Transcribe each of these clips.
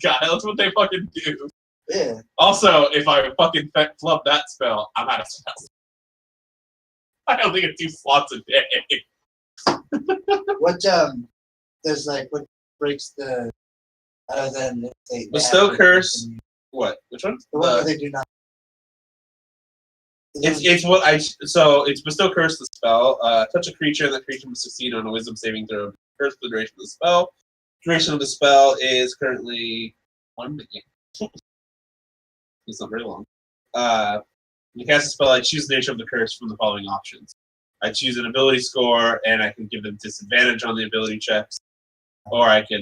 guy. That's what they fucking do. Yeah. Also, if I fucking flub that spell, I'm out of spells. I only get 2 slots a day. What there's like what breaks the other than they Bestow Curse. What? Which one? The one where they do not. It's what I it's Bestow Curse the spell. Touch a creature, and that creature must succeed on a Wisdom saving throw. Curse for the duration of the spell. Duration of the spell is currently 1 minute. It's not very long. You cast a spell, I choose the nature of the curse from the following options. I choose an ability score, and I can give them disadvantage on the ability checks, or I can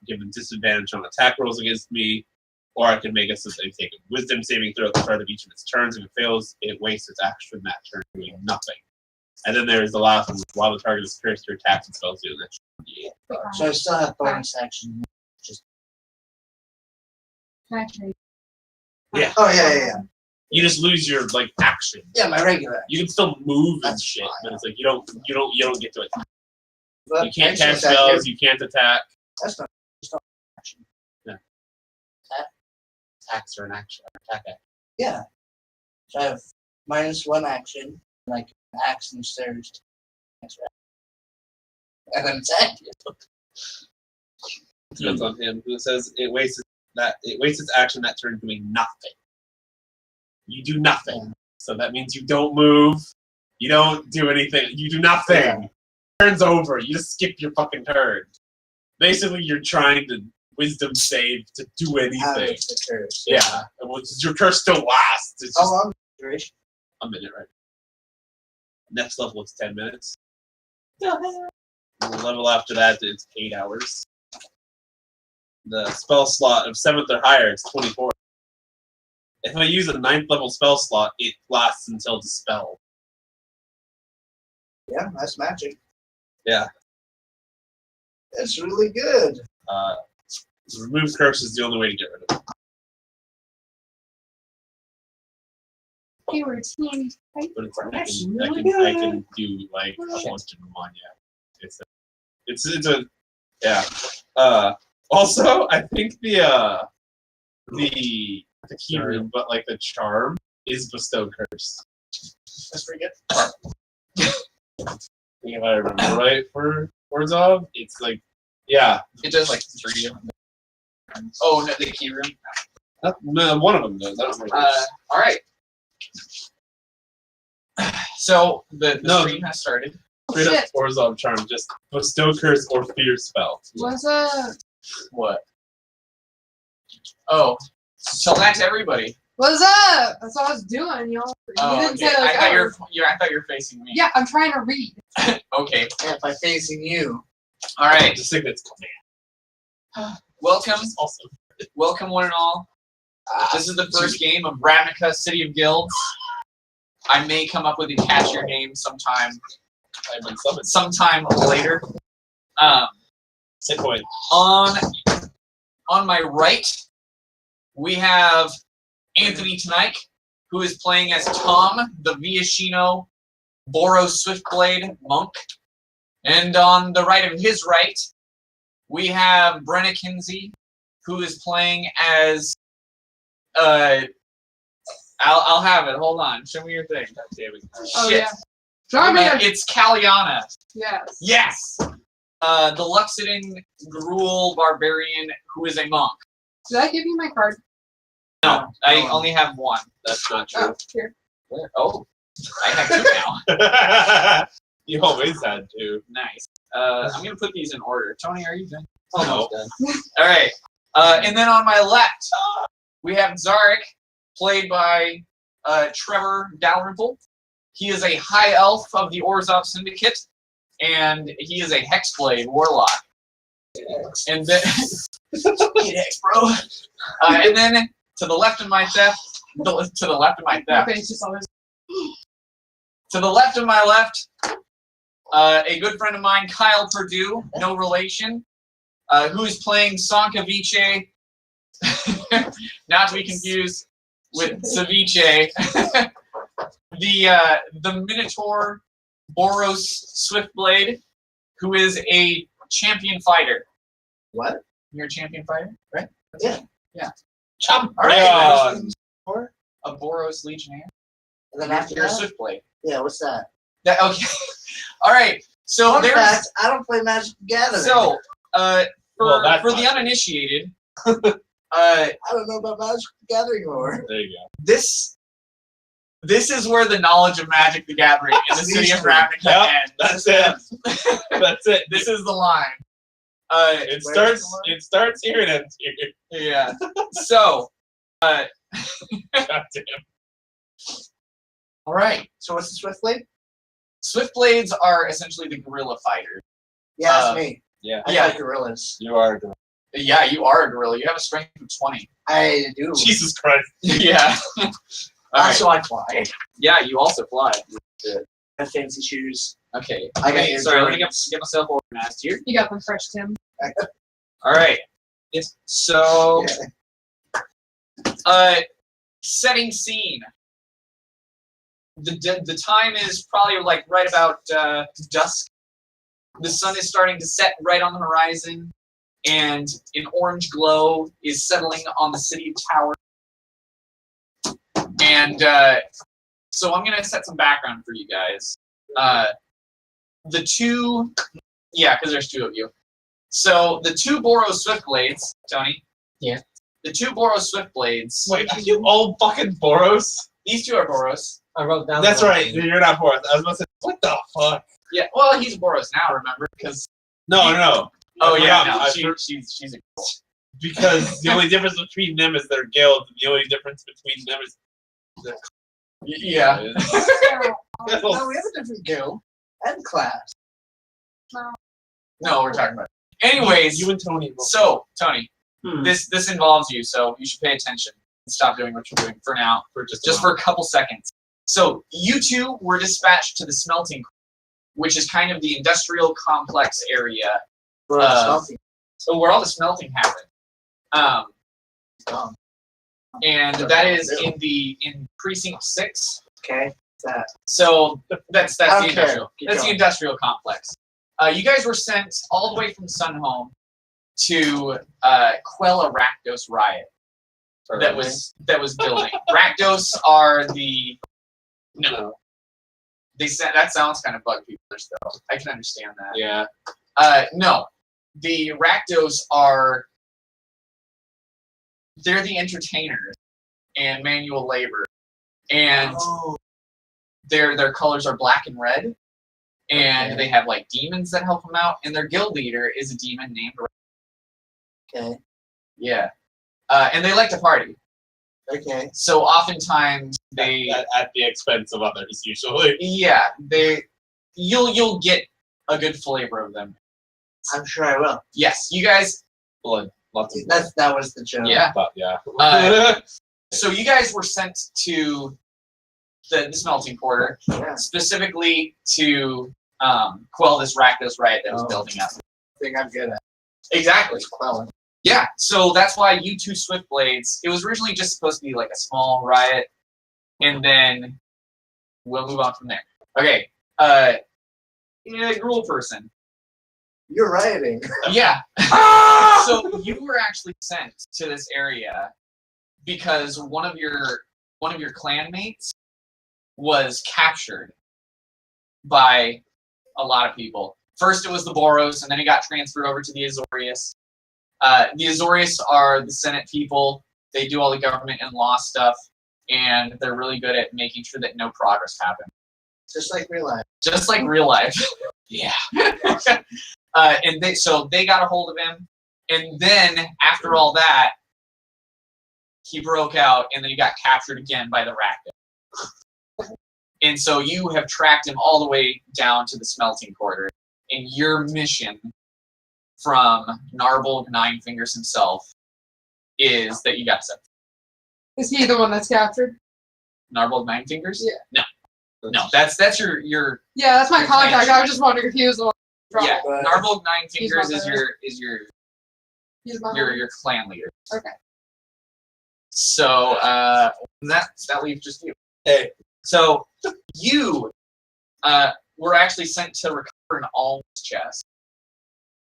give them disadvantage on attack rolls against me, or I can make it so they take a Wisdom saving throw at the start of each of its turns. If it fails, it wastes its action that turn doing nothing. And then there's the last one, while the target is cursed, your attacks and spells do that. Yeah. So I still have bonus action. Just. Yeah. Oh yeah. You just lose your action. Yeah, my regular. You can still move and That's shit, fine. but it's like you don't get to attack. But You can't actually, cast spells. You can't attack. That's not action. Yeah. Attack? Attacks are an action. Attack action. Yeah. So I have -1 action, like action surge. And then attack. Depends on him. Who says it wastes its action that turn doing nothing. You do nothing. Yeah. So that means you don't move. You don't do anything. You do nothing. Yeah. Turn's over. You just skip your fucking turn. Basically, you're trying to Wisdom save to do anything. Out of the curse. Yeah. Your curse still lasts. It's just How long is the duration? a minute, right? Next level is 10 minutes. And the level after that, it's 8 hours. The spell slot of 7th or higher, it's 24. If I use a 9th level spell slot, it lasts until dispelled. Yeah, that's magic. Yeah. That's really good. Remove curse is the only way to get rid of it. Routine. But it's That's I really can do like a bunch of them on yeah. It's a yeah. Also, I think the key room, but like the charm is Bestow Curse. That's pretty good. If I remember right for Orzhov, it's like yeah. It does like 3 different things. Oh, no, the key room. No, one of them does. I don't remember. All right. So the No. stream has started. Straight up Shit. Orzhov charm, just Bestow Curse or Fear spell. What's up? What? Oh, tell that to everybody. What's up? That's what I was doing, y'all. Oh, You didn't okay. say I thought go. I thought you're facing me. Yeah, I'm trying to read. Okay. Yeah, by facing you. All right. Just think that's command. Welcome, Also, welcome one and all. This is the first game of Ravnica, City of Guilds. I may come up with a catchier name sometime later. Hit point. On my right, we have Anthony Tonight, who is playing as Tom, the Viashino Boros Swiftblade monk. And on the right of his right, we have Brenna Kinsey, who is playing as I'll have it. Hold on. Show me your thing. God damn it. Oh, Shit. yeah. Draw me a... It's Kaliana. Yes. Yes. The Luxodon Gruul Barbarian, who is a monk. Did I give you my card? No, I only have one. That's not true. Oh, here. Oh, I have two now. You always had to. Nice. I'm gonna put these in order. Tony, are you done? Almost done. All right. And then on my left, we have Zarek, played by Trevor Dalrymple. He is a high elf of the Orzhov Syndicate, and he is a Hexblade warlock. And then, get Hex, bro. And then to the left of my theft, to the left of my theft. Okay, it's just always... To the left of my left, a good friend of mine, Kyle Perdue, no relation, who is playing Sanka Vice, not to be confused with Ceviche, the Minotaur Boros Swiftblade, who is a champion fighter. What? You're a champion fighter, right? Champion. All right. Or A Boros Legionnaire. and then You're, after you're a that, Swiftblade. yeah, what's that? Okay. All right. So Fun there's fact, I don't play Magic the Gathering. so for Well, that's for the fine. uninitiated, I don't know about Magic the Gathering more. There you go. this is where the knowledge of Magic the Gathering in the city of Ravnica Yep. ends. That's it. That's it. This is the line. It Where's starts. the line? It starts here and ends here. Yeah. So, Goddamn. all right. So what's the Swiftblade? Swiftblades are essentially the guerrilla fighters. Yeah, that's me. Yeah. I Yeah. like gorillas. You are. The... Yeah, you are a gorilla. You have a strength of 20. I do. Jesus Christ. Yeah. All right. Also, I fly. Yeah, you also fly. I have fancy shoes. Okay. I got Okay, your sorry, let me Jordans. get myself organized here. You got them fresh, Tim. All right. Yes. So, Yeah. setting scene. The time is probably like right about dusk. The sun is starting to set right on the horizon, and an orange glow is settling on the city tower. And so I'm gonna set some background for you guys. The two, yeah, because there's two of you. So the two Boros Swiftblades, Tony. Yeah. The two Boros Swiftblades. Wait, are you all fucking Boros? These two are Boros. I wrote down. That's right. You're not Boros. I was about to say, what the fuck? Yeah. Well, he's Boros now. Remember? Because No. oh I yeah, forgot. no, I she's a girl. Because the only difference between them is their guild. And the only difference between them is their Yeah. No, we have a different guild and class. No, we're talking about. Anyways, you and Tony. Both. so Tony, Hmm. this involves you, so you should pay attention and stop doing what you're doing for now, for just for a couple seconds. So you two were dispatched to the smelting, which is kind of the industrial complex area, Something. so where all the smelting happened. And that is in precinct 6. Okay. That. So that's I the don't care. industrial. Keep That's the going. industrial complex. You guys were sent all the way from Sunhome to quell a Rakdos riot that was building. Rakdos are the no. They said that sounds kind of bug people though. I can understand that. Yeah. No, the Rakdos are they're the entertainers and manual labor, and Oh. their colors are black and red, and Okay. they have like demons that help them out, and their guild leader is a demon named Okay. yeah, and they like to party. Okay. So oftentimes they at the expense of others usually. yeah you'll get a good flavor of them. I'm sure I will. Yes, you guys. Blood. Lots of blood. That was the joke. Yeah. But yeah. So you guys were sent to the smelting quarter Yeah. specifically to quell this Rakdos riot that was Oh. building up. Thing I'm good at. Exactly. It's quelling. Yeah. So that's why you two Swiftblades. It was originally just supposed to be like a small riot, and then we'll move on from there. Okay. Yeah, rule person. You're rioting. Yeah. So you were actually sent to this area because one of your clanmates was captured by a lot of people. First, it was the Boros, and then he got transferred over to the Azorius. The Azorius are the Senate people. They do all the government and law stuff, and they're really good at making sure that no progress happens. Just like real life. Just like real life. Yeah. And they got a hold of him, and then after all that, he broke out, and then he got captured again by the Rakdos. And so you have tracked him all the way down to the smelting quarter, and your mission from Narble Nine Fingers himself is that you got sent. Is he the one that's captured? Narble Nine Fingers? Yeah. No, that's your Yeah, that's my Your contact. plan. I was just wondering if he was the one. yeah. But- Narble Nine He's Fingers not is there. your He's my your clan leader. Okay. So that leaves just you. Hey. So you were actually sent to recover an alms chest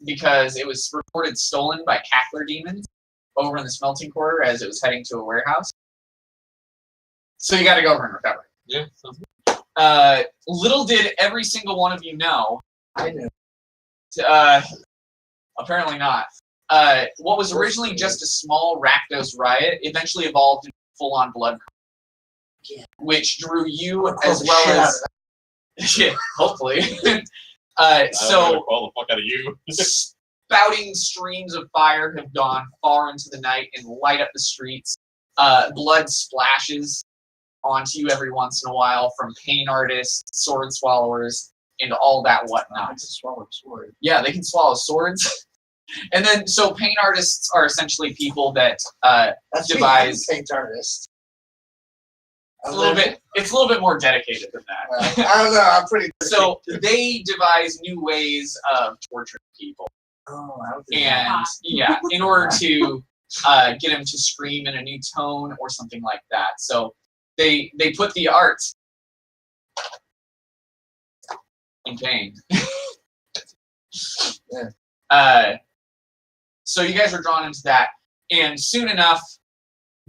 because it was reported stolen by Cackler demons, over in the smelting quarter as it was heading to a warehouse. So you got to go over and recover. Yeah. Sounds good. Little did every single one of you know. I knew. Apparently not. What was originally just a small Rakdos riot eventually evolved into full-on blood, which drew you as well as yeah, hopefully. So call the fuck out of you. spouting streams of fire have gone far into the night and light up the streets. Blood splashes onto you every once in a while from pain artists, sword swallowers, and all that whatnot. Swallow sword. Yeah, they can swallow swords. And then, so paint artists are essentially people that That's devise. paint artist. It's a little bit more dedicated than that. I don't know. I'm pretty. So they devise new ways of torturing people, Oh, I don't think and yeah, in order to get them to scream in a new tone or something like that. So they put the art in pain. Yeah. So you guys are drawn into that, and soon enough,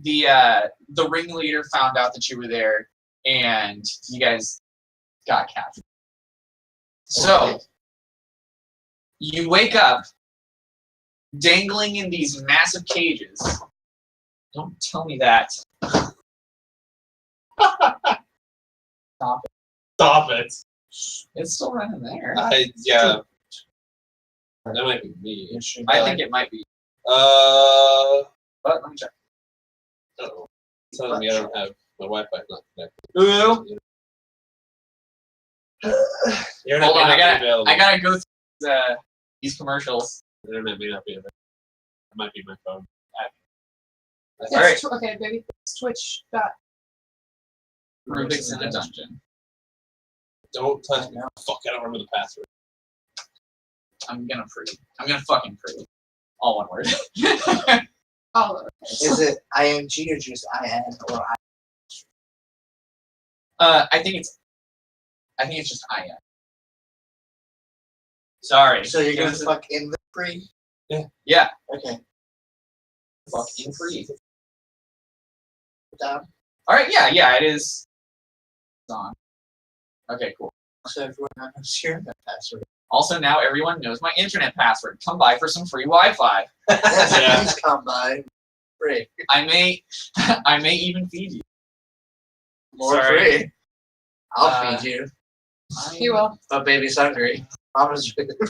the ringleader found out that you were there, and you guys got captured. So you wake up dangling in these massive cages. Don't tell me that. Stop it. Stop it. It's still running there. Yeah. That might be me. I think it might be. Uh. But let me check. Uh-oh. It's telling me I don't have my Wi-Fi not connected. Ooh. Internet Hold may on, not be available. I gotta go through these commercials. Internet may not be available. It might be my phone. It's All right. Okay, baby. It's Twitch. Dot. Rubik's in a dungeon. Don't touch me. Fuck, I don't remember the password. I'm gonna fucking pre. All one word. Oh, Is it ing or just in or I think it's just I am. Sorry. So you're gonna fuck in the pre? Yeah. Okay. Fucking free. Down. All right. Yeah. It is. It's on. Okay. Cool. So everyone knows your password. Also, now everyone knows my internet password. Come by for some free Wi-Fi. Yeah. Please come by. Free. I may even feed you. More Sorry. free. I'll feed you. you will. But baby's hungry. Mama's fucking.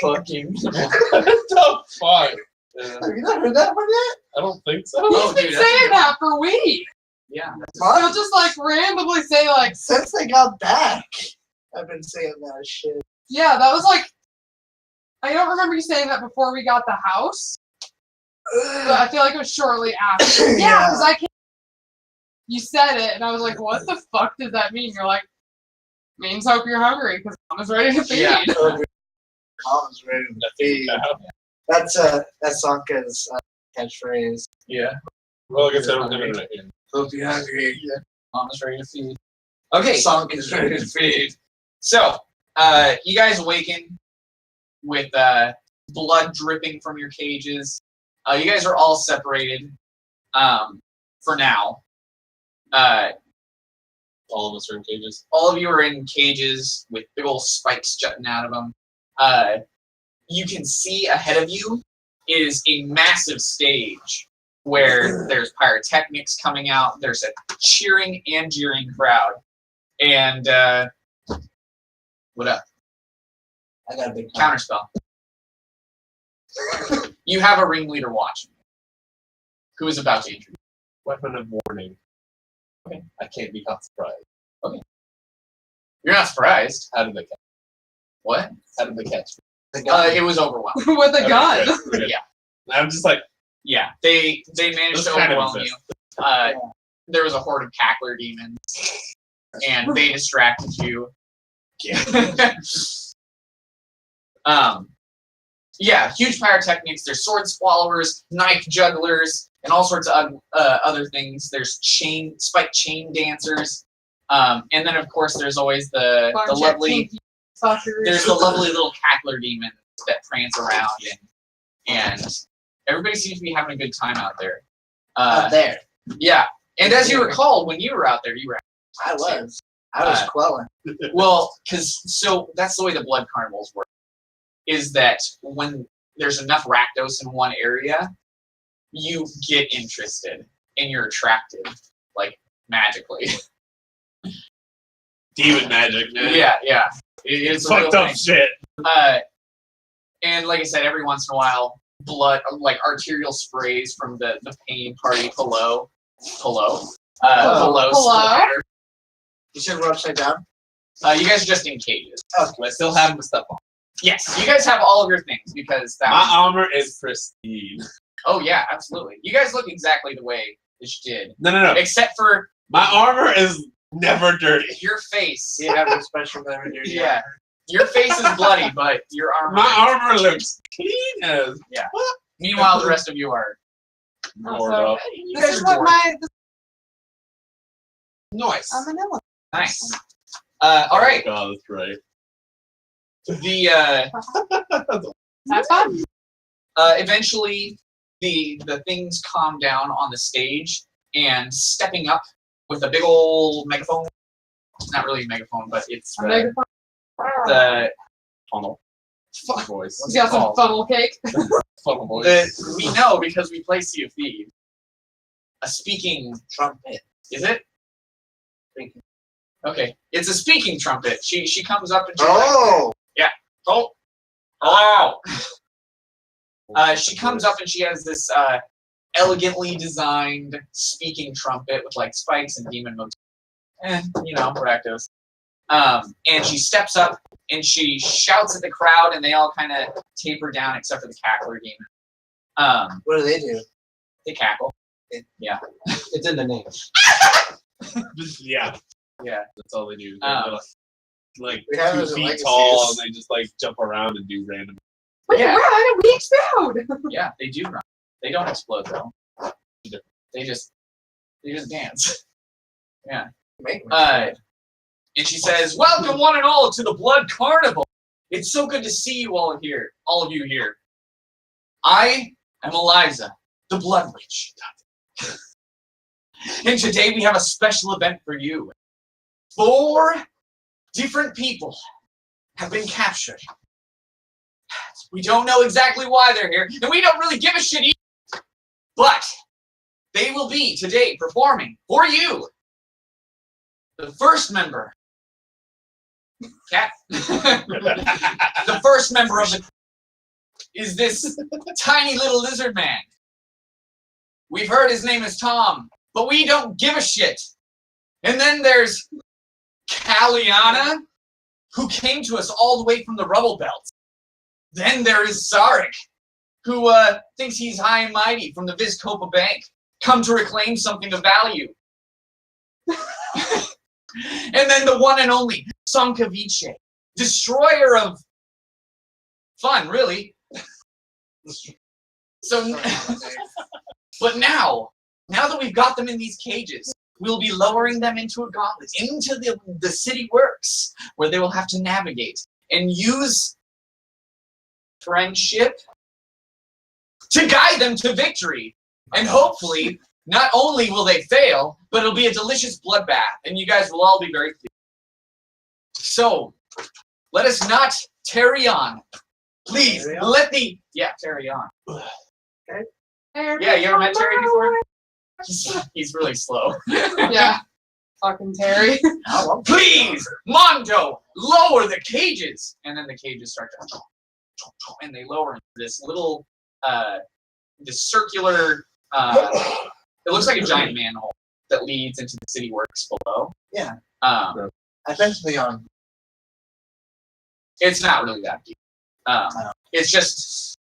What the fuck? Have you not heard that one yet? I don't think so. Oh, He's dude, been that's a saying good that for weeks. Yeah. He'll just like randomly say like, Since they got back, I've been saying that shit. yeah, that was like, I don't remember you saying that before we got the house, but I feel like it was shortly after. Yeah, Yeah. because I can't. You said it, and I was like, what the fuck does that mean? You're like, means hope you're hungry because Mama's ready to feed. Yeah. Mama's ready to feed. That's Sanka's catchphrase. Yeah. Well, I guess I don't have internet here. Hope you're hungry. Mama's ready to feed. Okay. Sanka's ready to feed. So, you guys awaken with blood dripping from your cages. You guys are all separated for now. All of us are in cages. All of you are in cages with big old spikes jutting out of them. You can see ahead of you is a massive stage where there's pyrotechnics coming out. There's a cheering and jeering crowd. And what up? I got a big Counterspell. You have a ringleader watching you, who is about to introduce. Weapon of warning. Okay. I can't be caught surprised. You're not surprised. How did they catch? What? How did they catch? It was overwhelmed. With a gun. Okay. Yeah. I'm just like, Yeah, they managed This to kind of overwhelm you. There was a horde of cackler demons, and they distracted you. Yeah, huge pyrotechnics. There's sword swallowers, knife jugglers, and all sorts of other things. There's spiked chain dancers, and then of course there's always the lovely. There's the lovely little cackler demons that prance around and Everybody seems to be having a good time out there. Out there. Yeah. And as you recall, when you were out there, you were I was quelling. well, so that's the way the blood carnivals work. Is that when there's enough Rakdos in one area, you get interested and you're attracted, like magically. Demon magic, man. Yeah. It's a Fucked real up thing. shit. And like I said, every once in a while, blood, like arterial sprays from the pain party below. Hello? Splatter. You said we're upside down? You guys are just in cages. Okay. I still have my stuff on. Yes, you guys have all of your things because that. My armor is pristine. Oh yeah, absolutely. You guys look exactly the way this did, No. except for My armor is never dirty. your face. You have a special memory. Yeah, your face is bloody, but your armor. My armor looks clean as Meanwhile, the rest of you are. bored Also, up. This is what my Nice. I'm vanilla. Nice. All right. God, that's right. The That's fun. eventually the things calm down on the stage, and stepping up with a big old megaphone. Not really a megaphone, but it's A megaphone. the Funnel. fuck Voice. What's You got it some called? funnel cake. Funnel voice. We know because we play Sea of Thieves. A speaking Trumpet. is it? Speaking. Okay, it's a speaking trumpet. She comes up and she's Oh! oh, hello. She comes up and she has this elegantly designed speaking trumpet with like spikes and demon motifs. Rakdos. And she steps up and she shouts at the crowd, and they all kind of taper down except for the cackler demon. What do they do? They cackle. It's in the name. Yeah. Yeah. That's all they do. They're like We have 2 those feet legacies. tall, and they just like jump around and do random. We Yeah. run and we explode. Yeah, they do run. They don't explode though. They just dance. Make me. And she says, "Welcome one and all to the Blood Carnival. It's so good to see you all here, all of you here. I am Eliza, the Blood Witch. And today we have a special event for you. 4 different people have been captured. We don't know exactly why they're here, and we don't really give a shit either. But they will be today performing for you. The first member, Cat. The first member of the is this tiny little lizard man. We've heard his name is Tom, but we don't give a shit. And then there's Kaliana, who came to us all the way from the rubble belt. Then there is Zarek, who thinks he's high and mighty from the Vizcopa Bank, come to reclaim something of value. And then the one and only Sankavice, destroyer of fun, really. So, but now that we've got them in these cages, we'll be lowering them into a gauntlet, into the city works, where they will have to navigate and use friendship to guide them to victory. And hopefully, not only will they fail, but it'll be a delicious bloodbath, and you guys will all be very pleased. So, let us not tarry on. Please, Tarry on? let the... Yeah, tarry on. Okay. Yeah, you ever met Terry before? He's really slow. Yeah. Fucking Terry. Please, Mondo, lower the cages! And then the cages start to... And they lower into this little... this circular... it looks like a giant manhole that leads into the city works below. Yeah. Um, I've been to the arm. It's not really that deep. It's just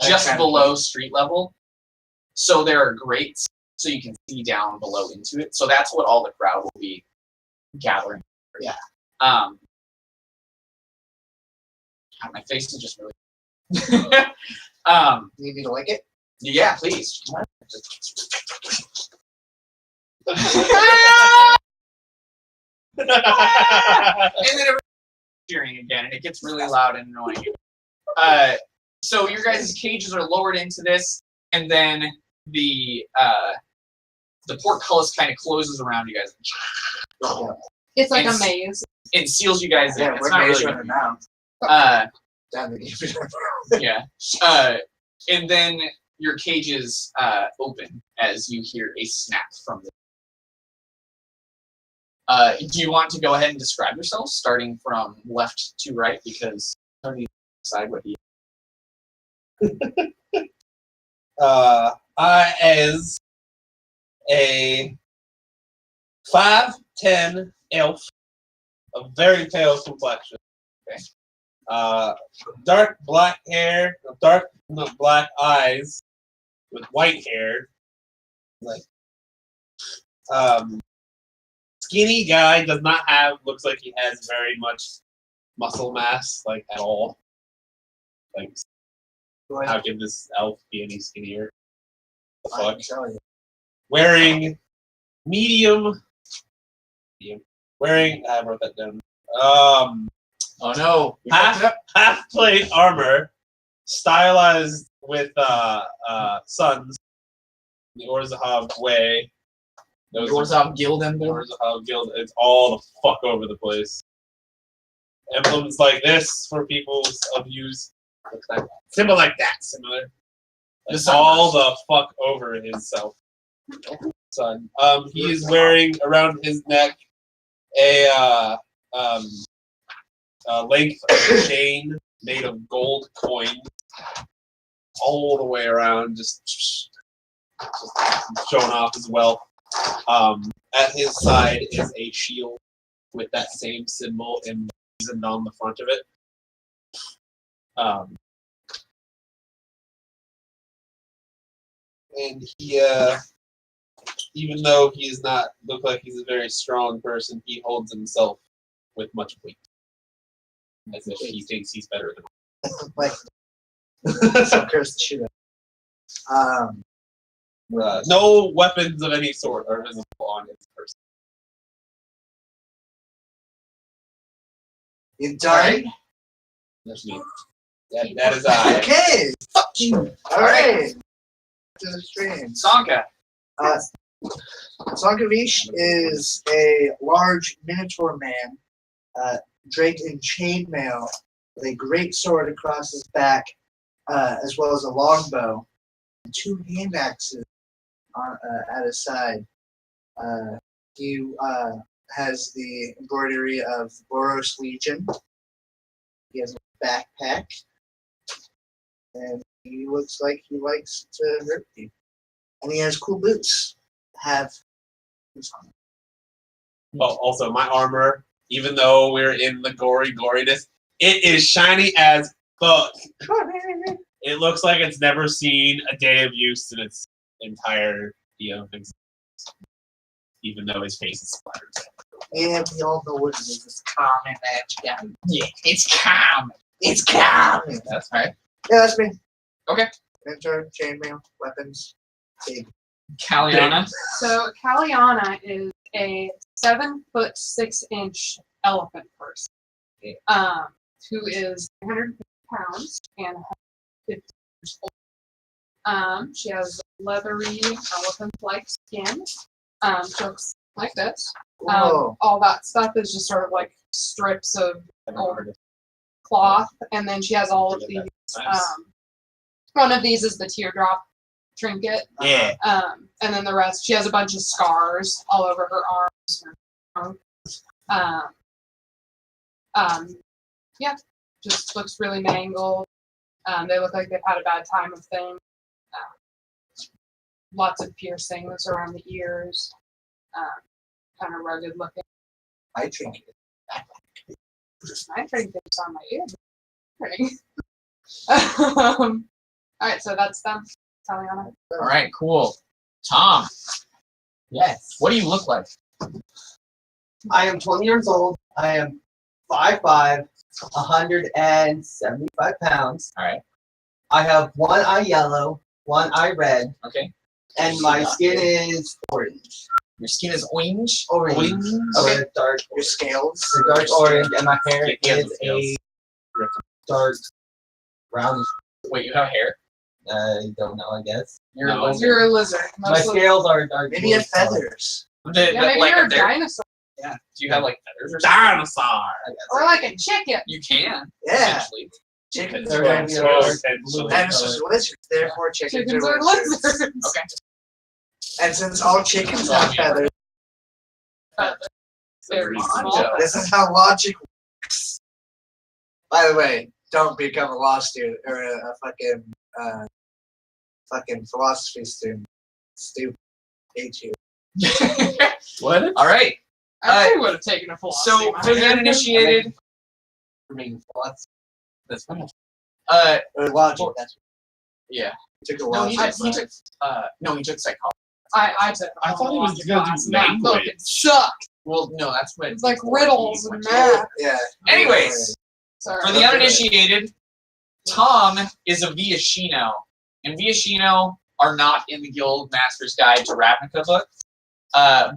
Okay. below street level. So there are grates, so you can see down below into it. So that's what all the crowd will be gathering. Yeah. God, my face is just really. Need me to like it? Yeah, please. And then everyone's cheering again, and it gets really loud and annoying. So your guys' cages are lowered into this. and then the portcullis kind of closes around you guys. It's like a It's- maze. It seals you guys in. Yeah, It's we're not maze really. running now. Uh, Down the game. yeah. And then your cages open as you hear a snap from the. Do you want to go ahead and describe yourself, starting from left to right? Because how do you decide what you. I is a 5'10" elf of very pale complexion. Okay. Dark black hair, dark black eyes, with white hair. Like, skinny guy, does not have, looks like he has very much muscle mass, like at all. Like, how can this elf be any skinnier? The I fuck? can tell you. Wearing medium. Wearing, I wrote that down. Oh no! You fucked it up. Half plate armor, stylized with suns, the Orzhov way. Those Orzhov Guild Emblem. Orzhov Guild. It's all the fuck over the place. Emblems like this for people of use. Symbol like that, similar. It's all the fuck over himself. Son. He is wearing around his neck a length of chain made of gold coins all the way around, just showing off his wealth. At his side is a shield with that same symbol emblazoned on the front of it. And he, even though he does not look like he's a very strong person, he holds himself with much weight, as if he thinks he's better than Like, so curse the shit out. no weapons of any sort are visible on his person. You done? That's me. That is I. Okay. Fuck you. All right. To the stream. Sanka. Sankavish is a large minotaur man, draped in chainmail, with a great sword across his back, as well as a longbow, and 2 hand axes at his side. He has the embroidery of Boros Legion. He has a backpack, and he looks like he likes to hurt people. And he has cool boots. Have boots on. Well, also my armor, even though we're in the goriness, it is shiny as fuck. It looks like it's never seen a day of use in its entire, existence. Even though his face is splattered. Yeah, we all know what it is. It's common, man. Yeah, it's common. It's common. That's right. Yeah, that's me. Okay. Mentor, chainmail, weapons, big. Kaliana. So Kaliana is a 7'6" elephant person, who is 150 pounds and 150 years old. She has leathery elephant-like skin. She looks like this. Whoa. All that stuff is just sort of like strips of old cloth, and then she has all of these. One of these is the teardrop trinket. Yeah. And then the rest, she has a bunch of scars all over her arms. Her trunk. Yeah, just looks really mangled. They look like they've had a bad time of things. Lots of piercings around the ears. Kind of rugged looking. I drink it. I think it's on my ears. Pretty. Alright, so that's them. Taliana. All right, cool. Tom, Yes. what do you look like? I am 20 years old. I am 5'5", 175 pounds. All right. I have one eye yellow, one eye red, Okay. and my skin is orange. Your skin is orange. Orange. Okay. Or dark, Your scales. dark orange, and my hair Yeah, is a dark brown. Wait, you have hair? I don't know. I guess You're No. a lizard. You're a lizard. my Mostly. scales are Maybe a feathers. Yeah, maybe Like you're a a bear? dinosaur. Do you have like feathers or something? Dinosaur. Or like a chicken. You can. Yeah. Essentially. Chickens They're are gonna be So dinosaurs. potentially. Dinosaurs are lizards, therefore chickens Chickens are are lizards. lizards. Okay. And since all chickens have feathers, Very Mondo. small. this is how logic works. By the way, don't become a law student or a fucking philosophy student. Stupid. Hate you. What? All right. I would have taken a philosophy. So for the uninitiated, for being lots. That's funny. Or logic. That's yeah. you took a No, logic. he took. No, he took psychology. I took. I thought he was logic gonna do class, and that language. fucking sucked. Well, no, that's what It's like riddles and math. Yeah. Anyways, Sorry. for the uninitiated, Tom is a Viashino, and Viashino are not in the Guild Master's Guide to Ravnica book,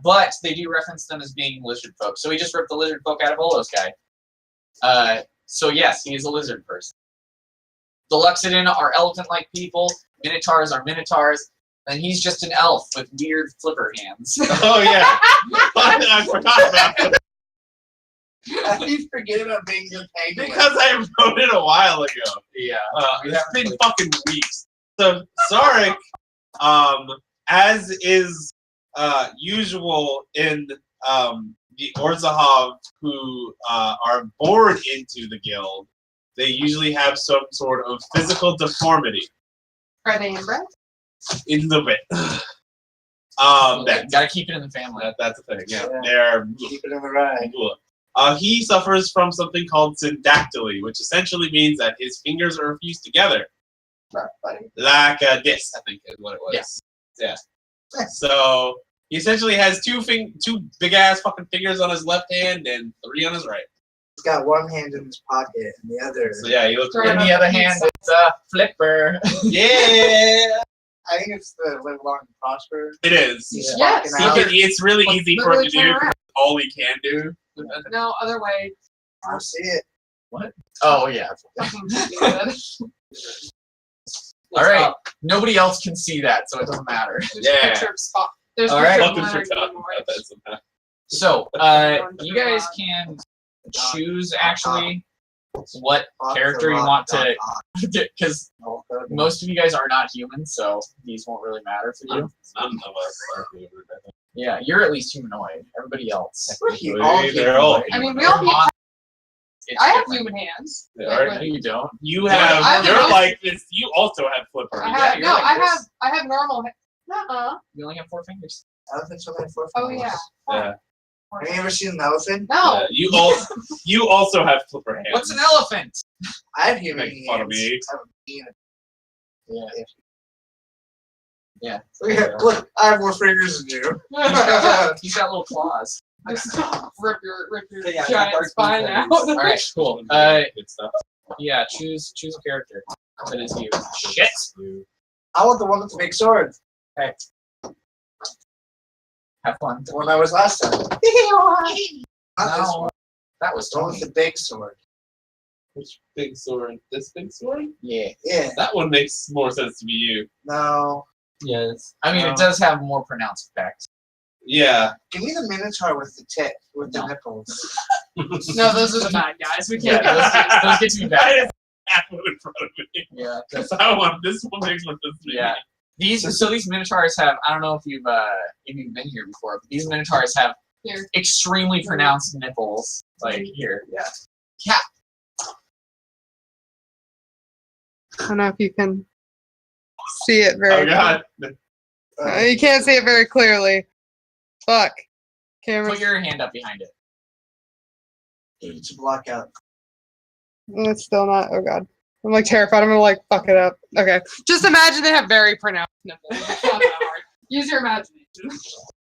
but they do reference them as being lizard folk. So he just ripped the lizard folk out of Olo's guide. So yes, he is a lizard person. The Luxodon are elephant-like people. Minotaurs are minotaurs. And he's just an elf with weird flipper hands. Oh yeah. I forgot about that I keep forgetting about being the penguin. because I wrote it a while ago. Yeah. It's been fucking weeks. So Zarek, as is usual in the Orzahov who are born into the guild, they usually have some sort of physical deformity Are they inbred? in the bit. Gotta keep it in the family. That's the thing. Yeah, Yeah. they're. Keep it in the ride. He suffers from something called syndactyly, which essentially means that his fingers are fused together, like a disc, I think is what it was. Yeah. So he essentially has two big ass fucking fingers on his left hand and 3 on his right. He's got one hand in his pocket and the other. So yeah, he looks. Right. In the other hand, it's a flipper. Yeah, I think it's the live long and prosper. it is. He's Yes. walking out. It's really Like, easy for him to literally turn do. around. All he can do. No, other way. I see it. Oh yeah. Fucking stupid. All right. Nobody else can see that, so it doesn't matter. There's Yeah. a picture of Spot. There's a All right. picture of Fucking Leonard forgot Nimoy. about that somehow. So, you guys can choose actually what character you want to get, because most of you guys are not human, so these won't really matter for you. None of us are human. Yeah, you're at least humanoid. Everybody else. They're all. I mean, we all. It's I have different. human hands. They Like, are. but No, you don't. You I have. have You're no- like this. You also have flipper. I Yeah, have you're no. like I this. have. I have normal. Nuh-uh. You only have 4 fingers. Elephants only have 4 Oh fingers. yeah. Yeah. Have you ever seen an elephant? No. You also have flipper hands. What's an elephant? I have human Make fun of hands. me. I have a penis. Yeah. Yeah. Look, I have more fingers than you. He's got little claws. Just rip your Yeah, giant dark spine fingers. out. All right, cool. Good stuff. Yeah, choose a character that is you. Shit. I want the one with the big sword. Have fun. The one I was last time. Not this No, one. that was The one with Tony. the big sword. Which big sword? This big sword? Yeah. Yeah. That one makes more sense to be you. No. Yes. I mean, it does have more pronounced effects. Yeah. Give me the minotaur with the tip, with the No. nipples. No, those are the bad guys. We Yeah, can't. those get to be I bad. just have one in front of me. Yeah. Because I want this one makes more sense to me. Yeah. These minotaurs have, I don't know if you've been here before, but these minotaurs have Here. extremely pronounced nipples. Like here. Yeah. I don't know if you can see it Oh very. god. You can't see it very clearly. Fuck. Camera. Put your hand up behind it. It's a blackout. It's still not. Oh god. I'm like terrified. I'm gonna like fuck it up. Okay. Just imagine they have very pronounced nipples. It's not that hard. Use your imagination. It's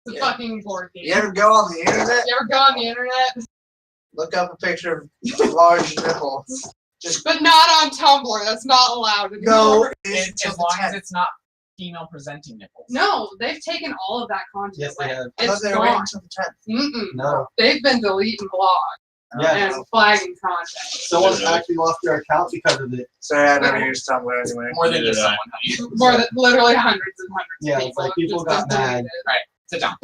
a Yeah. fucking board game. You ever go on the internet? You ever go on the internet? Look up a picture of large nipples. Just But not on Tumblr. That's not allowed go anymore. into As the long as tent. it's not female presenting nipples. No, they've taken all of that content Yes, they away. have. I thought It's they were waiting gone. until the 10th. Mm-mm. No. They've been deleting blogs. Yeah. and flagging content. Someone actually lost their account because of it. Sorry, I never used Tumblr anyway. More than Neither just did I. someone, honey. More than literally hundreds and hundreds Yeah, of it's people. like people just got been mad. deleted. Sit down.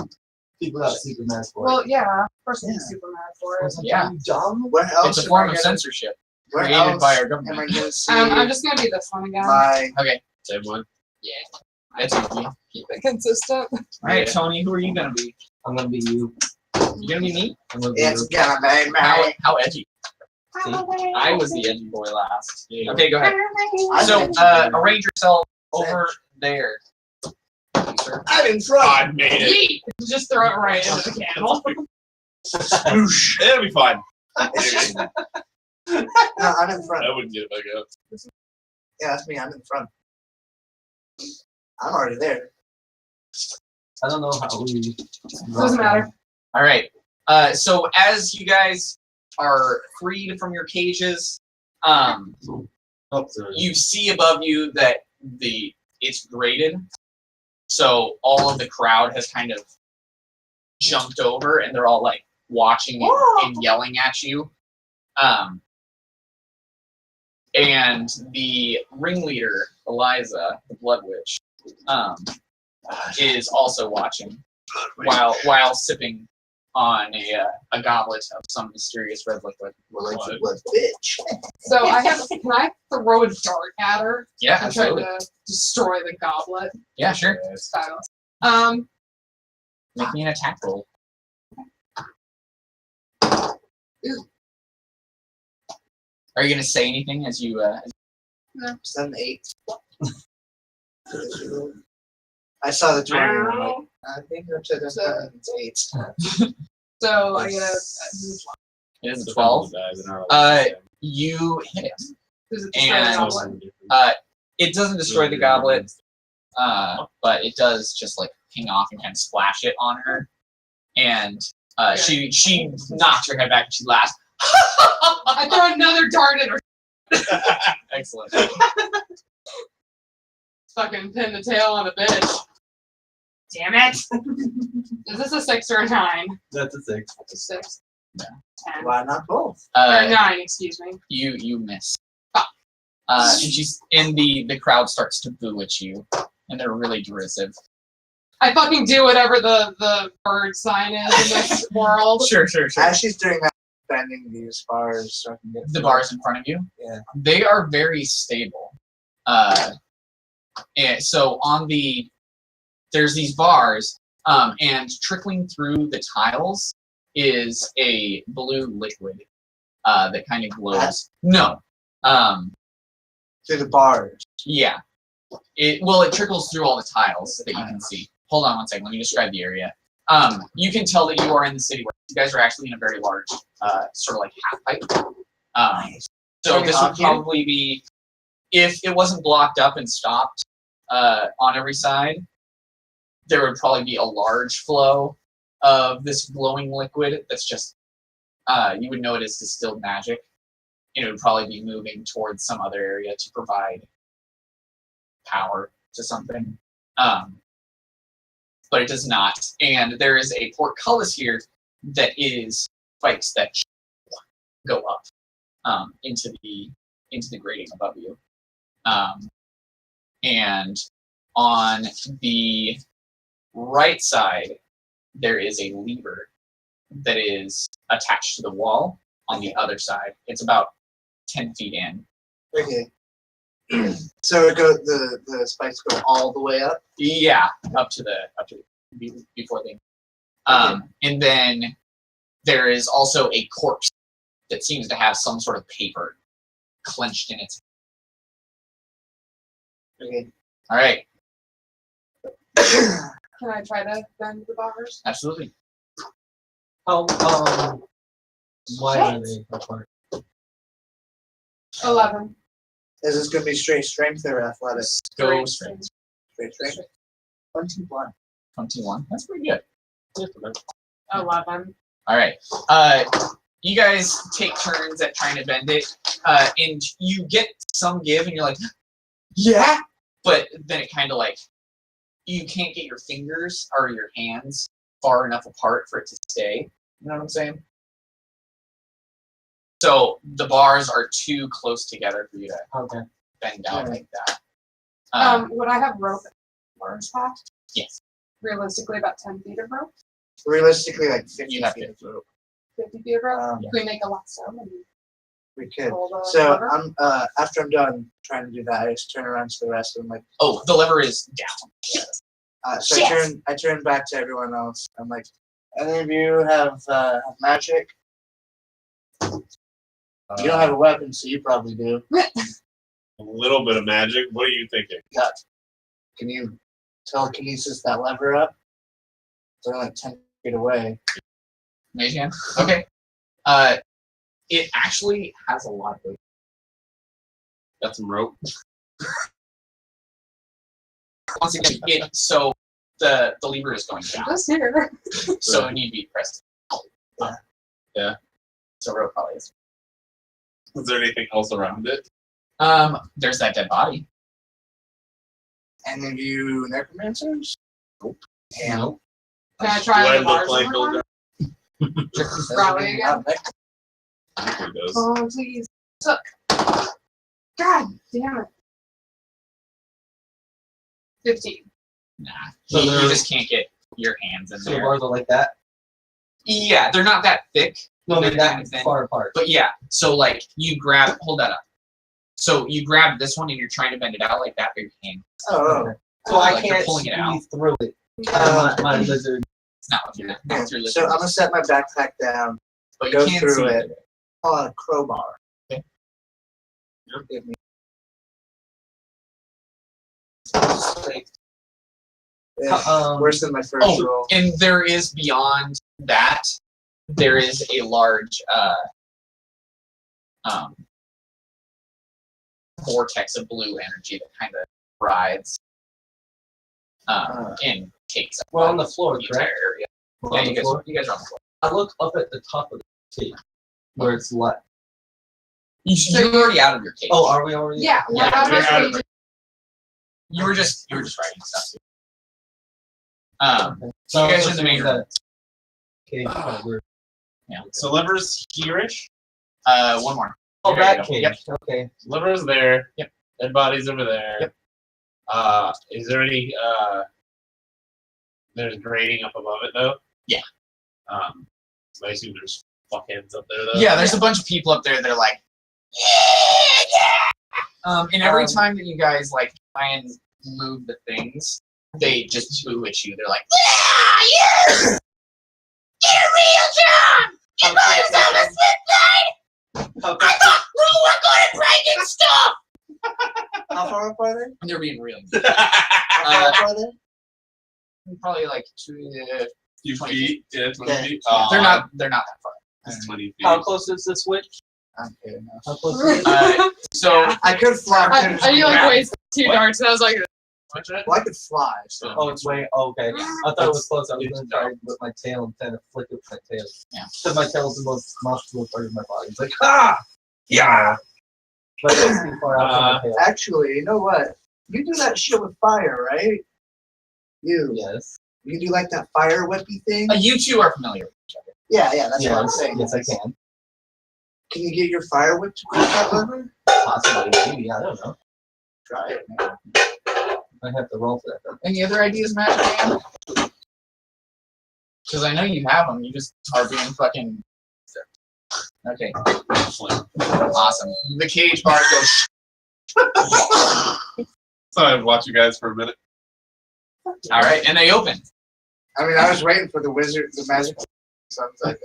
People got super mad for Well, it. yeah, of course I'm Yeah. super mad for it. Yeah. Dumb. Where else? It's a am form I of gonna- censorship Where created else by our am I government. gonna see I'm just gonna be this one again. my? Okay, Same one. that's easy. Keep it consistent. All right, Yeah. Tony, who are you gonna be? I'm gonna be you. You gonna be me? I'm gonna be It's you. gonna be me. How edgy? See, I was the edgy boy last. Yeah. Okay, go ahead. So, arrange yourself over there. Sir. I'm in front. I made it. Yeet! Just throw it right into the candle. Swoosh. It'll be fine. It's just, no, I'm in front. I wouldn't get it back up. Yeah, that's me. I'm in front. I'm already there. I don't know how we. Doesn't matter. All right. So as you guys are freed from your cages, Oh, sorry. you see above you that it's graded. So all of the crowd has kind of jumped over, and they're all like watching and yelling at you. And the ringleader, Eliza, the Blood Witch, is also watching while sipping on a goblet of some mysterious red liquid. What bitch? So can I throw a dart at her Yeah, and try absolutely. to destroy the goblet? Yeah, sure. It's fabulous. Make me an attack roll. Are you gonna say anything as you? It's an 8. I saw the 20. and I'm like, I think that's it. It's 8. So I get a It is a So 12. guys in our You hit it. does it destroy the And- goblet? It doesn't destroy the goblet, but it does just like ping off and kind of splash it on her. And she knocks her head back and she laughs. I throw another dart at her. Excellent. Fucking pin the tail on a bitch. Damn it! Is this a 6 or a 9? That's a 6. It's a 6. Yeah. 10. Why not both? Or 9, excuse me. You miss. And she's in the crowd starts to boo at you, and they're really derisive. I fucking do whatever the bird sign is in this world. Sure. As she's doing that, bending these bars so I can get The bars in front of you, Yeah. they are very stable. And so there's these bars, and trickling through the tiles is a blue liquid that kind of glows. No. through the bars. Yeah. It trickles through all the tiles that you can see. Hold on one second. Let me describe the area. You can tell that you are in the city. Where you guys are actually in a very large, sort of like half pipe. So this would probably be, if it wasn't blocked up and stopped on every side, there would probably be a large flow of this glowing liquid that's just, you would know it is distilled magic. And it would probably be moving towards some other area to provide power to something. But it does not. And there is a portcullis here that is spikes that go up into the grating above you. And on the right side, there is a lever that is attached to the wall on the other side. It's about 10 feet in. Okay. So the spikes go all the way up. Yeah, up to before they. And then there is also a corpse that seems to have some sort of paper clenched in its. Okay. All right, Can I try to bend the bars? absolutely. How why are they apart? 11. Is this gonna be straight strength or athletics? Go straight. Straight strength. 21. 21. That's pretty good. 11. All right. You guys take turns at trying to bend it, and you get some give, and you're like, yeah, but then it kind of like you can't get your fingers or your hands far enough apart for it to stay. You know what I'm saying? So the bars are too close together for you to Okay. bend down Yeah. like that. Would I have rope in a large pack? Yes. Realistically, about 10 feet of rope? Realistically, like 50 You have feet of rope. 50 feet of rope? Um, Can we make a lasso and We could. pull the So lever? I'm after I'm done trying to do that, I just turn around to the rest of them like. Oh, the lever is down. So Yes. I turn back to everyone else. I'm like, any of you have magic? You don't have a weapon, so you probably do. A little bit of magic. What are you thinking? Can you telekinesis that lever up? They're like 10 feet away. Mage hand? Okay. It actually has a lot of weight. Got some rope. Once again, so the lever is going down. Just here. So it need to be pressed. Yeah. So rope probably is. Is there anything else around it? There's that dead body. Any of you necromancers? Nope. No. Can I Do try I the look bars like one more Goldar? time? Rally again? I think he does. Oh, please. Look. God damn it. 15. Nah. So you they're- just can't get your hands in So the there. bars are like that. Yeah, they're not that thick. No, They're they're that kind of thin. far apart. But yeah, so like you hold that up. So you grab this one and you're trying to bend it out like that for your hand. Oh. Okay. So I Like you're can't pulling it out. squeeze through it. My lizard. It's not with your Yeah. it's your So I'm gonna set my backpack down. but go you can through see it. Call it a crowbar. Okay. Give me. Worse than my first Oh, roll. and there is beyond that, there is a large vortex of blue energy that kind of rides and takes up We're on the floor, the entire correct? area. We're Yeah, on the floor. you guys are on the floor. I look up at the top of the cave where it's light. You're already out of your cage. Oh, are we already? Yeah, Yeah, whatever you're out of we you were just writing stuff. Too. So you guys are in the main room. Cave. Oh, we're- Yeah. So liver's here-ish. One more. Oh, There you that go. cave. Yep. Okay. Liver's there. Yep. Dead body's over there. Yep. Is there any there's grating up above it though? Yeah. So I assume there's fuckheads up there though. Yeah, there's a bunch of people up there that are like, and every time that you guys like try and move the things, they just boo at you. They're like, yeah, get a real job. You buy us out of slip line. I thought we were good at breaking stuff. How far up are they? They're being real. How far up are they? Probably like 20 feet. Yeah, 20 Okay. feet. they're not that far. It's 20 feet. How close is this witch? I'm kidding. How close is it? So I could fly. Are you like wasting 2 What? darts? And I was like, What's that? Well, I could fly. So. Oh, it's way. Oh, okay. I thought it was close. I was going to try with my tail and kind of flick it with my tail. Yeah. Because my tail is the most muscular part of my body. It's like, ah! Yeah! But it's too far out from my tail. Actually, you know what? You do that shit with fire, right? You. Yes. You do like that fire whippy thing? you two are familiar with each other. Yeah, that's what I'm Yes. saying. Yes, I can. Can you get your fire whip to grab that lever? Possibly. Maybe. I don't know. Try it, man. I have to roll for that. Any other ideas, Magic Man? Because I know you have them. You just are being fucking. Okay. Awesome. The cage bar goes. So I'd watch you guys for a minute. All right, and they open. I mean, I was waiting for the wizard, the magic. So I was like,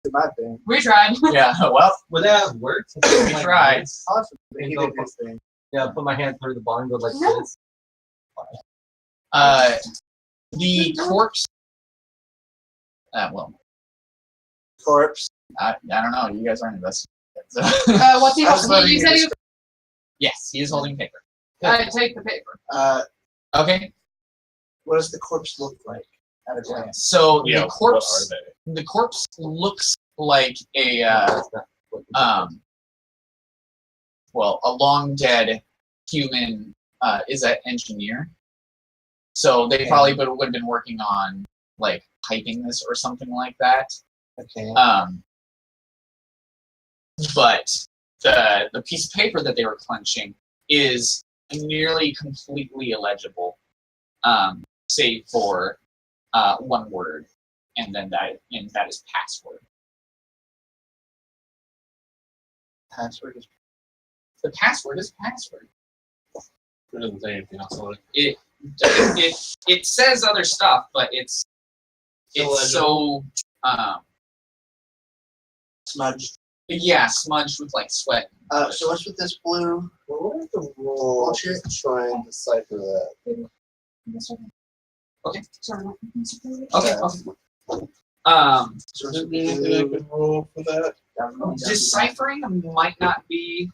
do my thing. we tried. Yeah. Well, Would that have worked? We tried. Awesome. He did his thing. Yeah, put my hand through the bar and go like No. this. the corpse. Well, Corpse. I don't know. You guys aren't investigating. So. What's he I was holding? letting You you said he Yes, he is holding paper. I take the paper. Okay. What does the corpse look like at a glance? So Yeah, the what corpse. are they? The corpse looks like a That's not what you well, a long dead human is an engineer. So they probably would have been working on like piping this or something like that. Okay. but the piece of paper that they were clenching is nearly completely illegible, save for one word, and that is password. Password is The password is password. It doesn't say anything else on it. It says other stuff, but it's so smudged. yeah, smudged with like sweat. So what's with this blue? Well, what is the rule Bullshit. to try and decipher that? Okay. Sorry. Okay. So Is there anything I could roll for that? Deciphering might not be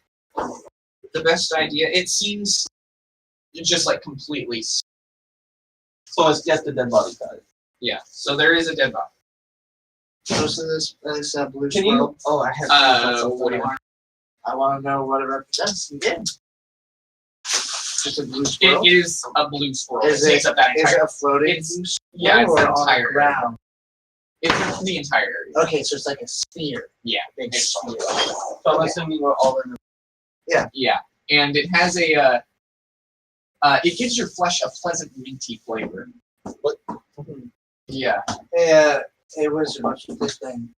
the best idea. It seems just like completely. So it's just the dead body side. Yeah. So there is a dead body. Most of this blue Can swirl. you? Oh, I have. What do you want? I want to know what it represents again. Just a blue swirl. It is a blue swirl. Is It takes up that Is entire. it a floating It's- blue swirl Yeah, it's or the on entire the ground? It's the entire area. Okay, so it's like a sphere. Yeah. Big It's- sphere. So I'm assuming we're all in. Yeah, and it has a. It gives your flesh a pleasant minty flavor. What? Yeah. Hey, wizard, what's with this thing?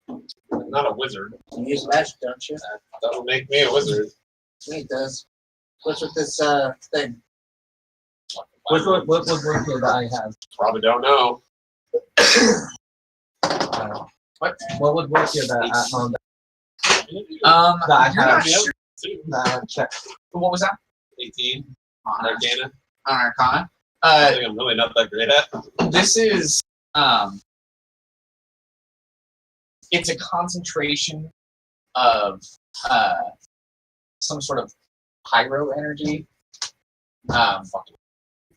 I'm not a wizard. You use magic, don't you? That'll make me a wizard. Me, it does. What's with this thing? What work here that I have? Probably don't know. What would work here that That I have. check? What was that? 18. On Arcana. Arcana. I think I'm really not that great at. This is it's a concentration of some sort of pyro energy. Yeah,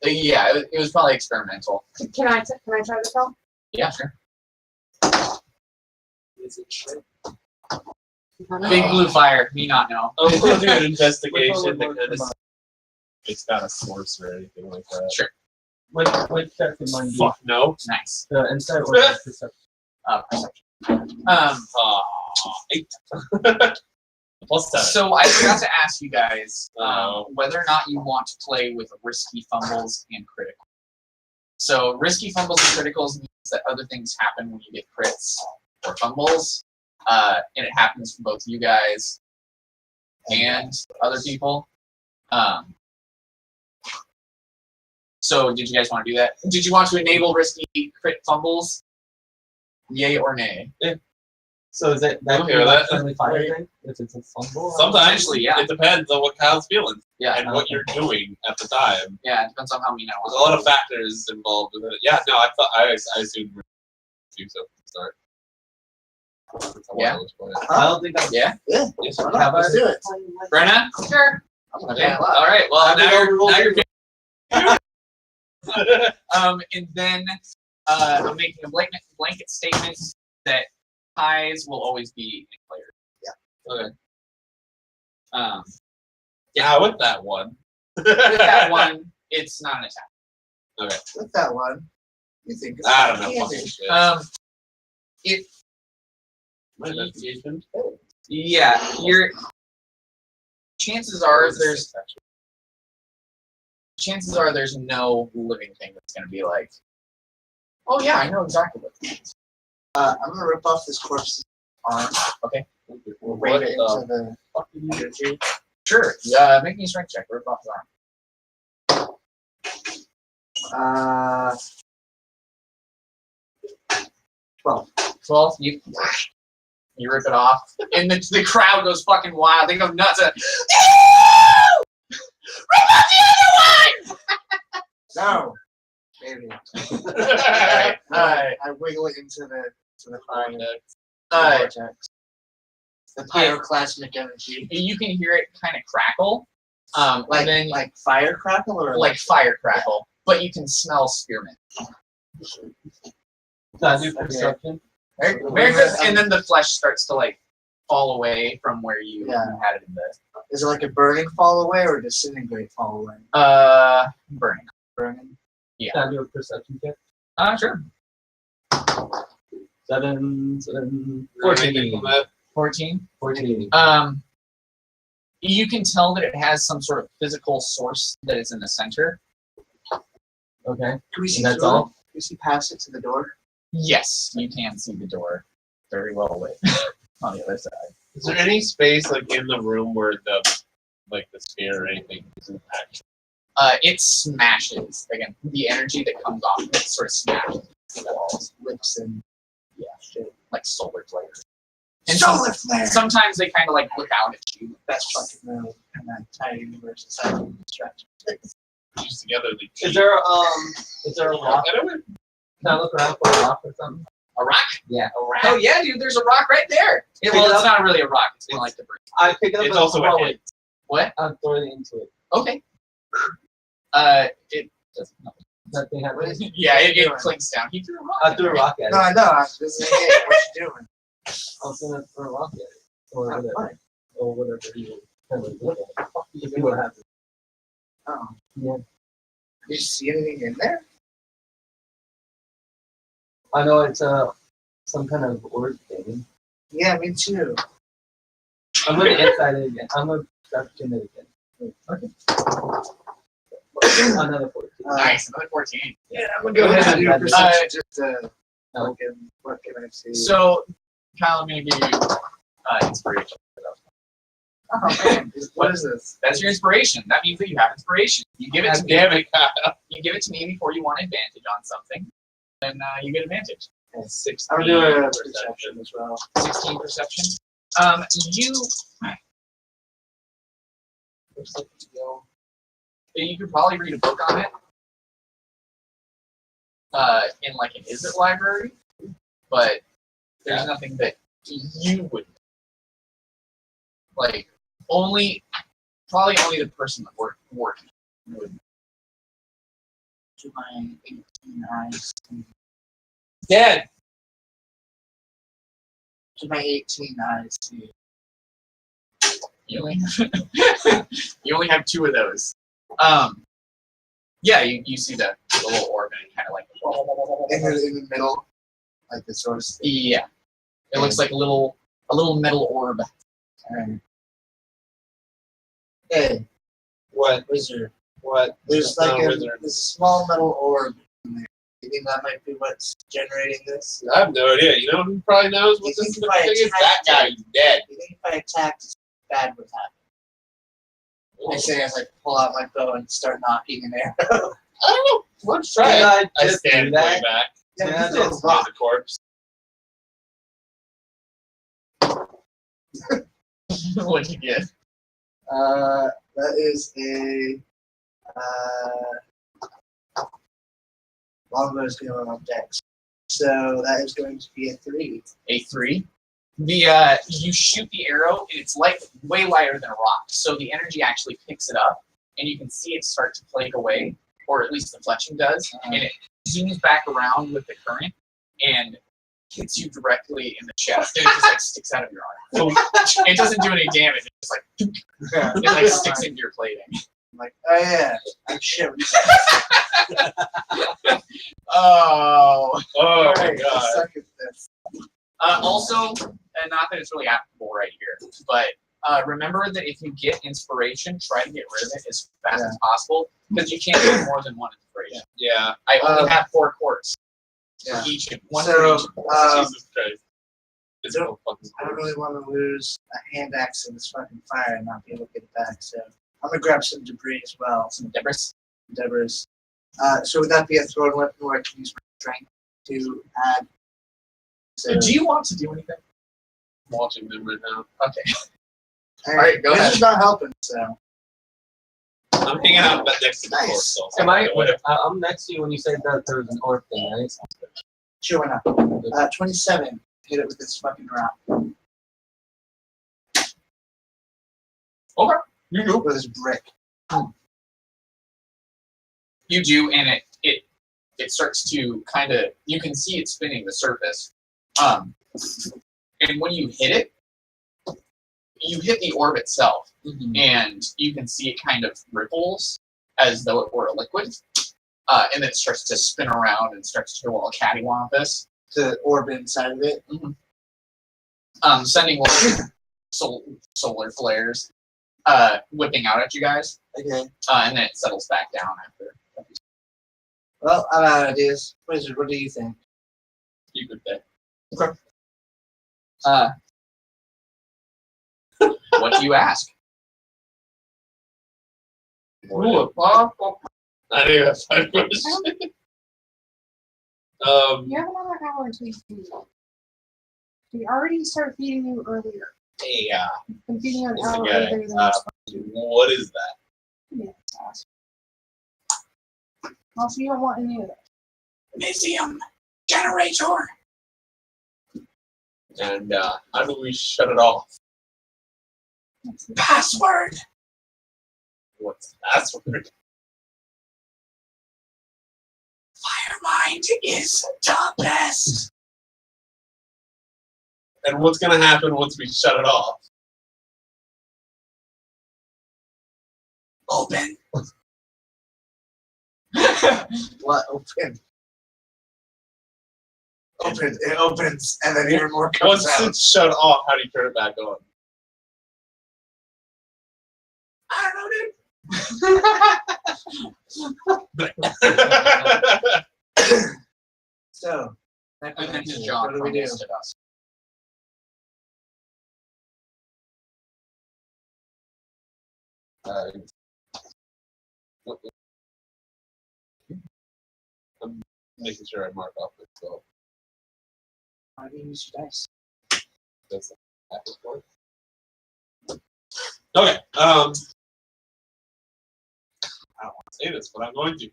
it was probably experimental. Can I try this out? Yeah, sure. Is it true? Big blue fire. Me not know. Oh, we'll do an investigation. Which one would to work kind of for mine? it's got a source or anything like that. Sure. Which check in mind? Fuck no. Nice. The insight or the perception? Perception. 8. Plus 7. So I forgot to ask you guys Oh. whether or not you want to play with risky fumbles and critical. So risky fumbles and criticals means that other things happen when you get crits or fumbles, and it happens for both you guys and other people. So did you guys want to do that? Did you want to enable risky crit fumbles? Yay or nay? So is it that Okay with that. friendly fire thing? If it's a fumble? Sometimes Potentially, yeah. it depends on what Kyle's feeling Yeah, and what you're doing at the time. yeah. It depends on how many There's a lot of factors involved with it. Yeah, no, I assumed too. So start. Yeah. I don't think that's Yeah. Yeah, Yes, why not? Let's do it. Brenna? Sure. Okay. All right. Well, now you're and then I'm making a blanket statement that ties will always be in player. Okay. Yeah, with that one. with that one, it's not an attack. With that one, you think it's I don't know. candy. Fucking shit. It My investigation. yeah, your chances are there's no living thing that's gonna be like, oh yeah, I know exactly what it is. I'm gonna rip off this corpse's arm. Okay. We'll wave it into the fucking energy. Sure. Make me a strength check. Rip off his arm. 12. 12. You rip it off, and the crowd goes fucking wild. They go nuts. Rip off the other one! No, maybe. Alright. I wiggle it into the fire. Vortex. The pyroclasmic energy. You can hear it kind of crackle, and then Like fire crackle or like fire crackle, but you can smell spearmint. I do perception. Very good. And then the flesh starts to like fall away from where you had it in the Is it like a burning fall away or a disintegrate fall away? burning. Burning. Yeah. Can I do a perception check? Sure. 7, 14. 14. 14. You can tell that it has some sort of physical source that is in the center. Okay. Can we see That's through it? all? Can we see past it to the door? Yes, you can see the door very well lit on the other side. Is there any space like in the room where the sphere or anything isn't actually? It smashes. Again, the energy that comes off of it sort of smashes the walls. Lips and Shit, like solar flares. And solar flare. sometimes they kind of like look out at you. Best fucking room in that tiny universe inside of destruction. Fused together. They Is there a rock? I don't know. Can I look around for a rock or something? A rock? Yeah. A rock? Oh yeah, dude. There's a rock right there. Pick Well, it it's up. not really a rock. It's more like debris. I pick it up It's and also a throw hit. it. What? I'm throwing it into it. Okay. It doesn't. That thing What is happens. Yeah, it doing? clinks down. He threw a rock. I threw a rock at it. No, I know. This is it. What you doing? I was gonna throw a rock at it. Or Oh, whatever. fine. Or whatever you kind of look at it. You see what happens. Oh. Yeah. Did you see anything in there? I know it's some kind of orb thing. Yeah, me too. I'm gonna inside it again. I'm gonna in it again. Okay. Another 14. Nice. Another 14. Yeah, I'm gonna go ahead and do a perception just No. what can I see? So, Kyle, I'm gonna give you inspiration. Oh man, what is this? That's your inspiration. That means that you have inspiration. You give it to me. Damn it, Kyle. You give it to me before you want advantage on something, then you get advantage. 16 I'm gonna do a perception as well. 16 perception. You could probably read a book on it in like an Is It library, but there's nothing that you would like. Probably only the person that working would. To my 18 eyes. Dead. To my 18 eyes. See. You only, you only have 2 of those. Yeah, you see the little orb and it kind of like. In the middle, like the source. Yeah, it looks like a little metal orb. Alright. Hey, What? wizard. What? There's Not like a a wizard. this small metal orb in there. You think that might be what's generating this? I have no idea. You know who probably knows what You this think if I thing is? That attacked guy. it- He's dead. You think if I attacked, bad would happen? I say as I pull out my bow and start knocking an arrow. I don't know. Let's try Did it. I I just stand do that? way back. Yeah, Yeah, you throw a It's rock. the corpse. What'd you get? That is a longbow is going on dex. So that is going to be a 3. A 3. You shoot the arrow and it's way lighter than a rock, so the energy actually picks it up and you can see it start to flake away, or at least the fletching does, and it zooms back around with the current and hits you directly in the chest, and it just like sticks out of your arm. It doesn't do any damage. It just like it like sticks into your plating. I'm like, oh yeah, I'm shit. Oh. Oh my Alright, I god. suck at this. Also, and not that it's really applicable right here, but remember that if you get inspiration, try to get rid of it as fast as possible, because you can't get more than 1 inspiration. Yeah. I only have 4 quarters Yeah. for each. One So, for each. Jesus Christ. It's so- no fucking I don't really want to lose a hand axe in this fucking fire and not be able to get it back. So I'm gonna grab some debris as well, some Some debris. debris. So would that be a thrown weapon where I can use my strength to add? So, Do you want to do anything? I'm watching them right now. Okay. Alright, go this ahead. is not helping. So I'm hanging out next to the Nice. corpse. So Am I? whatever. I'm next to you when you said that there was an orb thing, right? sure, why not? 27. Hit it with this fucking rock. Okay. You do. With this brick. You do, and it starts to kind of, you can see it spinning the surface. And when you hit it, you hit the orb itself, and you can see it kind of ripples as though it were a liquid. And then it starts to spin around and starts to go all cattywampus. The orb inside of it. Mhm. sending solar flares, whipping out at you guys, Okay. and then it settles back down after. Well, I'm out of ideas. Wizard, what do you think? You could bet. What do you ask? Ooh, I think that's my question. You have another hour until you feed. We already started feeding you earlier. Yeah. Been feeding you an Listen, hour guy, earlier than what is that? you Also, you don't want any of that. Museum generator. And how do we shut it off? Password. What's the password? Firemind is the best. And what's gonna happen once we shut it off? Open. What? Open. It opens, and then even more comes Once out. it's shut off, how do you turn it back on? I don't know, dude. So, And then his what job do we do? promised us. I'm making sure I mark off this. So How do you use your dice? that's that report. Okay. I don't want to say this, but I'm going to.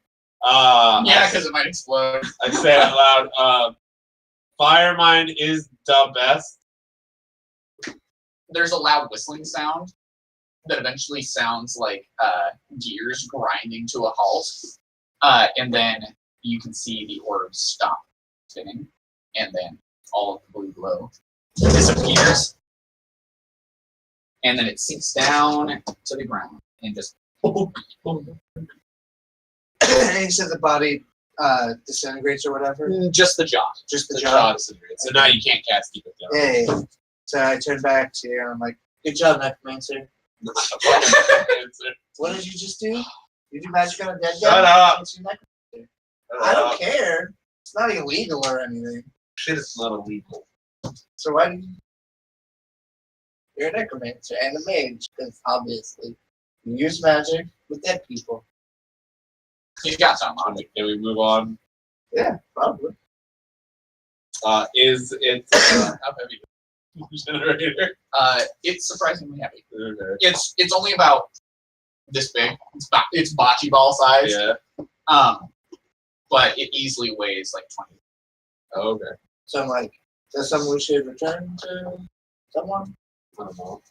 Yeah, because it might explode. I say it out loud. Firemind is the best. There's a loud whistling sound that eventually sounds like gears grinding to a halt. And then you can see the orbs stop spinning. And then all of the blue glow disappears. And then it sinks down to the ground and just. And you said the body disintegrates or whatever? Just the jaw. Just the The jaw? jaw disintegrates. So now you can't cast keep it down. Hey. So I turn back to you and I'm like, good job, Necromancer. What did you just do? You do magic on a dead guy? Shut up. It's your Necromancer. I don't care. It's not illegal or anything. Shit is not illegal. So why do you... You're a Necromancer and a mage, because obviously you use magic with dead people. He's got something on it. Can we move on? Yeah, probably. Is it how heavy? Generator. It's surprisingly heavy. Okay. It's only about this big. It's bocce ball size. Yeah. But it easily weighs like 20. Okay. So I'm like, is that something we should return to someone? I don't know.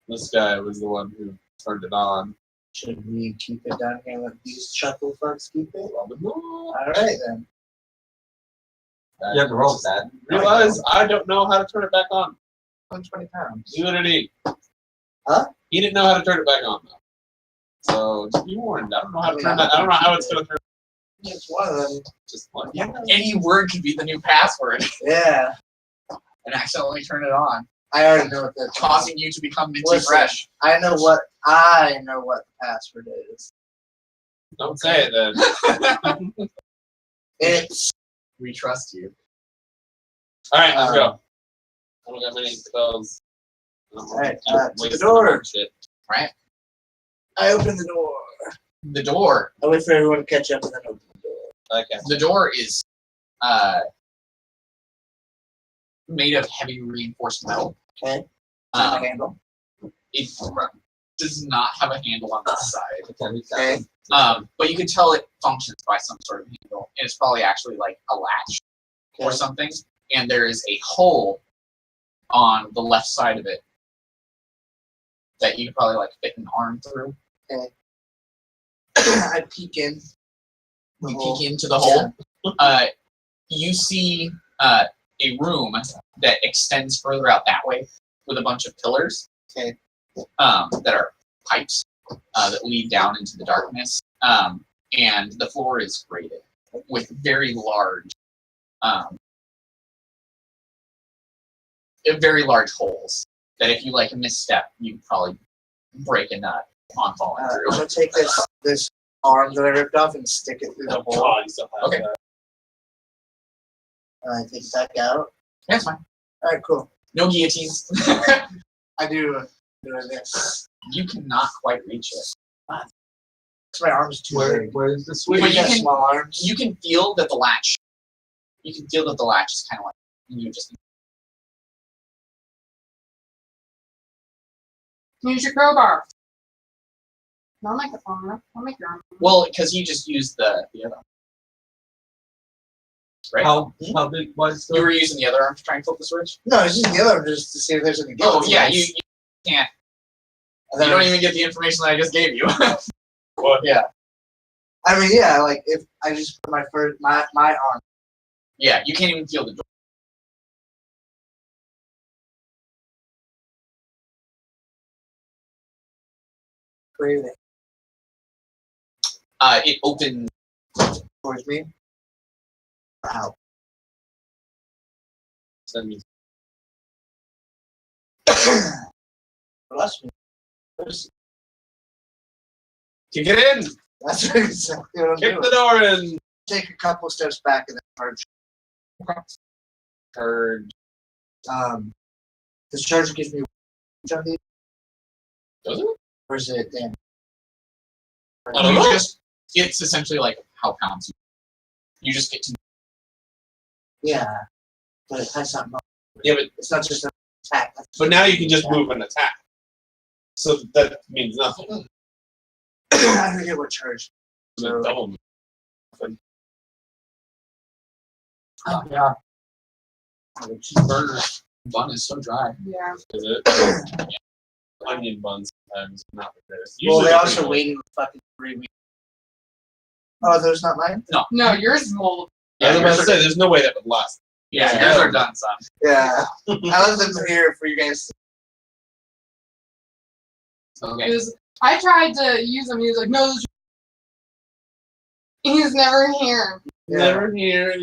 This guy was the one who turned it on. Should we keep it down here and let these chuckle fucks keep it? You Alright then. You have to roll that. realize I don't know how to turn it back on. 120 pounds. Neither did he. Huh? He didn't know how to turn it back on though. So just be warned. I don't know how to turn that. I don't know how it's gonna turn. It's one of them. Just one. Yeah, any word could be the new password Yeah. and accidentally turn it on, I already know what that causing you to become minty Listen. fresh. I know what the password is. Don't say it then. It's We trust you. All right, let's go. I don't got many spells. Alright, to the Waste door. Shit. Right? I open the door. The door. I wait for everyone to catch up and then open the door. Okay. The door is made of heavy reinforced metal. Okay. Um, Handle. it does not have a handle on the side. Okay. But you can tell it functions by some sort of handle. And it's probably actually like a latch or Okay. something. And there is a hole on the left side of it that you could probably like fit an arm through. I peek in. You hole. peek into the hole. You see a room that extends further out that way with a bunch of pillars Okay. that are pipes that lead down into the darkness. And the floor is grated with very large very large holes that if you like misstep, you probably break a nut on falling I'm through. gonna take this arm that I ripped off and stick it through the hole. God, you still have Okay. that. And I take it back out. That's fine. All right, cool. No guillotines. I do this. You cannot quite reach it. Because my arm's too big. Where's the But switch? We you got can- small arms. You can feel that the latch. You can feel that the latch is kind of like you just. Use your crowbar. Don't make the phone. Don't make your arm. Well, because you just used the other. Arm. Right. How big was You the? were using the other arm to try and flip the switch. No, it's just the other arm just to see if there's any Oh guillotines. yeah, you can't. And then You don't even get the information that I just gave you. What? Yeah. I mean, yeah, like if I just put my arm. Yeah, you can't even feel the door. Breathing It opens. towards me. Wow. Send me. Bless me. Kick it in. That's exactly what I'm Kick doing. the door in. Take a couple steps back and then charge. Heard. This charge gives me junkie, Does it? or is it damage? I don't You know. just. It's essentially like how pounds. You just get to. Yeah, but it has something. Yeah, but It's not just an attack. But now you can just move and attack. So that means nothing. I forget what charge. So double move. Oh yeah. The cheeseburger bun is so dry. Yeah. Is it? Onion buns sometimes, not the greatest. Well, Usually they they're also pretty waited fucking 3 weeks. Oh, those not mine? No, yours is mold. good. I was about yours to are- say, there's no way that would last. Yeah, Yeah. yours are done, son. Yeah. I left them here for you guys to Okay. Because I tried to use him. He was like, no. He's never here. Never hear I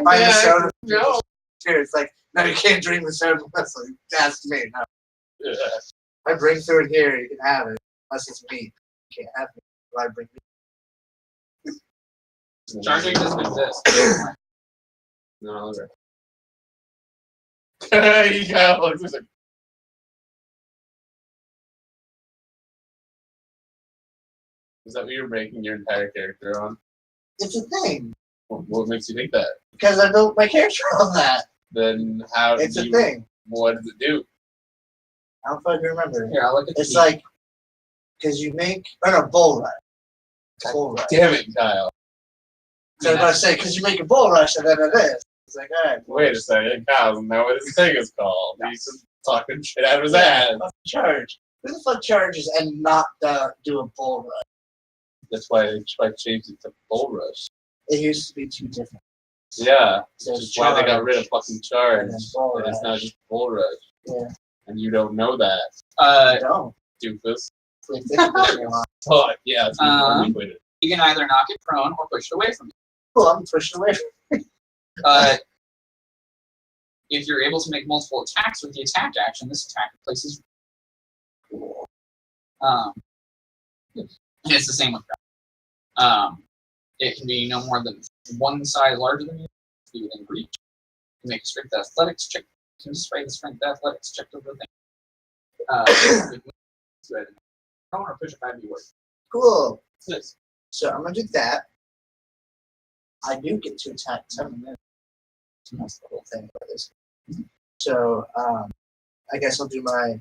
find the soda. No. Here, it's like, no, you can't drink the soda unless that's me. No. Yeah. I bring through it here, you can have it. Unless it's me. You can't have it. Why bring me? Charging doesn't exist. No, okay. You got like, there's a- Is that what you're breaking your entire character on? It's a thing. What makes you think that? Because I built my character on that. Then how It's do a you, thing. what does it do? I don't fucking remember. Here, I'll look at the It's key. like, because you make, or no, bull rush. Bull rush. Damn it, Kyle. So I was about to say, because you make a bull rush and then it is. It's like, alright. Wait a second, Kyle doesn't know what his thing is called. He's just talking shit out of his ass. Fucking charge. Who the fuck charges and not do a bull rush? That's why I changed it to Bull Rush. It used to be two different. Yeah, So which is why they got rid of fucking Charge. and then bull And it's now rush. just Bull Rush. Yeah. And you don't know that, I don't. doofus. We think about it a lot. Oh, yeah, it's liquidated. You can either knock it prone or push it away from you. Cool, I'm pushing away from If you're able to make multiple attacks with the attack action, this attack replaces. And it's the same with that. It can be no more than one size larger than you, be within reach. You can make a strength athletics check. You can just write the strength athletics check over the thing. Prone or push it back to your work. Cool. Nice. So I'm gonna do that. I do get to attack 7 minutes. That's the whole thing about this. So I guess I'll do my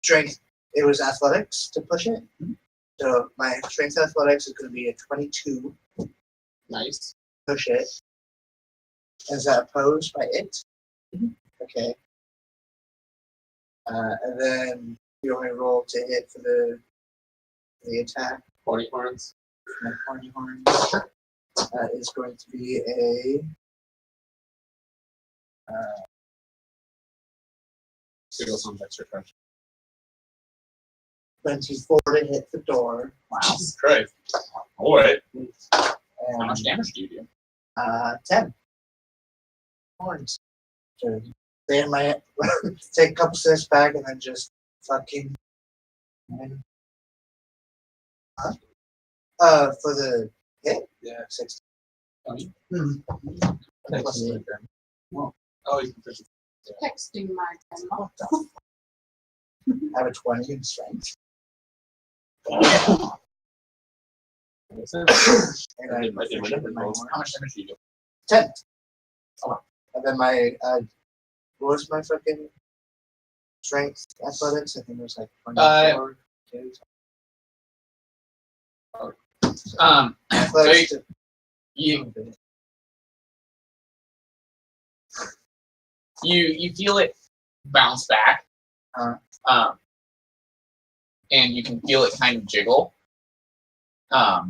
strength. It was athletics to push it. So my strength athletics is going to be a 22. Nice. Push it. Is that opposed by it? Okay. And then you only roll to hit for the attack. 40 horns. My horny horns is going to be a Give us some extra pressure. 24 to hit the door. Wow. Jesus Christ. Alright. How much And damage do you do? 10 horns. So stay in my take a couple steps back and then just fucking. Huh? For the hit? Yeah. 60. Thanks. Oh, you can push it. Texting my grandma. I have a 20 in strength. And I did my different rolls. How much damage do you do? 10. And then my, what was my fucking strength athletics? I think it was like 24. Athletics. You feel it bounce back, and you can feel it kind of jiggle, but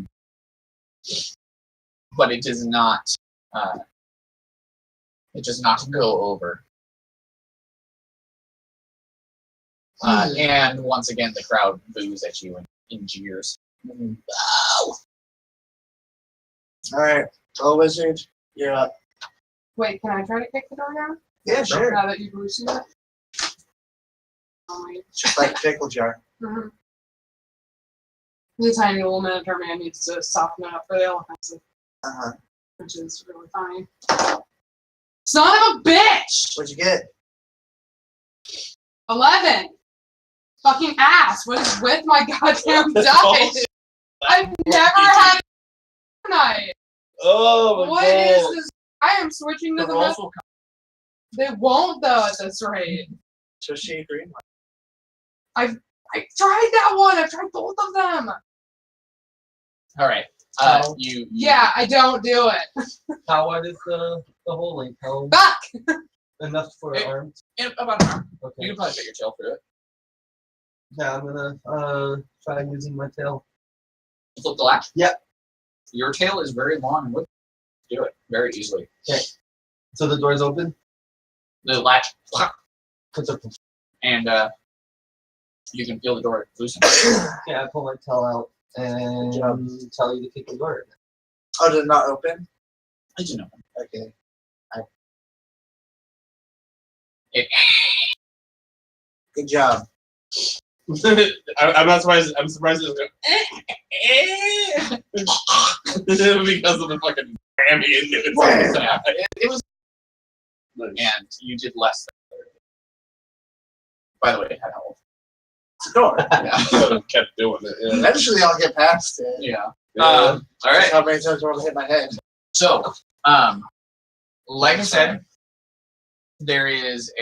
it does not. It does not go over. And once again, the crowd boos at you in jeers. Oh. All right, Troll Wizard, you're up. Wait, can I try to kick the door down? Yeah, sure. Now that you've loosened it? It's just like a pickle jar. Mm-hmm. The tiny little minotaur man needs to soften it up for the elephants, which is really funny. Son of a bitch! What'd you get? 11! Fucking ass! What is with my goddamn dice? I've never had a night! Oh my What god. is this? I am switching to The the rolls method. will come. They won't though at this rate. So she agreed. I tried that one. I've tried both of them. All right. You. Yeah, I don't do it. How wide is the hole length? How Fuck. enough for It- arms? In about an arm. You Okay. can probably fit your tail through it. Yeah, I'm gonna try using my tail. Flip the latch. Yeah. Your tail is very long and would do it very easily. Okay. So the door's open. The latch, It's open. and you can feel the door loosen. Yeah, I pull my tail out and tell you to kick the door. Oh, did it not open? I do know. Okay. It, Good job. I'm not surprised. I'm surprised it was because of the fucking ambient. it was, and you did less than 30. By the way, it had health. It's a door. Yeah. Kept doing it. Yeah. Eventually, I'll get past it. Yeah. Yeah. All right. How many times do I want to hit my head? So, like I said, there is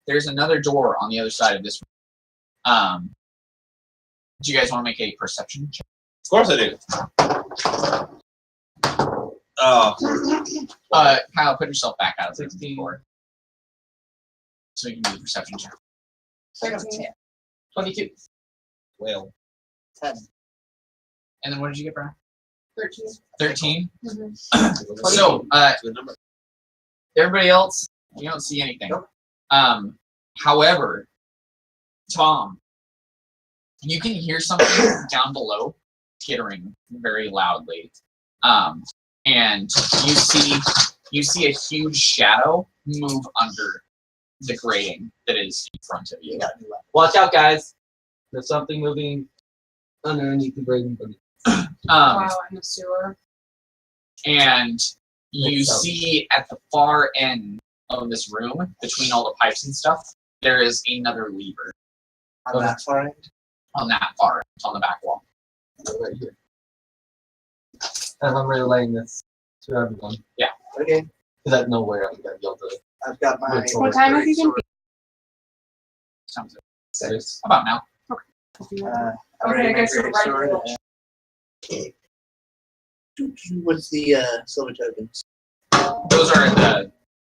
there's another door on the other side of this room. Do you guys want to make a perception check? Of course I do. Oh. Kyle, put yourself back out of 16. So you can do the perception check. 13. 22. Well. 10. And then what did you get, Brian? 13. 13. Mm-hmm. So, Good number. everybody else, you don't see anything. Nope. However, Tom, you can hear something down below tittering very loudly. And you see a huge shadow move under the grating that is in front of you. Watch out, guys. There's something moving underneath the grating. Wow, in the sewer. And you Makes sense. see at the far end of this room, between all the pipes and stuff, there is another lever On that far end? on that far end, on the back wall. Right here. And I'm relaying this to everyone. Okay. Because I know where I'm going to be able to. I've got my. What time have you been? Sounds good. 6. About now. Okay, I guess you're right. What's the silver tokens? Those are the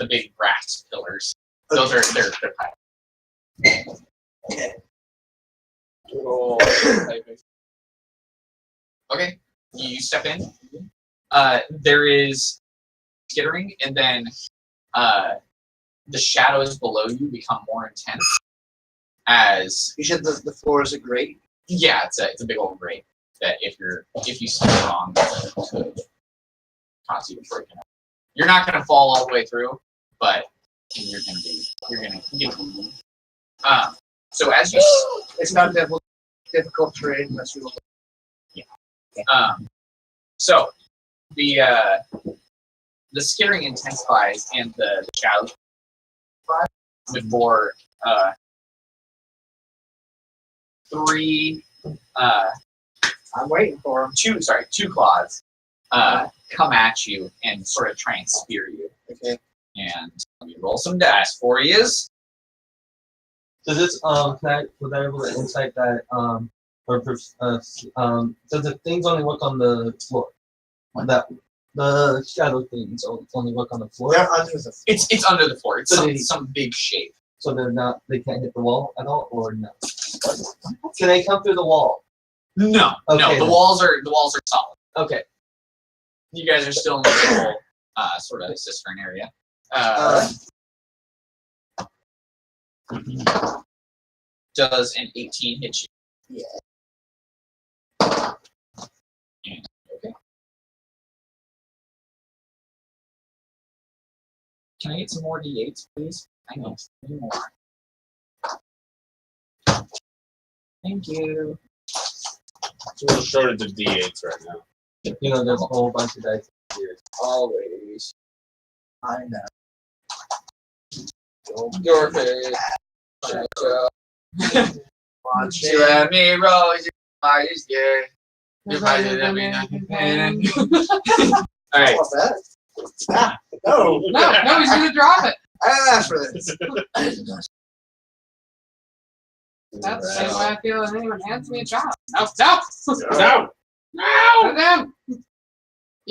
big brass pillars. Those are they're pipe. Okay. Okay, you step in. There is skittering, and then the shadows below you become more intense. As You said the floor is a grate? yeah, it's a big old grate that if you step wrong, could cause you to break it. You're not gonna fall all the way through, but you're gonna get. So as you, It's not difficult terrain unless you look. so the skittering intensifies and the shadows before three I'm waiting for him. two claws come at you and sort of try and spear you. Okay. And let me roll some dice for you. Does this was I able to insight that does the things only work on the floor? That the shadow things only work on the floor. They're under the. It's under the floor. It's So some big shape. So they can't hit the wall at all, or no? Can they come through the wall? No, Okay, no. The then. walls are solid. Okay. You guys are still in the little sort of cistern area. Does an 18 hit you? Yeah. Okay. Can I get some more D8s, please? I need 3 more. Thank you. We're shortage of D8s right now. You know, there's a whole bunch of dice here. Always. I know. Your face. Watch You it. let me roll your eyes, yeah. You're probably let me know. Alright. What's that? Ah, no. No, he's gonna drop it. I didn't ask for this. That's the same way I feel when anyone hands me a job. No, no, No! no, no.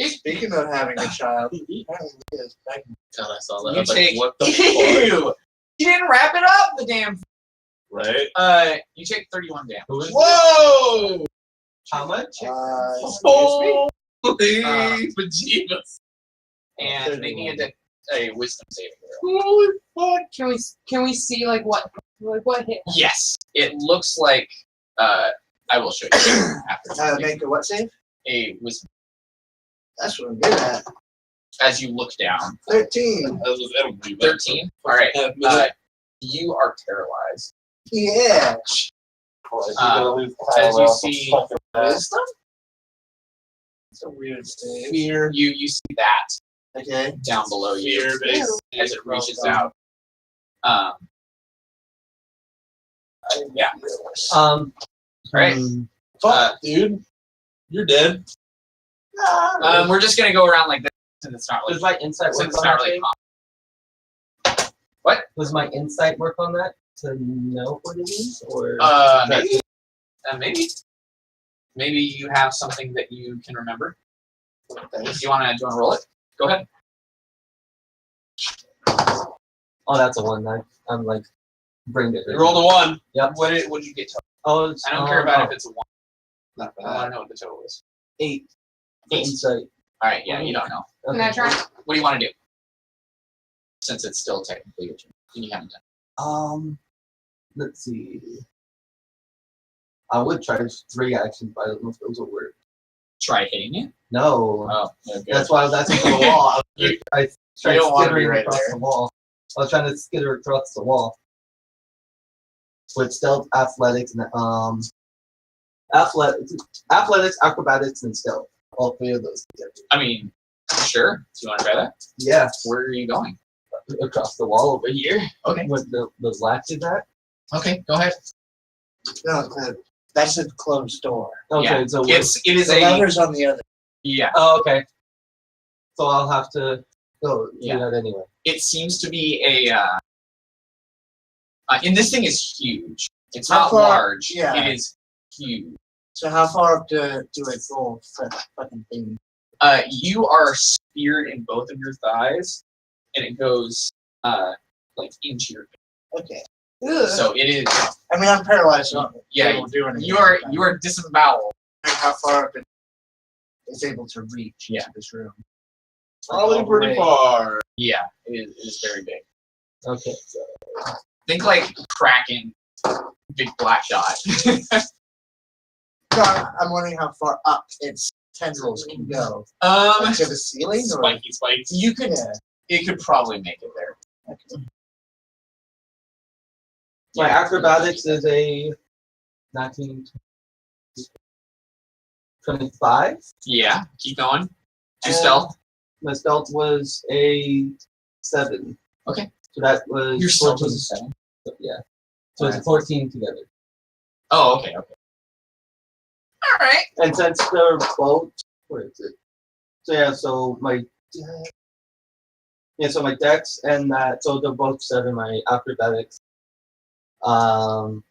Speaking of having a child, apparently he is pregnant. God, I saw that. I You was like, take. what the fuck? Ew! You didn't wrap it up, the damn. Right? You take 31 damage. Whoa! How much? Holy bejeebus. And they need a wisdom saving throw. Holy fuck. Can we see what hit? Yes, it looks like. I will show you after. Make a what save? A wisdom That's what I'm good at. as you look down. 13. That'll be better. 13. All right. You are paralyzed. Yeah. As you see, Wisdom? That's a weird save. fear. You see that Okay. down below you Fear based. as it reaches out. Yeah. Right. Fuck, dude. You're dead. We're just gonna go around like this since it's not Does like my insight since work it's on not that? really Jake? What? Does my insight work on that to know what it is, or maybe. Maybe you have something that you can remember. Do you wanna roll it? Go ahead. oh, that's a one. I'm like bring it. You rolled a 1. Yep. What did you get total? Oh, it's, I don't care about if it's a 1. Not I want bad. to know what the total is. 8. 8. Insight. Alright, yeah, you don't know. Can I try? What do you want to do? Since it's still technically your turn. And you haven't done Let's see. I would try 3 actions, but I don't know if those will work. it. Try hitting it. No. Oh, okay. That's why I was asking for the wall. I tried don't wanna be skittering right across there. the wall. I was trying to skitter across the wall. With stealth, athletics, and athletics, acrobatics, and stealth. All 3 of those together. I mean, sure. Do you want to try that? Yeah. Where are you going? Across the wall over here. Okay. With the latch is that? Okay, go ahead. No, that's a closed door. Okay, Yeah. so It is The a lever's on the other. yeah. oh, okay. So I'll have to go do Yeah. that anyway. It seems to be a and this thing is huge. It's How not far- large. yeah. It is huge. So how far up do it go for that fucking thing? You are speared in both of your thighs, and it goes like into your. Okay. So it is. I mean, I'm paralyzed. So I'm Yeah, able to do anything. you are disemboweled. How far up it's able to reach Yeah. into this room? Probably All the pretty way. far. Yeah, it is very big. Okay. So Think like Kraken, big black dot. No, I'm wondering how far up it's tendrils can go? Um, Like to the ceiling? Or? Spiky spikes. you could. Yeah. It could probably make it there. My acrobatics is a 1925. Yeah. Keep going. Do And stealth. My stealth was a 7. Okay. So that was Your stealth 14. was a 7. Yeah. So it's 14 together. Oh, okay. Okay. All right. And since they're both, where is it? So yeah, so my dex and that, so they're both 7. My acrobatics, and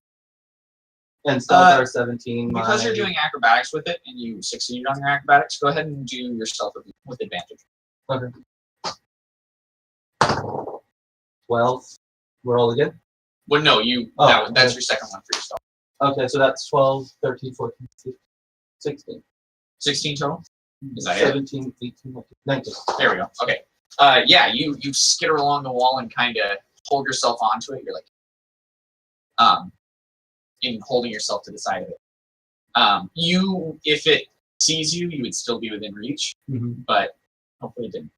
stealth are 17. Because my, you're doing acrobatics with it and you succeeded on your acrobatics, go ahead and do your stealth with advantage. Okay. 12. We're all again. Well, no, you. Oh, that's okay. your second one for your stealth. Okay, so that's 12, 13, 14, 15, 16, 16 total. Is that it? 17, 18, 19. There we go. Okay. Yeah, you skitter along the wall and kind of hold yourself onto it. You're like, in holding yourself to the side of it. If it sees you, you would still be within reach, but hopefully it didn't.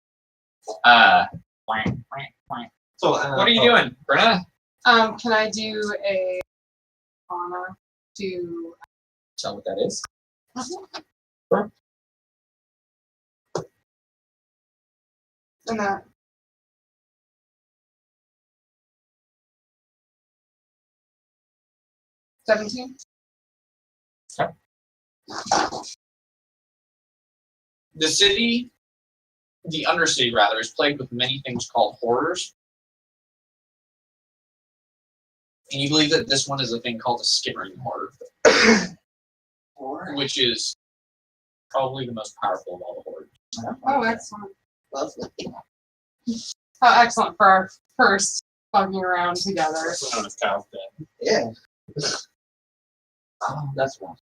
Wang, wang, wang. So What are you doing, Brenna? Can I do a honor to? Tell what that is. Sure. And that. $17. Okay. The city, the undercity rather, is plagued with many things called horrors. And you believe that this one is a thing called a skimmering horror, which is probably the most powerful of all the horrors. Oh, excellent. Lovely. Oh, excellent for our first fucking around together. Also known as Kyle's dead. Yeah. Oh, that's wrong.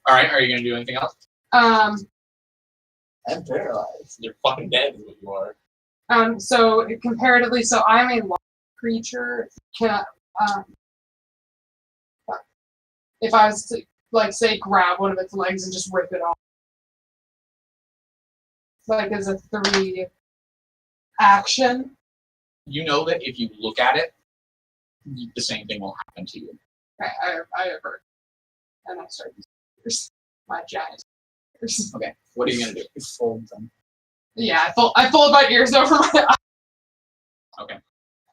All right, are you going to do anything else? I'm paralyzed. You're fucking dead, is what you are. So comparatively, so I'm a large creature. Can if I was to, like, say, grab one of its legs and just rip it off, like, as a 3 action? You know that if you look at it, the same thing will happen to you. I have heard, and I start using ears, my giant ears. Okay, what are you going to do? You fold them. Yeah, I fold my ears over my eyes. Okay.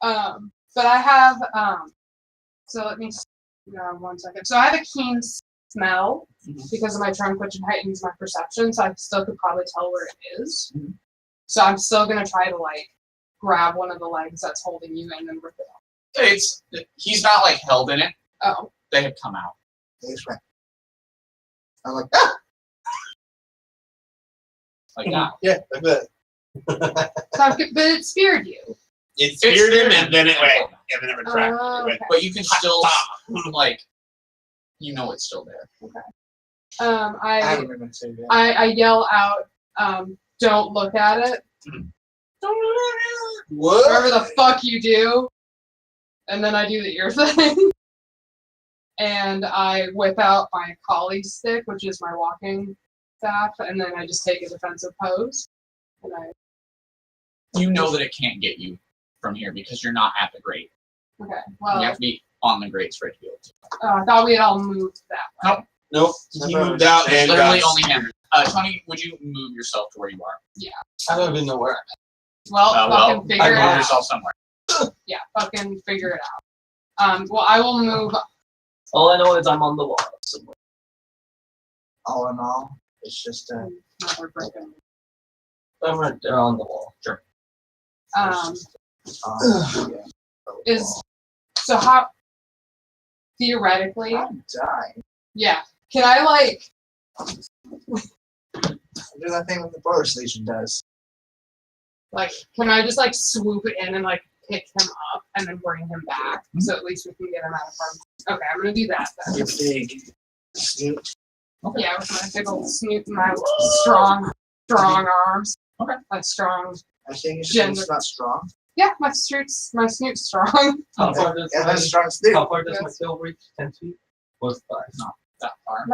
But I have so let me see, 1 second. So I have a keen smell because of my trunk, which heightens my perception. So I still could probably tell where it is. So I'm still gonna try to like grab one of the legs that's holding you and then rip it off. He's not like held in it. Oh, They have come out. They just went. I'm like, ah! Like that. Yeah, like that. so but it speared you. It speared him and then it went, and then it retracted. Oh, It went, okay. But you can still, like, you know it's still there. I haven't been to say that. I yell out, don't look at it. What? Whatever the fuck you do. And then I do the ear thing. And I whip out my collie stick, which is my walking staff, and then I just take a defensive pose. And You know that it can't get you from here because you're not at the grate. okay, You well, have to be on the grate for it to be able to. I thought we had all moved that way. nope. He moved out There's and literally got only him. Tony, would you move yourself to where you are? I don't even know where. Well, Well, fucking figure it move out. yourself somewhere. Yeah, fucking figure it out. Well, I will move. All I know is I'm on the wall somewhere. All in all, it's just a. Another broken. I'm right there on the wall. Sure. Yeah. Yeah. So how? Theoretically, I'm dying. yeah. Can I like? Do that thing that the Border Station does. Like, can I just like swoop in and like pick him up and then bring him back? So at least we can get him out of harm. Okay, I'm gonna do that then. Your big snoot. Yeah, with my big old snoot and my strong arms. Okay. My strong. I think it's Gender. just not strong. Yeah, my snoot's strong. How far does Yeah, my, that's strong snoot. how far does my tail reach? 10 feet? Or 5? Not that far.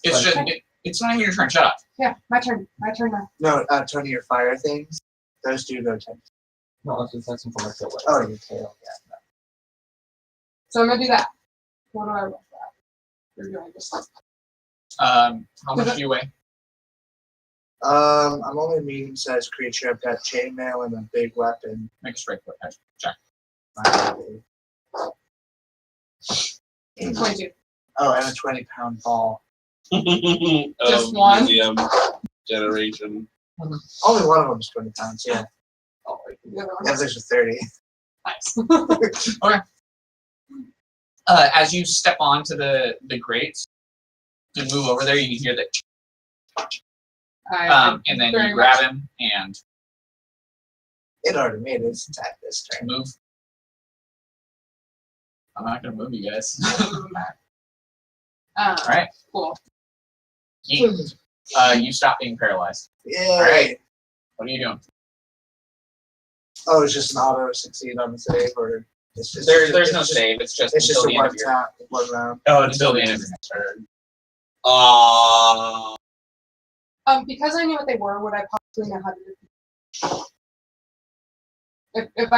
It's just it's not even your turn. Shut up. Yeah, my turn. My turn now. No, Tony, your fire things. Those do go 10. No, I was just asking for my tail. Oh, your tail. Yeah. So I'm gonna do that. What do I roll for that? You're doing this. How much do you weigh? I'm only a medium-sized creature. I've got chainmail and a big weapon. Make a straight foot check. 22. Oh, and a 20-pound ball. Just one? Museum generation. Only one of them is 20 pounds. Yeah. Oh, the other one. The others are 30. Nice. As you step onto the grates, you move over there. You can hear that, and then you grab him and It already made its attack this turn. move. I'm not gonna move you guys. All right. Cool. You stop being paralyzed. Yeah. All right. What are you doing? Oh, it's just an auto succeed on the save, or it's just There's it's no just, save. It's just It's just until a the end one of your tap, one round. Oh, until the end of your next turn. Because I knew what they were, would I possibly know how to do it? If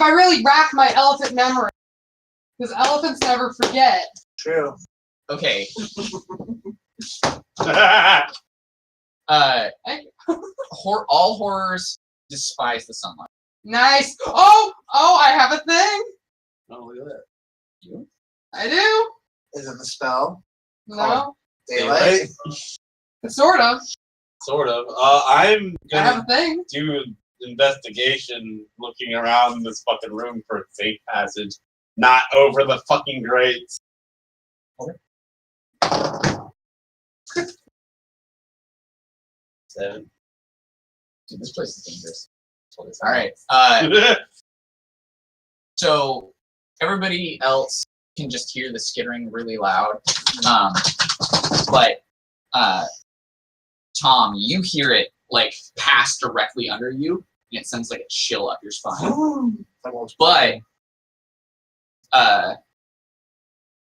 I really rack my elephant memory, because elephants never forget. True. Okay. All horrors despise the sunlight. Nice. Oh, I have a thing. Oh, look at that. You? I do. Is it the spell? No, Daylight? sort of. Sort of. I'm I have gonna a thing. do an investigation looking around this fucking room for a safe passage, not over the fucking grates. Seven. Dude, this place is dangerous. All right. So everybody else can just hear the skittering really loud, but Tom, you hear it like pass directly under you, and it sends like a chill up your spine. But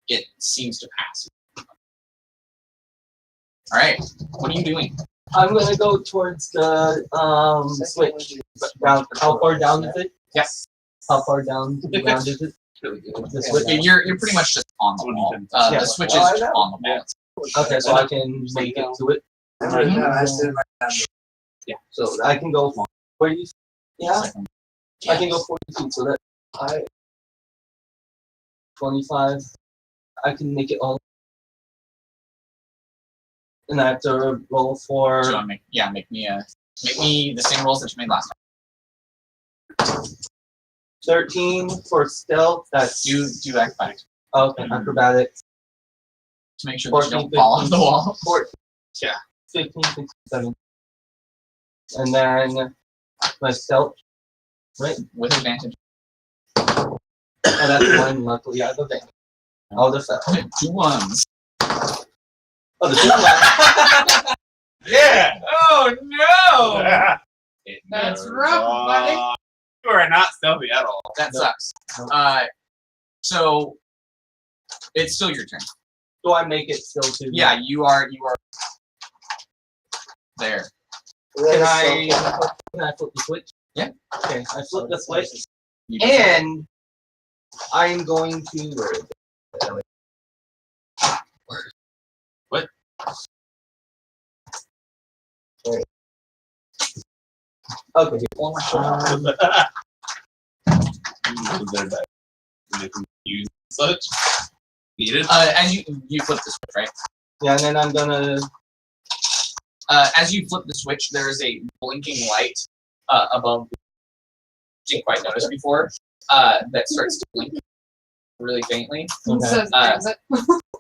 it seems to pass. All right, what are you doing? I'm gonna go towards the switch. Down. How far down is it? Yes. How far down the ground is it? The switch. You're pretty much just on the wall. Yeah. The switch is just on the wall. Okay, so I can make it to it. I stood my Yeah. So I can go 40. Yeah. I can go 40 feet. So that 25. I can make it all. And I have to roll for. So make me the same rolls that you made last time. 13 for stealth. That's Do acrobatics okay. Acrobatics. to make sure that you don't fall off the wall. 14, Yeah. 15, 16, 17. And then my stealth, right? With advantage. Oh, that's one. Luckily, I have advantage. Oh, the seven. 2 1s. Oh, the 2 1. Yeah. Oh no! That's rough, buddy. You are not stealthy at all. That No. sucks. No. So it's still your turn. Do I make it still too? Yeah, you are there. Can I flip the switch? Yeah. Okay, I flip the switch, You and I'm going to. Where is it? What? There. Okay. one more shot. They're back. They can use such. Needed. As you flip the switch, right? Yeah, and then I'm gonna. As you flip the switch, there is a blinking light above. Didn't quite notice before. That starts to blink really faintly, It says, Uh, "Is it?"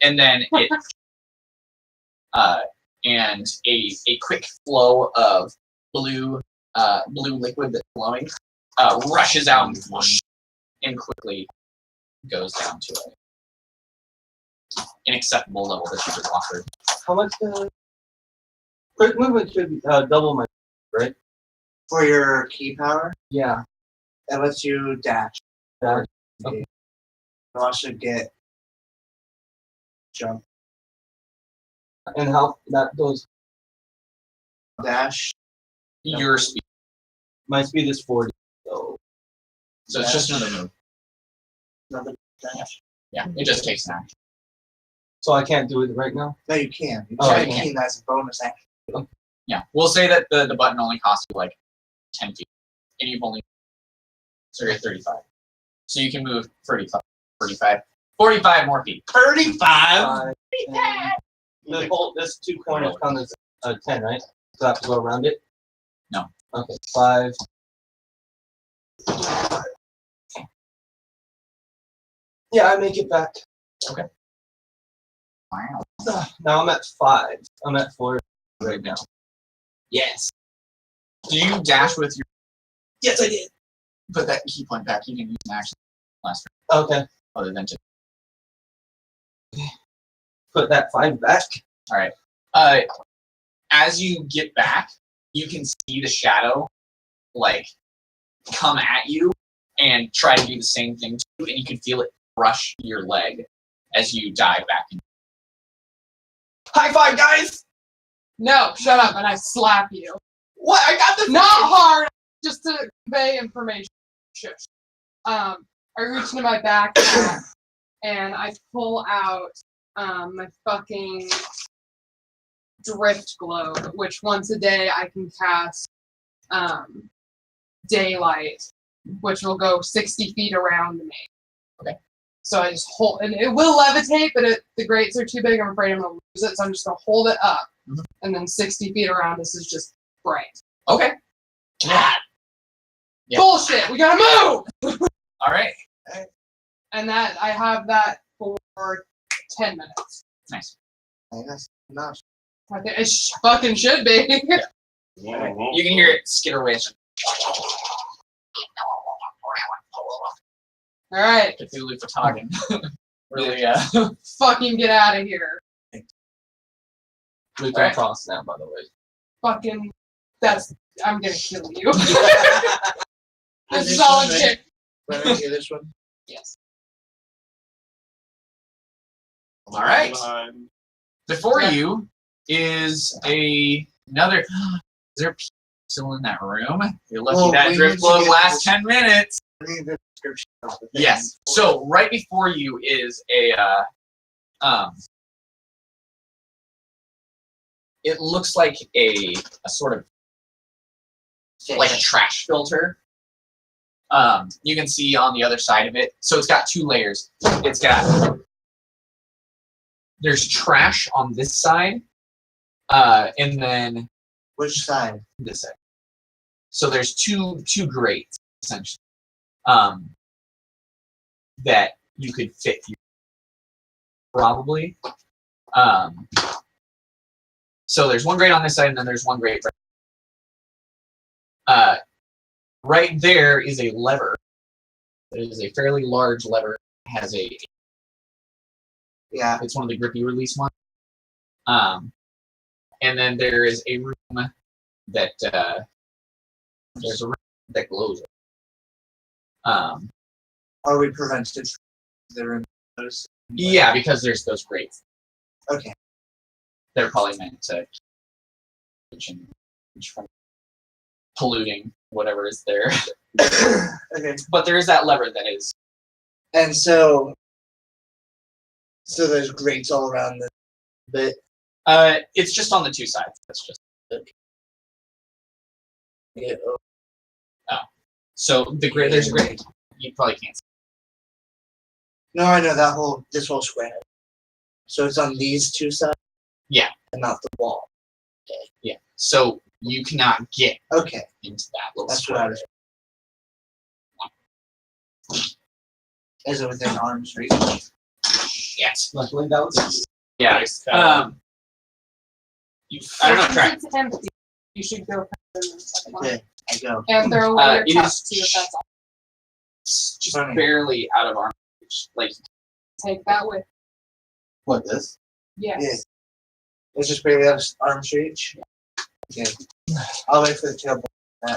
and then it and a quick flow of blue liquid that's flowing rushes out and whoosh, and quickly goes down to an inacceptable level that you just offered. How much? Quick movement should be, double my. Right? For your key power, Yeah. that lets you dash. Dash. You also get jump. And how that goes? Dash. Your speed. My speed is 40. So So it's just another move. Another dash. Yeah, it just takes an action. so I can't do it right now. No, you can. You Oh, can. you can. As a bonus action. Yeah, we'll say that the button only costs you like 10 feet, and you've only so you're at 35. So you can move 45 more feet. 35. 5, 10. This 2 corners count as 10, right? So I have to go around it. No. Okay. 5. Yeah, I make it back. Wow. Now I'm at 5. I'm at 4 right now. Yes. Do you dash with your? Yes, I did. Put that key point back. You can use an action last Okay. turn, other than just. Put that 5 back. All right. As you get back, you can see the shadow, like, come at you and try to do the same thing to you, and you can feel it brush your leg as you dive back in. High five, guys! No, shut up, and I slap you. What? I got this. Not hard, just to convey information. Shush. I reach into my backpack and I pull out my fucking drift globe, which once a day I can cast daylight, which will go 60 feet around me. Okay. So I just hold, and it will levitate, but the grates are too big. I'm afraid I'm gonna lose it, so I'm just gonna hold it up, and then 60 feet around us is just bright. Okay. Yeah. Bullshit. We gotta move. All right. And that I have that for 10 minutes. Nice. That's enough. I think it fucking should be. You can hear it skitter away. All right, Cthulhu Fatagan. Really, fucking get out of here. We can Alright. cross now, by the way. Fucking, I'm gonna kill you. This is This all one, a right? kick. Let me do this one. Yes. All right. Before Yeah. you is another. Is there people still in that room? You're lucky Well, that we drift need to globe get lasts this- 10 minutes. Read the description of the thing. Yes. So right before you is a it looks like a sort of like a trash filter. You can see on the other side of it. So it's got 2 layers. There's trash on this side, and then Which side? this side. So there's two grates essentially, that you could fit here, probably. So there's 1 grate on this side, and then there's 1 grate. Right there is a lever. It is a fairly large lever. It has Yeah. it's one of the grippy release ones. And then there is a room that there's a room that glows. Are we prevented from the room? Yeah, because there's those grates. Okay. They're probably meant to keep from polluting whatever is there. Okay. But there is that lever that is. And so there's grates all around the bit. It's just on the 2 sides. That's just. Yeah. So there's a grate. You probably can't see. No, I know this whole square. So it's on these 2 sides. Yeah. And not the wall. Yeah. So you cannot get Okay. into that little That's what square. I was. Is it within arm's reach? Yes. Luckily, that was. Yeah. I don't know. Try. Since it's empty, you should go in the second one. Okay, I go. And throw away your It cup, is- see if that's all. It's just Funny. barely out of arm's reach. Like, Take that with. What, this? Yes. Yeah. It's just barely out of arm's reach. Okay. I'll wait for the tail. I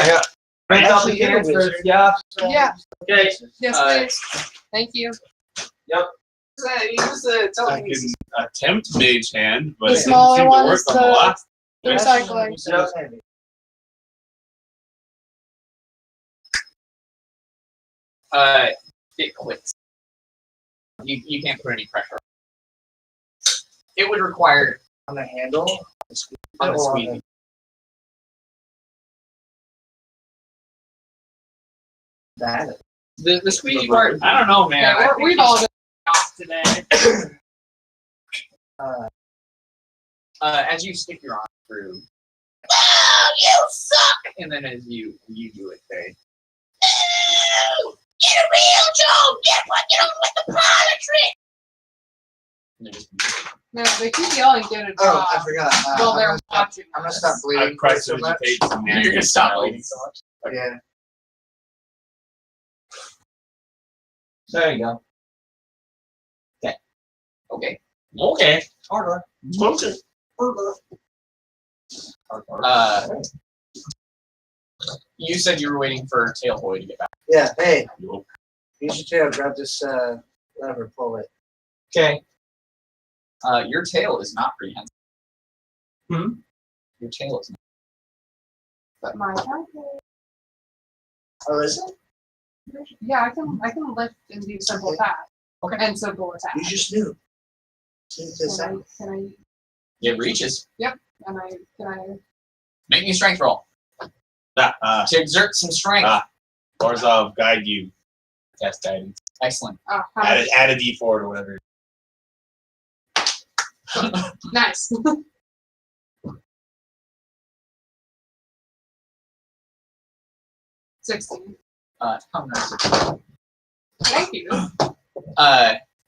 got. Print out the Actually, you're a answers. wizard. Yeah. Yeah. Okay. Yes, Uh, please. Thank you. I can attempt mage hand, but The it didn't smaller seem to one work is on the the- last. The recycling. It quits. You can't put any pressure on it. It would require On the handle? on the Or squeeze. That. The squeegee part, I don't know, man. Yeah, we've all been off today. As you stick your arm through, oh, you suck! And then as you do it, they, oh, get a real job! Get on with the polish! And they're just, No, they keep yelling, get a Oh, I job forgot. while I'm they're gonna stop- watching. I'm gonna us. stop bleeding. Christ so much. vegetates and you're gonna stop bleeding so smells. much. Yeah. There you go. Okay. Okay. Harder. Okay. You said you were waiting for Tailboy to get back. Yeah. Hey, Nope. use your tail. Grab this lever. Pull it. Okay. Your tail is not prehensile. Hmm? Your tail is not. But my Oh, is it? yeah, I can lift and do simple tasks. Okay. And simple You attacks. just knew. Sneak this out. Can It reaches. I Make me a strength roll. To exert some strength. Orzhov, guide you. Test guidance. Excellent. how Add much? a D4 or whatever. Nice. $16. How nice. Thank you.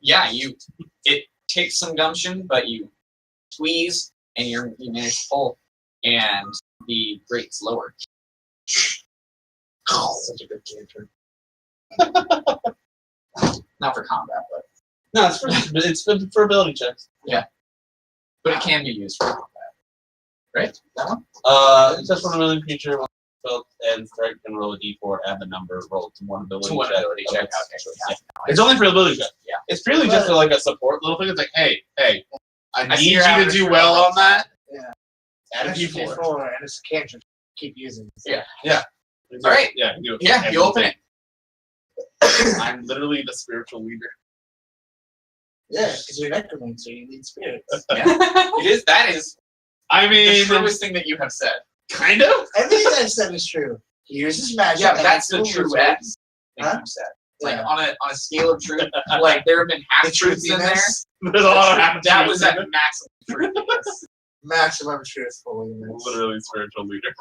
Yeah, it takes some gumption, but you squeeze and you manage to pull, and the grate's lower. Such a good character. Not for combat, but No, it's for ability checks. but it can be used for combat. Right? That one? It says when a willing creature wants to spell and strike can roll a D4, add the number, roll to one ability To one check. ability check. It's- Okay, so yeah. It's only for ability check. Yeah. It's purely just for like a support little thing. It's like, hey, I I need see you your to average do roll. well on that. Yeah. Add a That's D4. D4, and it's a cantrip. Keep using it. Yeah. All right. Yeah. Yeah, you open it. I'm literally the spiritual leader. Yeah, because you're necromancer, you need spirits. It is. That is I the mean, truest thing that you have said. kind of. Everything I said is true. He uses magic. Yeah, and that's the it's true over. S thing Huh? you said. Like Yeah. on a scale of truth, like there have been The half truths in there. truthiness, There's a lot of half That was at truths. maximum truthiness. maximum truthfulness. Literally spiritual leader.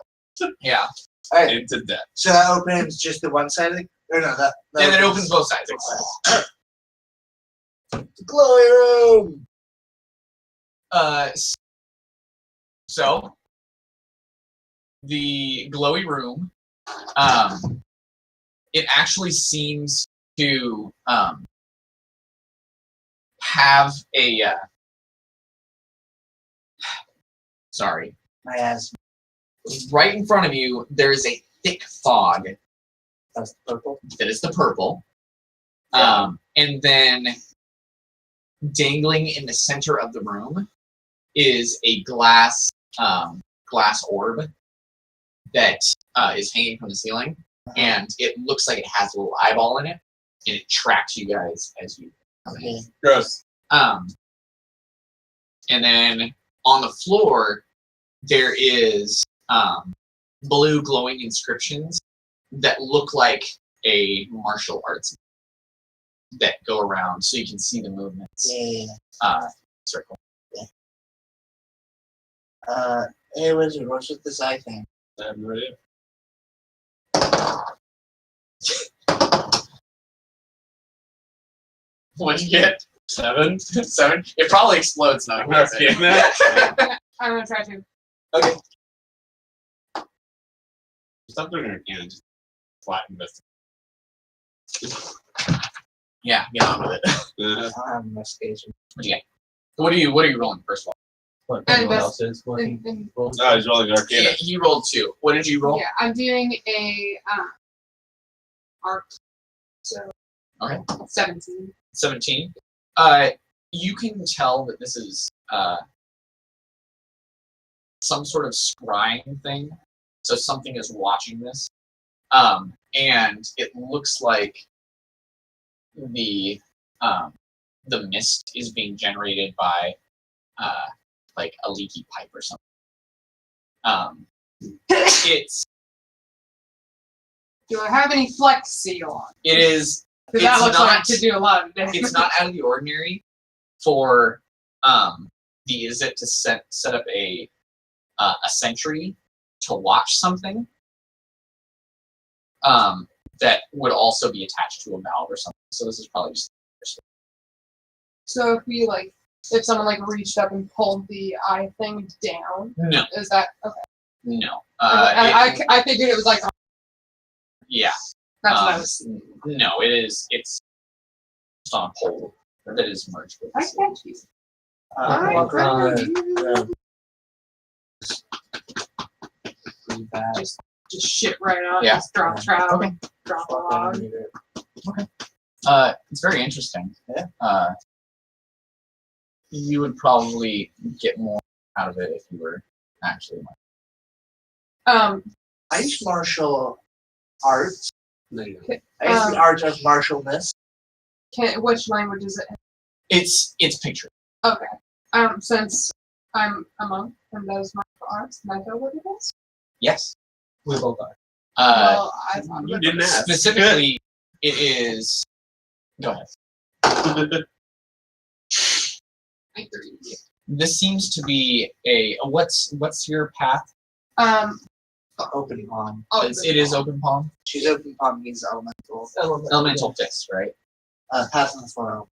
Yeah. All right, Into death. so that opens just the one side of the, or no, that And it opens both sides. The glowy room. So the glowy room, it actually seems to have a sorry. My ass. Right in front of you, there is a thick fog That's purple. that is the purple. Yeah. And then dangling in the center of the room is a glass orb that is hanging from the ceiling, and it looks like it has a little eyeball in it, and it tracks you guys as you come in. Gross. And then on the floor there is blue glowing inscriptions that look like a martial arts that go around, so you can see the movements. Yeah. Circle. Hey, wizard, what's with this eye thing? I have no idea. What'd you get? 7. 7? It probably explodes now. I'm not getting that. I'm gonna try to. Okay. Stop doing it again. Just flatten this. Yeah, get on with it. I don't have investigation. What'd you get? What are you rolling first of all? What And anyone this- else is looking. Oh, he's rolling Arcana. He rolled 2. What did you roll? Yeah, I'm doing a art. So Okay. 17. 17. You can tell that this is some sort of scrying thing. So something is watching this. And it looks like the mist is being generated by like a leaky pipe or something. It's Do I have any flex seal on? it is Because that It's looks like not- to do a lot of damage. it's not out of the ordinary for the Izzet to set up a sentry to watch something that would also be attached to a valve or something. So this is probably just So if someone reached up and pulled the eye thing down, no, is that okay? no. I figured it was like Yeah, that's what I was seeing. no. It's just on a pole that is merged with. I this. catch you. Uh, Alright, uh, Pretty bad. just shit right out. Yeah. Just drop trout. Okay. Drop a log. It's very interesting. Yeah. You would probably get more out of it if you were actually. Um, I use martial arts. There you go. I use the art of martialness. which language is it? It's picture. Okay. Since I'm a monk and does martial arts, can I tell what it is? Yes. We both are. Well, I thought You it didn't ask. Specifically, it is. Go ahead. I agree. This seems to be a what's your path? Open palm. It is open palm. She's open palm means elemental. Elemental fist, right? Path on the forearm.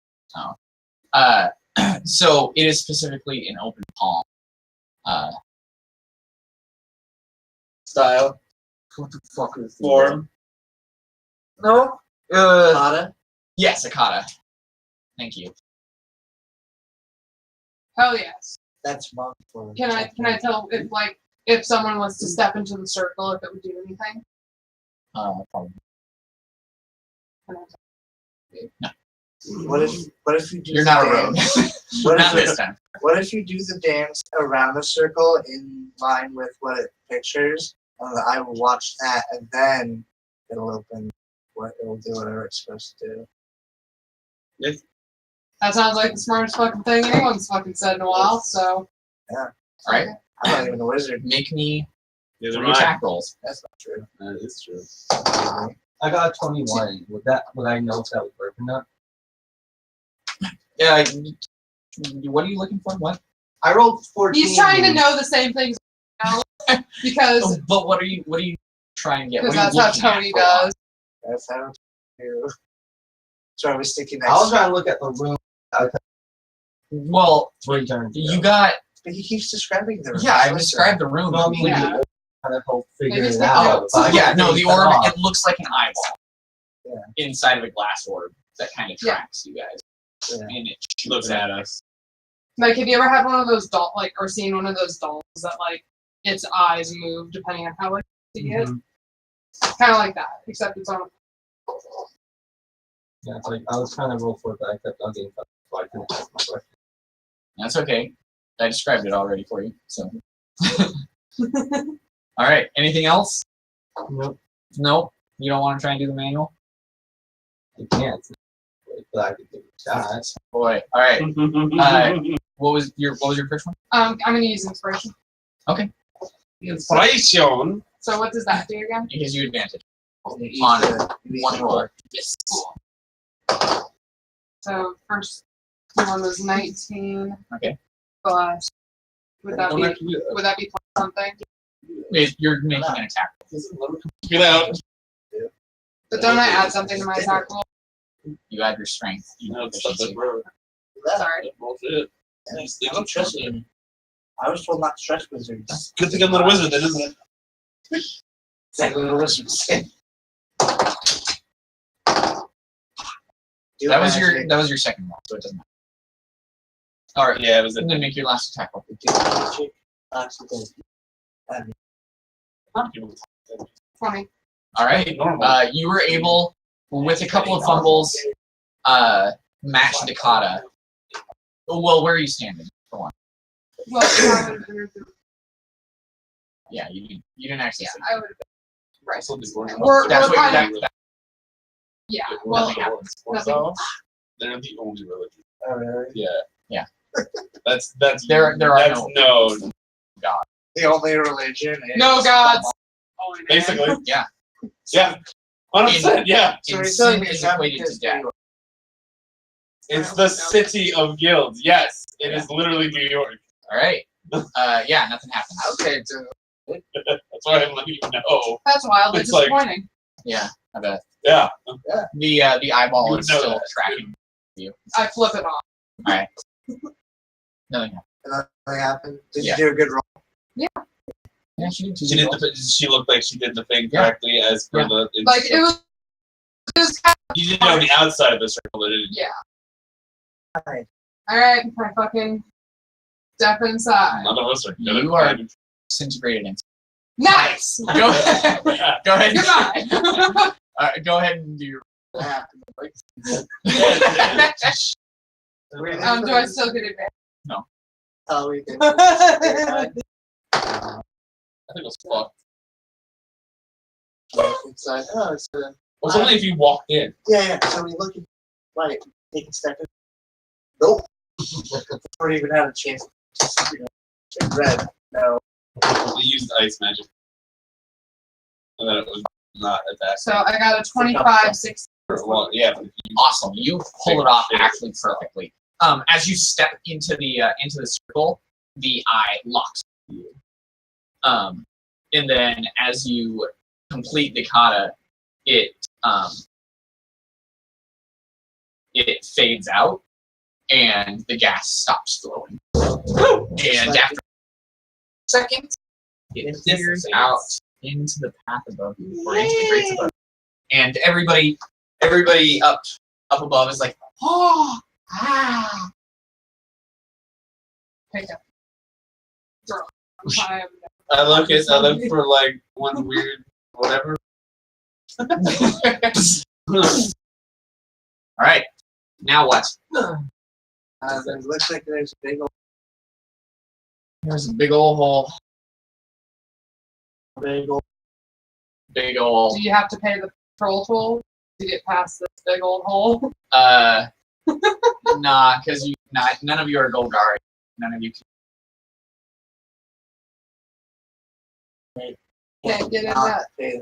So it is specifically an open palm. Style. What the fuck is Form. No. Kata. Yes, a kata. Thank you. Hell yes. That's monk form. Can I tell if someone was to step into the circle if it would do anything? Probably. Can I tell? What if you do You're the not a rogue. dance? What Not if, this time. what if you do the dance around the circle in line with what it pictures? I will watch that and then it'll open. It'll do whatever it's supposed to do. That sounds like the smartest fucking thing anyone's fucking said in a while. So. Yeah. All right. I'm not even a wizard. Make me Neither 3 am I. attack rolls. That's not true. That is true. I got a 21. Would I know if that would work or not? Yeah. What are you looking for? What? I rolled 14. He's trying to know the same things now because But what are you trying to get? What are that's you how looking at Tony for one? does. That's how it's do. So I was sticking I was next. trying to look at the room. Well, 3 turns. you got. But he keeps describing the room. Yeah, I described the room. No, I mean, Yeah. kind of hope Maybe figure it's it not- out. no, but Yeah, I no, think the it's orb. off. It looks like an eyeball. Yeah. Inside of a glass orb that kind of Yeah. tracks you guys, Yeah. and it Looks at us. Like, have you ever had one of those or seen one of those dolls that its eyes move depending on how you see it? Mhm. Kind of like that, except it's on. Yeah, it's like I was trying to roll for it, but I kept on getting fucked, so I couldn't ask my question. That's okay. I described it already for you. So. All right. Anything else? Nope, No. You don't want to try and do the manual? I can't. But I could give it a shot. Boy. All right. What was your first one? I'm gonna use inspiration. Inspiration. So what does that do again? It gives you advantage. You use On the- you use one the- roll. Yes. Cool. So first one was 19. Okay. Plus, would that Don't have be to do that. would that be plus something? You're making an attack. Get out. But don't I add something to my attack roll? You add your strength. No, it's not that bro. Sorry. Bullshit. I don't trust you. I was told not to trust wizards. Good thing I'm not a wizard, then, isn't it? Exactly what a wizard said. Do That was magic. your second one, so it doesn't matter. All right. Yeah, it was And then make your last attack roll. Do magic. Accident. 20. All right. Normal. You were able, with a couple of fumbles, match Dakota. Well, where are you standing? For one. Well, I would have entered the. Yeah, you didn't actually. Yeah, see. I would have been. Right. Also, the Gorgon- We're That's what kind of. that, Yeah. the Well, Gorgon happens. Orzones, they're the only religion. Oh, really? Yeah. Yeah. That's there are that's no no. The only religion is no gods. Only man. Basically, yeah. yeah. 100%, yeah. So And he's telling sin me is it's not equated because to death. It's the city of guilds. Yes, it is literally New York. All right. Yeah, nothing happens. Okay, so That's why I'm letting you know. That's wildly It's like- disappointing. Yeah, I bet. Yeah. The eyeball You is know still that. tracking you. I flip it off. All right. Nothing happens. nothing happened. Did Yeah. you do a good roll? Yeah, she did. She did. She looked like she did the thing Yeah. correctly as per Yeah. the. Like it was. It was kind of, You did it on the outside of the circle. It didn't. yeah. Right. All right, I fucking step inside. None of us are good You at are- disintegrated into. Nice. Go ahead. Go ahead. Goodbye. Go ahead and do your. What happened? Do I still get advantage? Oh, we did. I think it was fucked. Inside. Oh, it's It was only if you walked in. yeah. So we look at right, take a step in. Nope. Before we even had a chance. Just, in red. No. We used ice magic. And then it was not attacked. So I got a 25, 6. Well, yeah, but if you Awesome. You pull it off actually perfectly. As you step into the circle, the eye locks you. And then as you complete the kata, it fades out, and the gas stops flowing. And after a second, it figures out into the path above you, or into the grates above you. And everybody up above is like, oh, ah. Pick up. Girl. I'm I look for like one weird whatever. All right, now what? It looks like there's a big old There's a big old hole. Big old. Do you have to pay the patrol toll to get past this big old hole? Nah, because none of you are Golgari. None of you Can't get in not that. pay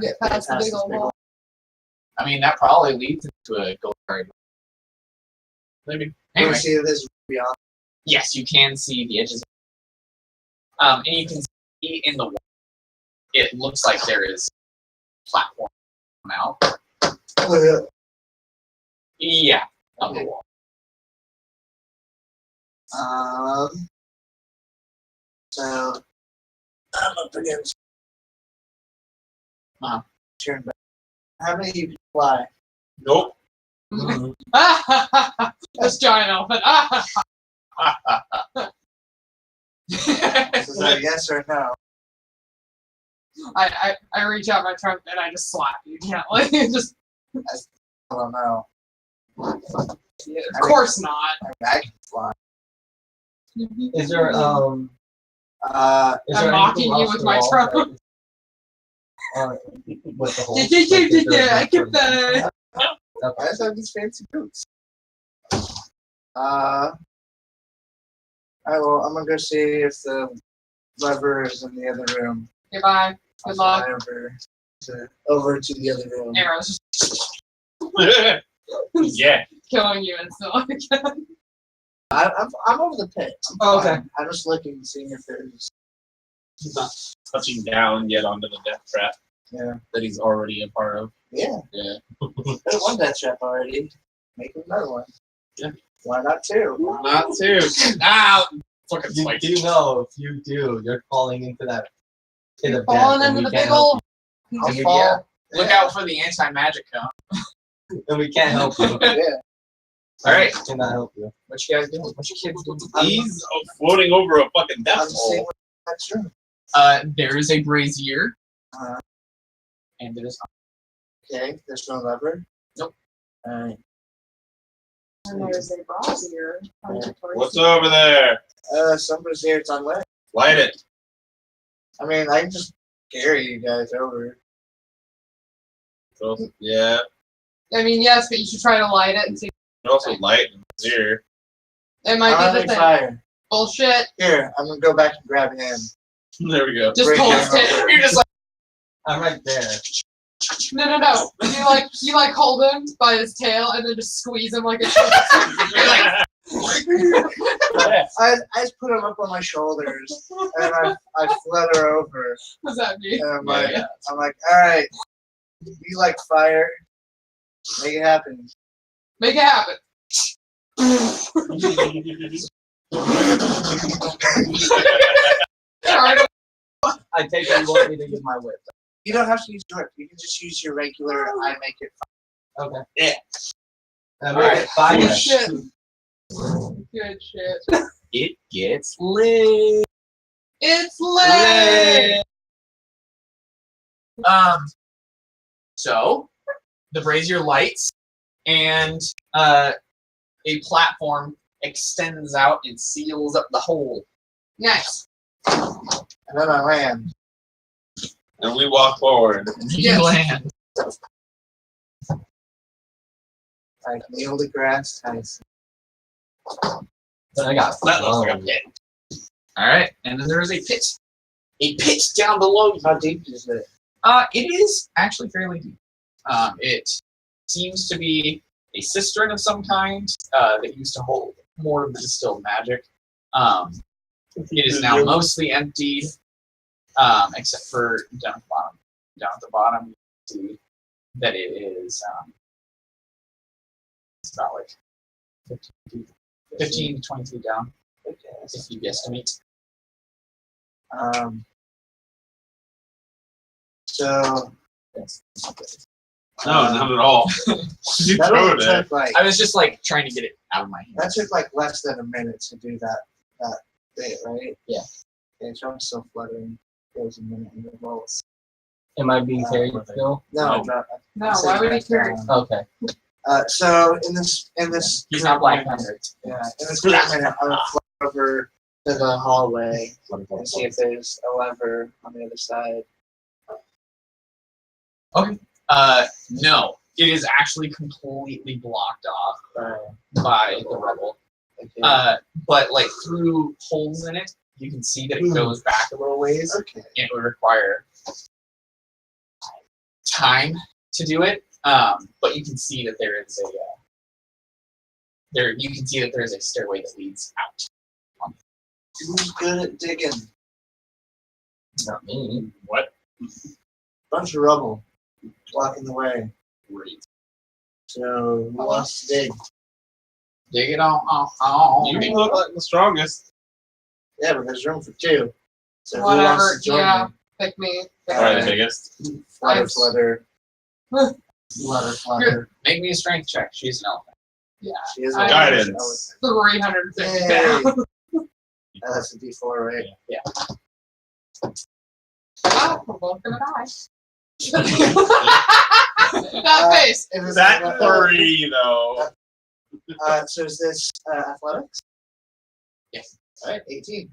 Get past the big old hole. I mean, that probably leads into a Golgari. Maybe. Can Anyway, you see this beyond? yes, you can see the edges. And you can see in the wall. It looks like there is a platform now. Yeah, on the wall. So I'm up against. Turn back. How many of you can fly? Nope. This giant elephant. Is that a yes or no? I reach out my trunk and I just slap you gently. Just I don't know. of course not. I can fly. Is there I'm anything mocking you else with in my the wall trunk. that- with the hole? I get that. I just have these fancy boots. Alright, well, I'm gonna go see if the lever is in the other room. Goodbye. Good luck. Over to the other room. Arrows Yeah. killing you instantly. I'm over the pit. Oh, okay. Fine. I'm just looking, seeing if there's. He's not touching down yet onto the death trap Yeah. that he's already a part of. Yeah. Yeah. There's one death trap already. Make another one. Yeah. Why not two? Not too. Ow! Fucking You spiked. do know if you do, you're falling into that pit of death. Falling and into we the can't big help old. you. I'll And we- fall. Look out for the anti-magic cone. And we can't help you. Yeah. All right. We cannot help you. What you guys doing? What you kids doing? He's floating over a fucking I'm death seeing hole. what next room. There is a brazier, Uh, and it is okay, there's no lever. Nope. Alright. And there's a brazier. What's over there? Some braziers on way. Light it. I mean, I can just carry you guys over. Yeah. I mean, yes, but you should try to light it and see. You also light in here. It might I be don't the have thing. any fire. Bullshit. Here, I'm gonna go back and grab him. There we go. Just Bring pull him his tail. over. You're just like, I'm right there. No. You hold him by his tail and then just squeeze him like a you're like, I just put him up on my shoulders and I flutter over. What's that mean? And Yeah. I'm like, all right, you like fire? Make it happen. Make it happen. Alright, I take it you want me to use my whip. You don't have to use your whip. You can just use your regular. I make it. Okay. Yeah. I Alright. make it fire. Good shit. Good shit. it gets lit. It's lit. So the brazier lights, and a platform extends out and seals up the hole. Nice. And then I land. And we walk forward. And Yes. you land. I kneel the grass nice. But I got That looks like a pit. All right, and then there is a pit. A pit down below you. How deep is it? It is actually fairly deep. It seems to be a cistern of some kind that used to hold more of the distilled magic. It is now mostly emptied, except for down at the bottom. Down at the bottom, you can see that it is it's about like 15 to 20 feet down, if you guesstimate. So No, not at all. You that throw only it. took like I was just like trying to get it out of my that hands. took like less than a minute to do that bit, right? Yeah. Okay, so I'm still fluttering. There's a minute in the rolls. Am I being carried still? No, No. drop. No, why would he carry? Okay. So in this He's not Black Panther. Yeah, in this minute, I'm gonna fly over to the hallway and see if there's a lever on the other side. No, it is actually completely blocked off by the rubble. Okay. But like through holes in it, you can see that it goes back a little ways. Okay. It would require time to do it, but you can see that there is a You can see that there is a stairway that leads out. Who's good at digging? Not me. What? Bunch of rubble blocking the way. Great. So who wants to dig? Dig it on. You look like the strongest. Yeah, but there's room for two. So who Whatever, wants to join yeah. me? Pick me. Probably the biggest. Flutter, Nice. flutter. Flutter, flutter. Make me a strength check. She's an elephant. Yeah. She is I- a Guidance. 350 Yay. pounds. That's a D4, right? Well, we're both gonna die. That face. It is That 3, though. So is this athletics? Yes. All right, 18.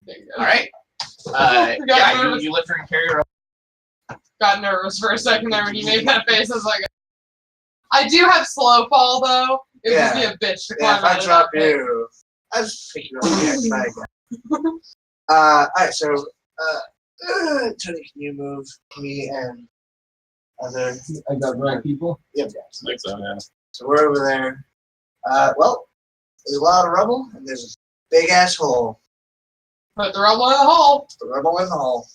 There you go. All right. Got Yeah, nervous. you lift her and carry her up. Got nervous for a second there when you made that face. I was like, I do have slow fall though. It would just be a bitch to Yeah, climb if I out of drop that pit. you, I just pick you up and try again. Alright, so, Tony, can you move me and other? I got the right people. Yep. I think so, yeah. So we're over there. Well, there's a lot of rubble and there's a big ass hole. Put the rubble in the hole. The rubble in the hole.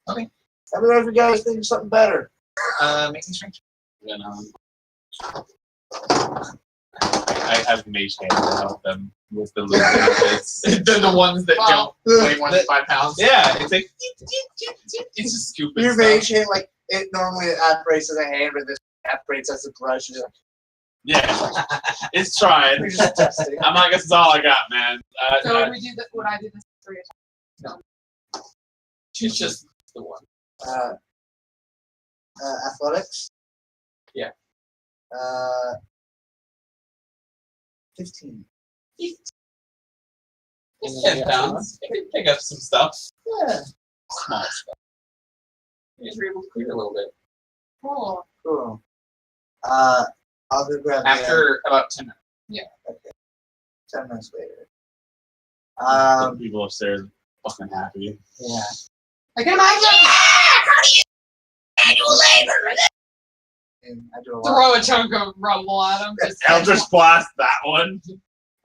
Okay. Let me know if you guys think of something better. Make me strength. You know. I have mage hand to help them with the little benefits. They're the ones that Wow. don't weigh more than 5 pounds. Yeah, it's like it's just stupid Your stuff. mage hand, like, it normally operates as a hand, but this operates as a brush. You're Yeah, it's trying. you're just testing. I'm not. I guess it's all I got, man. So would we do that? Would I do this 3 times? She's just the one. Athletics? Yeah. 15. It's 10 pounds. You can pick up some stuff. Yeah. Small stuff. You guys were able to clear a little bit. Cool. Cool. I'll go grab the After about 10 minutes. 10 minutes later. People upstairs are fucking happy. Yeah. I can imagine And I do a lot. throw a chunk of rubble at him. Just Eldritch Blast, that one.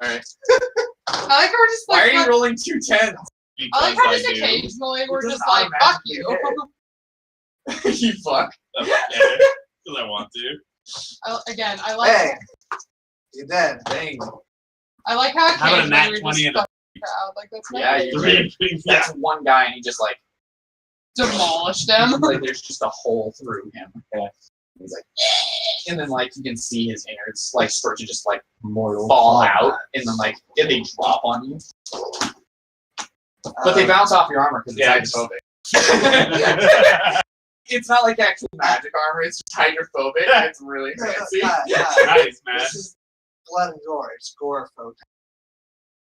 Alright. I like how we're just Why like, are you rolling 2 10s? I like how just do. occasionally we're doesn't just like, fuck automatically you. hit. You fuck. Because I want to. Again, I like Hey! You're dead. Dang. I like how How about a nat occasionally we 20 just and a- fuck the crowd. Like that's Yeah, nice. you Three. Yeah. That's one guy, and he just like Demolished them. like there's just a hole through him. Okay. He's like, and then like you can see his innards like start to just like fall out, and then like they drop on you. But they bounce off your armor because it's Yeah. hydrophobic. It's not like actual magic armor; it's just hydrophobic. And it's really fancy. Nice, man. This is blood and gore. It's agoraphobic.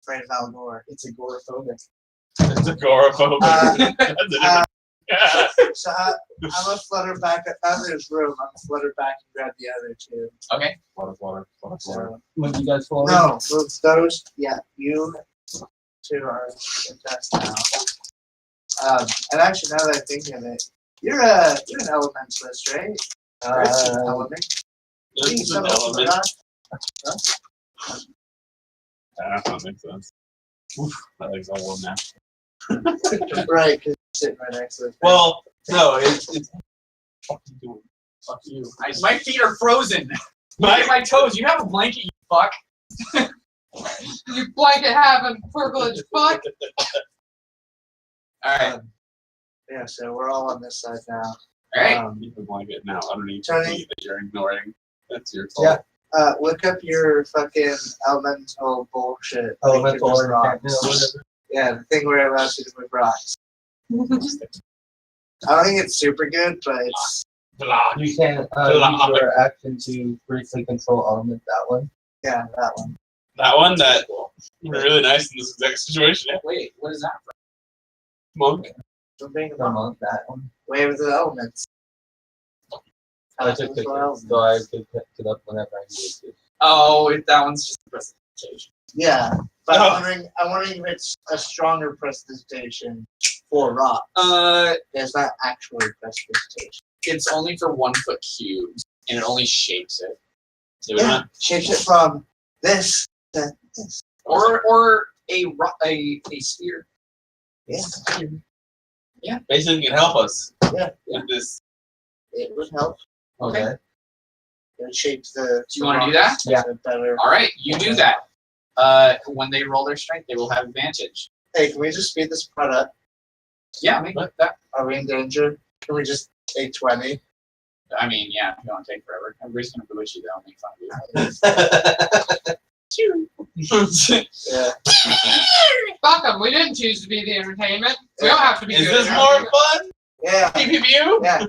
Afraid of Al Gore. It's agoraphobic. It's agoraphobic. That's a different. So I'm gonna flutter back out of this room. I'm gonna flutter back and grab the other two. Okay. Water. So, When you guys fall no, those. Yeah, you two are in test now. And actually, now that I think of it, you're an elementalist, right? Or it's an element. This is an element. That makes sense. Oof, that leg's all one now. Right, because you're sitting right next to it. Well, no, it's fuck you doing? Fuck you. My feet are frozen. Look at my toes. You have a blanket, you fuck. You blanket having privilege, fuck. All right. Yeah, so we're all on this side now. All right. Keep the blanket now underneath Tony? the feet that you're ignoring. That's your fault. Yeah. Look up your fucking elemental bullshit. elemental Like, or rocks. whatever. Yeah, the thing where it allows you to move rocks. I don't think it's super good, but it's Blah. You can use your action to briefly control element. That one. yeah, that one. That one that would be really nice in this exact situation. Wait, what is that? Monk. So being a The monk. That one. way with the elements. I took pictures, so I could pick it up whenever I needed to. Oh, that one's just a presentation. Yeah, but No. I'm wondering if it's a stronger presentation for rock. It's not actually presentation. It's only for 1 foot cubes, and it only shapes it. Do it Yeah, not. change it from this to this. Or a sphere. Yeah, Basically, it can help us Yeah. with this. it would help. Okay. It would shape the. Do you wanna do that? Yeah. Better. All right, you do that. When they roll their strength, they will have advantage. Hey, can we just speed this part up? Yeah, make that. Are we in danger? Can we just take 20? I mean, yeah, you don't take forever. Everybody's gonna bewitch you. They'll make fun of Yeah. Fuck them. We didn't choose to be the entertainment. We don't have to be Is good this at more it. fun? Yeah. PPU? Yeah.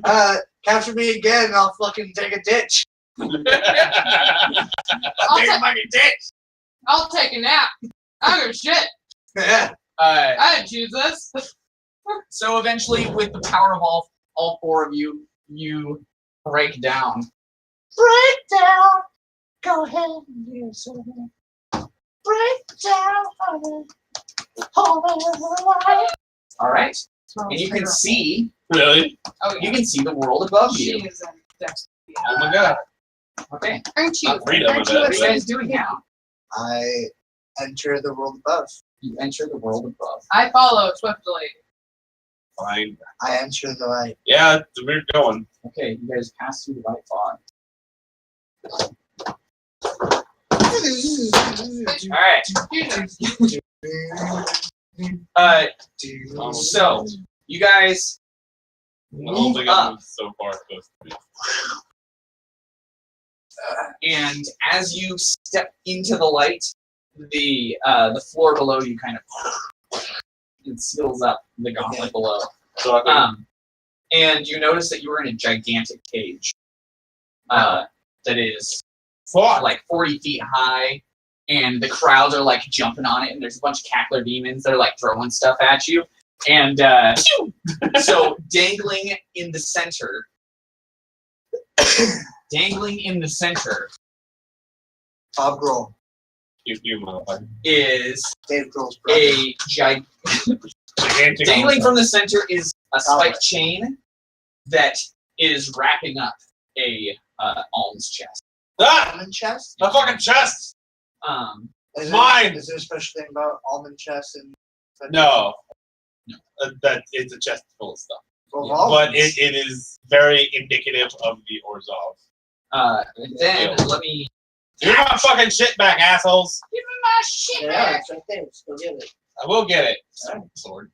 Capture me again and I'll fucking take a ditch. I'll, Take ta- a fucking ditch. I'll take a nap. I don't give a shit. Yeah. I didn't choose this. So eventually, with the power of all 4 of you, you break down. Break down. Go ahead and do something. Break down, honey. Hold on. All right, and you can see Really? Oh, you yeah. can see the world above She you. is in Dex. Oh my god. Okay, Aren't you? Not freedom, Aren't I you bet. what are you guys doing now? I enter the world above. You enter the world above. I follow swiftly. Fine. I enter the light. Yeah, we're going. Okay, you guys pass through the white fog. All right. So you guys I don't think I up. moved so far close to me. And as you step into the light, the floor below you kind of it seals up the gauntlet below. So I think And you notice that you are in a gigantic cage that is fuck. like 40 feet high, and the crowds are like jumping on it, and there's a bunch of cackler demons that are like throwing stuff at you. And so dangling in the center, Bob Grohl. You motherfucker. is Dave Grohl's brother. a Gigantic dangling motherfucker. from the center is a spiked chain that is wrapping up a alms chest. Ah! Almond chest? My fucking chest! Is Mine! Is there a special thing about almond chest? And No. That it's a chest full of stuff. Well, Yeah, But almonds. it is very indicative of the Orzhov. Then let me Give me my fucking shit back, assholes! give me my shit Yeah, back. it's right there. Let's go get it. I will get it. Alright. Sword.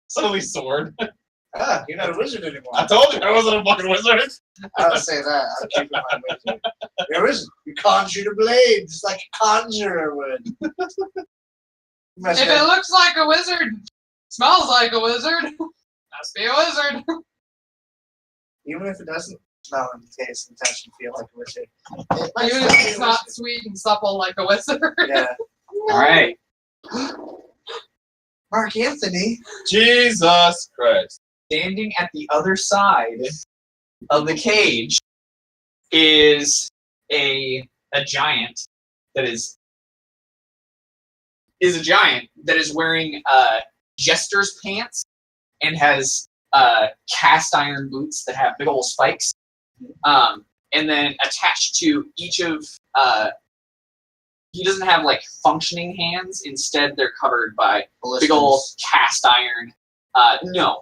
Suddenly sword. Ah, you're not a wizard anymore. I told you I wasn't a fucking wizard. I don't say that. I'm keeping my wizard. You're a wizard. You conjure the blade just like a conjurer would. If it looks like a wizard, smells like a wizard, must be a wizard. Even if it doesn't smell and taste and touch and feel like a wizard. It might Even still if be it's a not wizard. sweet and supple like a wizard. Yeah. All right. Mark Anthony. Jesus Christ. Standing at the other side of the cage is a giant that is a giant that is wearing jester's pants and has cast iron boots that have big old spikes. And then attached to each of he doesn't have like functioning hands. Instead, they're covered by big old cast iron. No.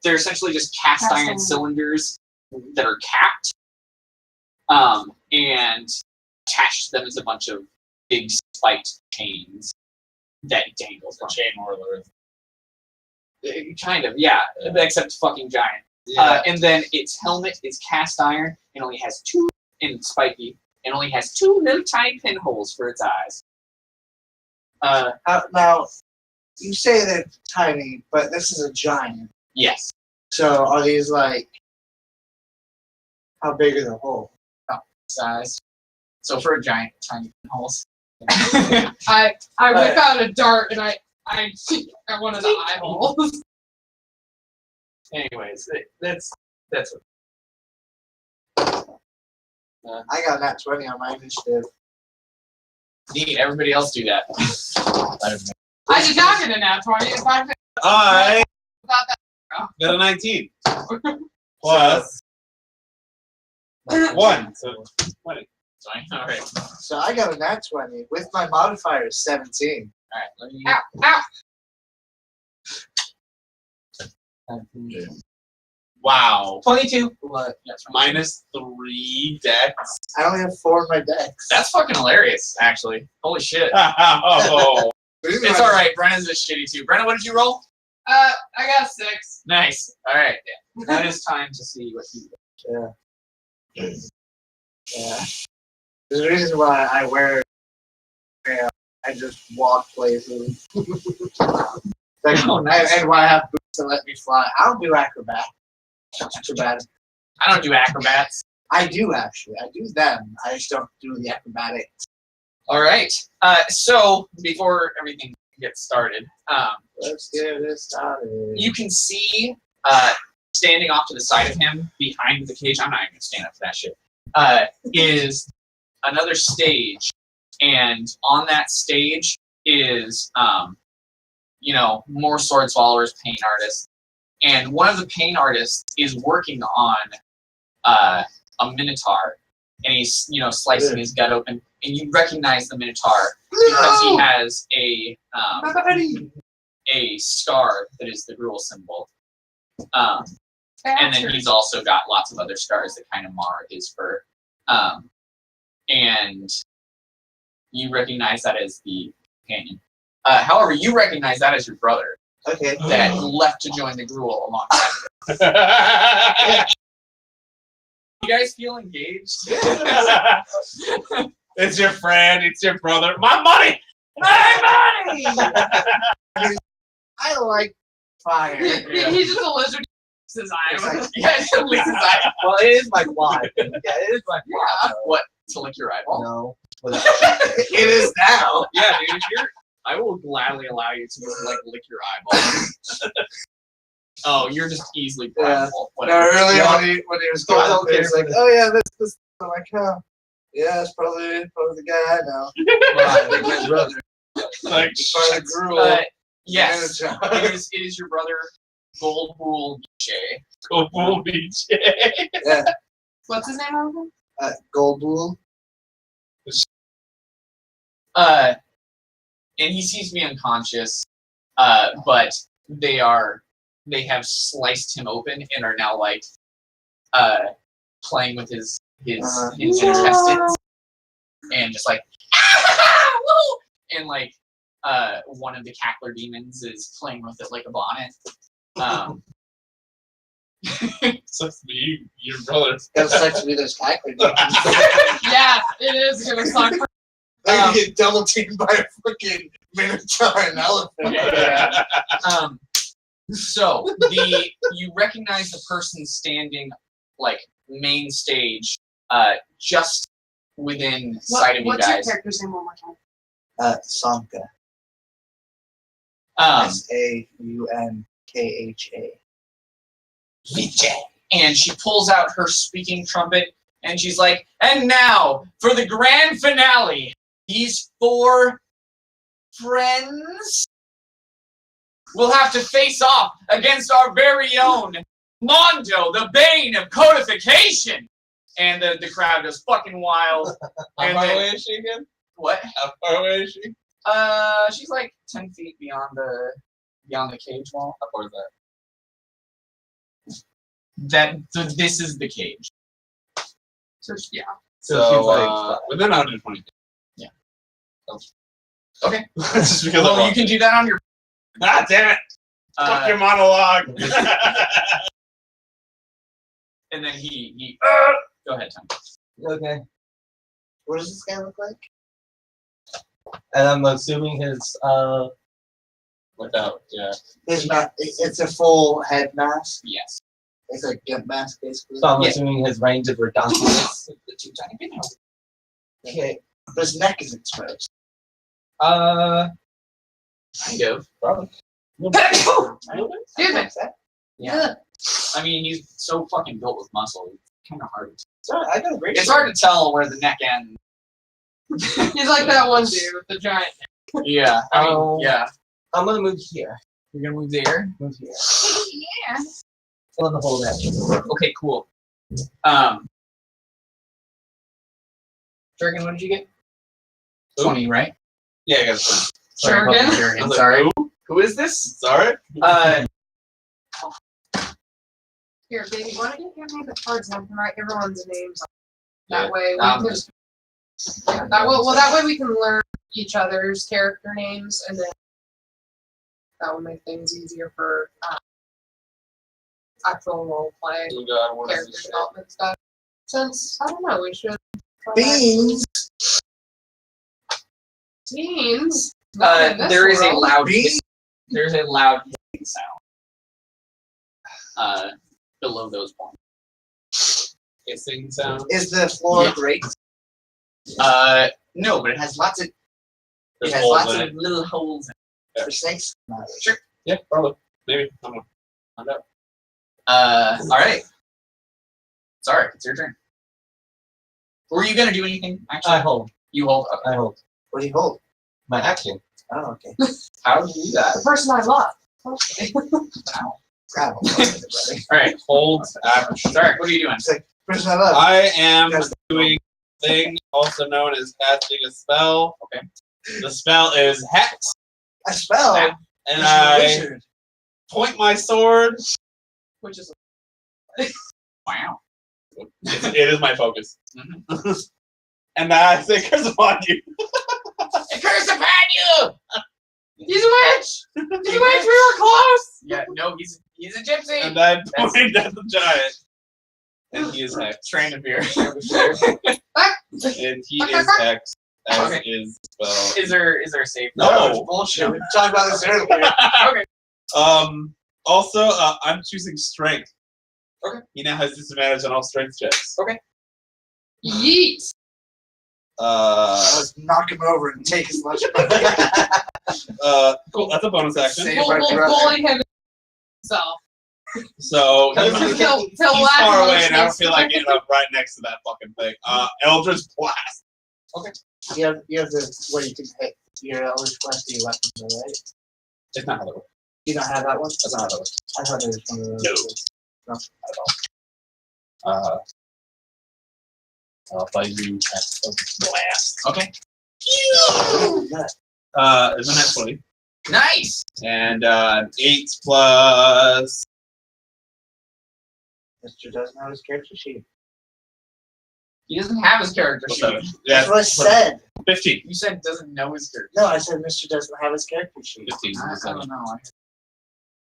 They're essentially just cast iron iron. cylinders that are capped. And attached to them is a bunch of big spiked chains that dangle from Chain whirler. kind of, yeah. Except fucking giant. And then its helmet is cast iron and only has two and spiky and only has two little tiny pinholes for its eyes. Now, you say they're tiny, but this is a giant. Yes. So are these like, how big are the holes? Size. So for a giant, tiny pinholes. I whip out a dart and I shoot at one of the eye holes. Anyways, that's what. I got that 20 on my initiative. Neat. Everybody else do that. I did not get a nat 20. In fact, I about that. got a 19. Plus 1. So 20. Sorry. All right. So I got a nat 20 with my modifier is 17. All right. Let me. Ow! Wow. 22. What? That's right. Minus 3 dex. I only have 4 in my decks. That's fucking hilarious, actually. Holy shit. Oh. It's all right. Brennan's is shitty too. Brennan, what did you roll? I got 6. Nice. All right. Now it is time to see what he. Yeah. Yeah. There's a reason why I wear mail. I just walk places. Like, Oh, nice. and why I have boots to let me fly. I don't do acrobat. Acrobatic. I don't do acrobats. I do actually. I do them. I just don't do the acrobatics. All right. So before everything gets started, Let's get it started. you can see standing off to the side of him behind the cage. I'm not even gonna stand up for that shit. Is another stage, and on that stage is more sword swallowers, paint artists, and one of the paint artists is working on a minotaur, and he's slicing his gut open, and you recognize the minotaur because he has a scar that is the Gruul symbol. And then he's also got lots of other scars that kind of mar his fur. And you recognize that as the companion. However, you recognize that as your brother Okay. that left to join the Gruul alongside of you. You guys feel engaged? It's your friend. It's your brother. My money. My money. I like fire. He's just a lizard Lisa's eye. It's like- Yeah, Lisa's eye. Well, it is my plot. Yeah, it is my plot. Yeah. so- What? To lick your eyeball? No. But It is now. Yeah, dude. I will gladly allow you to just like lick your eyeball. Oh, you're just easily Yeah. prideful. No, Whatever. earlier Yeah. when he was I going don't up there, it's care like, for oh yeah, this. I'm like, oh, yeah, it's probably the guy I know. Like my brother. Like, Part of the gruel. Yes, Manager. it is your brother, Goldbull Jay. go fool BJ. Yeah, What's his name on Goldbull. And he seems to be unconscious, but they have sliced him open and are now like playing with his intestines and just like woo! And like one of the cackler demons is playing with it like a bonnet. Sucks to be your brother. Got sex with those cackling. Yeah, it is gonna suck. They get double teamed by a fucking minotaur and elephant. Yeah. So you recognize the person standing like main stage, just within sight of you What's your guys. character's name one more time? Sanka. Saunkaha. And she pulls out her speaking trumpet and she's like, and now for the grand finale, these 4 friends will have to face off against our very own Mondo, the bane of codification. And the crowd goes fucking wild. How And far then- away is she again? What? How far away is she? She's like 10 feet beyond the cage wall. How far is that? This is the cage. So yeah. So, she's like, within 120 feet. Yeah. Okay. Just because Well, you can do that on your. Ah, damn it! Fuck your monologue! And then he go ahead, Tom. Okay. What does this guy look like? And I'm assuming his Without, yeah. It's a full head mask. Yes. It's a gimp mask, basically. so I'm Yeah. assuming his range of redundancy. The 2 tiny pinholes. Okay, but his neck is exposed. Kind of. Probably. Excuse me. Yeah. I mean, he's so fucking built with muscle. It's kind of hard. Sorry, I got a great. It's hard to tell where the neck ends. He's like that one dude with the giant. Yeah. I mean, Oh. yeah. I'm gonna move here. You're gonna move there. Move here. Yeah. Fill in the hole there. Okay. Cool. Jurgen, what did you get? 20, right? Yeah, I got it. Sorry, Jurgen? Jurgen. I was Sorry. like, who? Who is this? Sorry? Here, baby, why don't you give me the cards and I can write everyone's names on that Yeah, way we I'm can, just- yeah, that way we can learn each other's character names and then that will make things easier for actual role play, Oh God, what is character this shit? development stuff. Since I don't know, we should try Beans. teens. Not in this There is a world. loud. Beans. There's a loud hissing sound. Below those points. Hissing sound. Is the floor Yeah. great? No, but it has lots of. There's it has holes lots in of little holes. For snakes? Not Sure. Yeah, probably. Maybe. I don't know. Find out. All right. Sorry, it's your turn. Were you gonna do anything? Actually, I hold. you hold. Okay. I hold. What do you hold? My action. Oh, okay. How do you do that? The person I love. Okay. Wow. Gravel. Everybody. All right. Hold action. Sorry. What are you doing? It's like person I love. I am doing a thing also known as casting a spell. Okay. The spell is Hex, I spell. Snap. and You're a I wizard. point my sword. Which is Wow. It is my focus. Mhm. And I say, curse upon you. A curse upon you! he's a witch! He's a witch, we were close! Yeah. No, he's a gypsy. And I point at the giant. And he is Hex. Trained to fear. And he is Hex, as Okay. is the spell. Is there a safe? No, No. bullshit. We talked about this earlier. Okay. Also, I'm choosing strength Okay. He now has disadvantage on all strength checks. Yeet. Let's knock him over and take his lunch money. Cool. That's a bonus action. Save We'll my brother. bully him himself. So he's Till far away, and I don't last feel like getting up right next to that fucking thing. Eldritch Blast. You have the where you can hit your Eldritch Blast your weapons, though, right? It's not how that works. You don't have that one? That's not how that works. I thought it was one of those. No. If I do Eldritch Blast. Okay. There's a net 20. Nice. And 8 plus. Mr. doesn't have his character sheet. He doesn't have his character sheet. Yeah, That's what I said. 15. You said doesn't know his character. No, I said Mr. doesn't have his character sheet. 15. I don't know.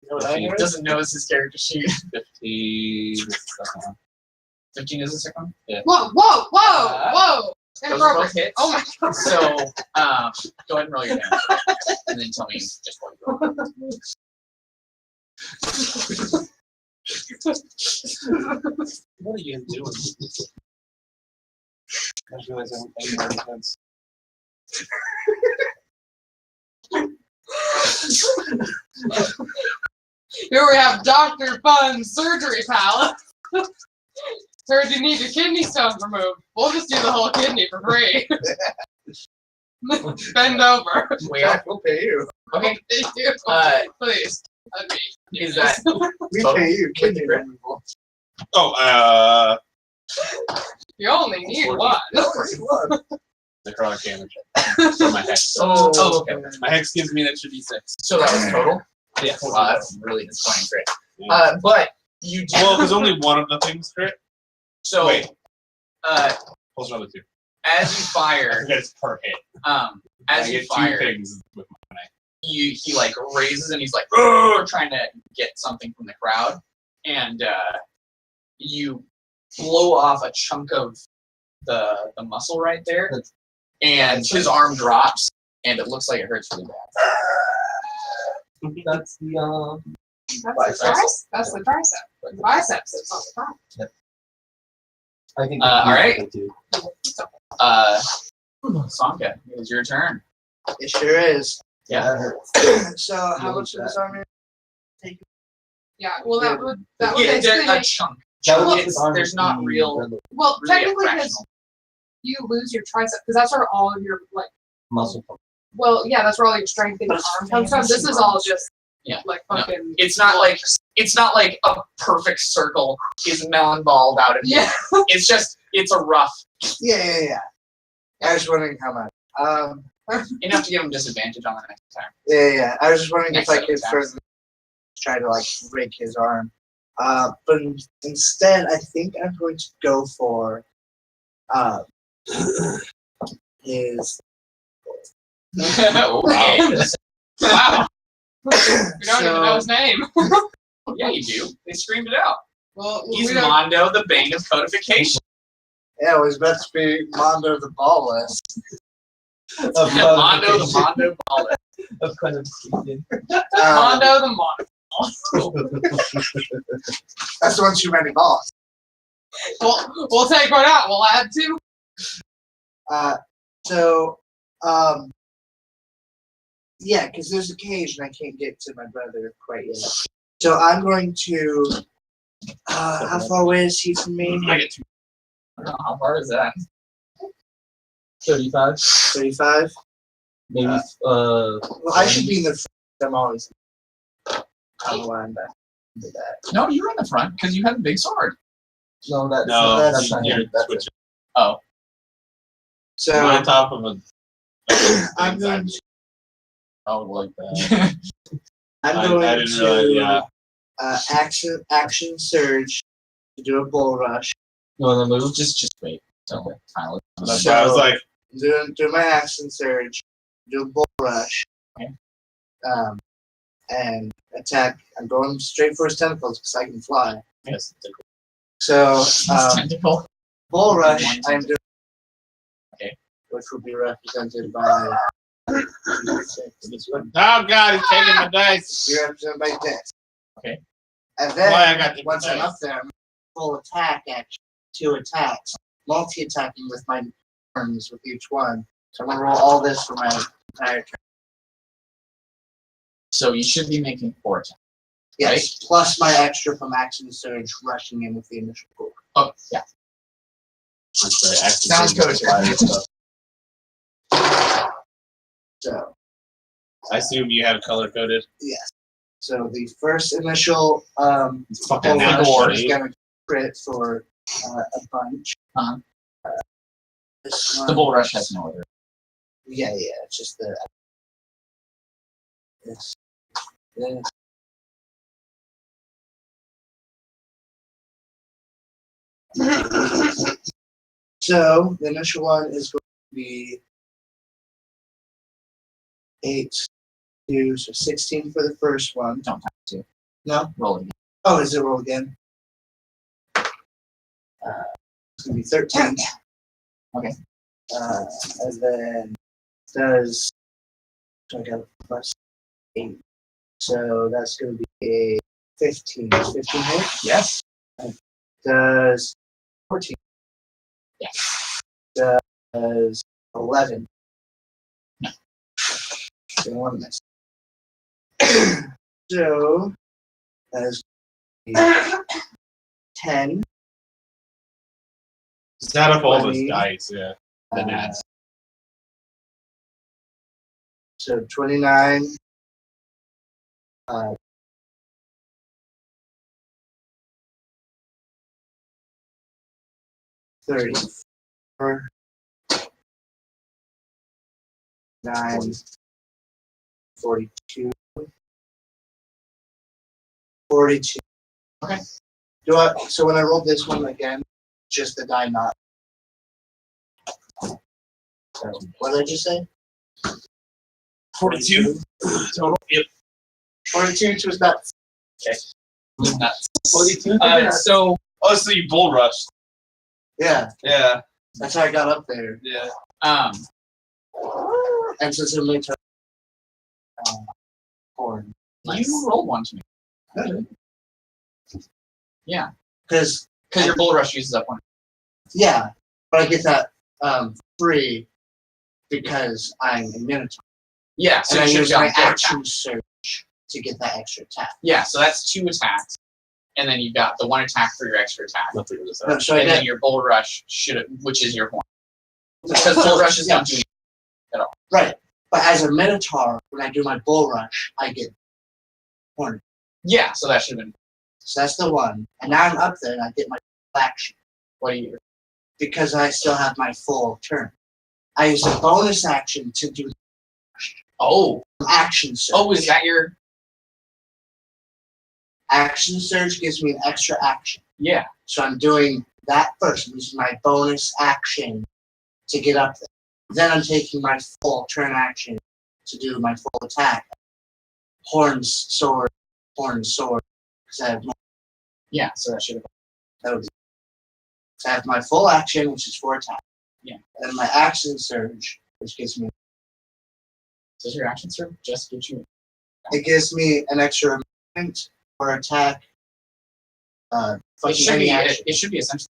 You know what I He He heard? doesn't know his character sheet. 15. 15 is the second one. Whoa, whoa, whoa, whoa! Those are both Inappropriate. hits. Oh my god. So, go ahead and roll your damage, and then tell me just what you roll. What are you doing? I just realized I don't have any defense. Here we have Dr. Fun's surgery palette. Heard you need your kidney stones removed. We'll just do the whole kidney for free. Bend over. Well, We'll pay you. okay. Thank you. Please. Let me. Is that We Total? pay you. Kidney removal. Oh, You only need one. necrotic damage. For my hex. Oh, okay. My hex gives me an extra d6. So that was total? Yeah. Wow, that's really disappointing, Chris. Yeah. But you do. Well, because only one of the things crit. So, Wait. uh, Plus another 2. as you I fire, forget it's per hit. as I you get fire, 2 things with my he like raises and he's like, "Urgh," trying to get something from the crowd, and you blow off a chunk of the muscle right there, and his arm drops, and it looks like it hurts really bad. That's the That's the tricep. That's the tricep. The biceps is on the front. I think. All right. Too. Sanka, it is your turn. It sure is. Yeah. That hurts. So how much of this armor? Yeah. Well, that would Yeah, basically a make, chunk. That Well, would It's- his arm there's not be real really well really a technically because fractional. you lose your tricep because that's where all of your like. muscle. Well, yeah, that's where all your strength in your arm comes from. This is all just Yeah. like No. fucking. It's not like a perfect circle is melon balled out of you. Yeah. It's a rough Yeah. I was wondering how much. enough to give him disadvantage on the next time. Yeah. I was just wondering Next if I set could of attacks. further try to like break his arm. But instead, I think I'm going to go for his. Okay. Wow. We don't even know his name. Yeah, you do. They screamed it out. Well, He's we don't. Mondo, the Bane of Codification. Yeah, it was about to be Mondo the Ballless. Mondo, the Mondo Ballin. Of qualification. Mondo the Mondo. That's one too many balls. We'll take one out. We'll add 2. Yeah, because there's a cage and I can't get to my brother quite yet. So I'm going to. How far away is he from me? I get 2. I don't know, how far is that? 35. 35. Maybe. Well, I should be in the front. I'm always. I don't know why I'm back into that. No, you're in the front because you have a big sword. No, that's No, that's not you're him. That's switching. Oh. So You're on top of a. I'm going to. Oh, like that. I'm I going didn't realize. Yeah. action surge to do a bull rush. You want to move? Just wait. Okay, finally. That's why I was like, Do my action surge, do a bull rush. Okay. And attack. I'm going straight for his tentacles because I can fly. yes. So Tentacle. bull rush. I'm doing. Okay. Which will be represented by. Oh God, he's taking my dice. Be represented by this. Okay. And then Why I got different once I'm dice. up there, I'm full attack action, 2 attacks, multi-attacking with my turns with each one. So I'm gonna roll all this for my entire turn. So you should be making 4 attacks. Yes, plus my extra from action surge rushing in with the initial roll. Oh, yeah. Sounds kosher. So I assume you have color coded. yes. So the first initial It's fucking full now, rush is buddy. gonna crit for a bunch. Uh-huh. This The one, bull rush has no order. yeah, it's just the this. So the initial one is going to be 8, 2, so 16 for the first one. Don't have to. No? Roll again. Oh, is it roll again? It's going to be 13. Okay. And then does, so I got a plus 8. So that's going to be a 15. 15 hit? Yes. Does 14. Yes. Does 11. No. Didn't want to miss. So that is 10. Just add up all those 20. dice, yeah. The nats. So 29. 34. 9. 42. 42. Okay. So when I roll this one again, just the die not. So what did I just say? 42 total. Yep. 42 was that. Nuts. 42. So Oh, so you bull rushed. Yeah, Yeah. that's how I got up there. Yeah. And since I'm later, corn. You rolled one to me. Yeah. Because Because your bull rush uses up 1. yeah, but I get that free because I'm a minotaur. Yeah, so And I you should use have my gotten 4 action attacks. surge to get that extra attack. Yeah, so that's 2 attacks. And then you've got the 1 attack for your extra attack. I'll figure this No, out. so I And then get your bull rush which is your horn. Because bull rushes don't do anything. right, but as a minotaur, when I do my bull rush, I get horn. Yeah, so that should have been. So that's the one. And now I'm up there and I get my action What do you? because I still have my full turn. I use a bonus action to do Oh, action surge. oh, is that your? Action surge gives me an extra action. Yeah. So I'm doing that first. I'm using my bonus action to get up there. Then I'm taking my full turn action to do my full attack. Horns, sword, because I have more. Yeah, so that should have. That would be. So I have my full action, which is 4 attack. Yeah. And then my action surge, which gives me. Does your action serve just get you? It gives me an extra movement or attack. It Fucking should any be. action. It should be essentially.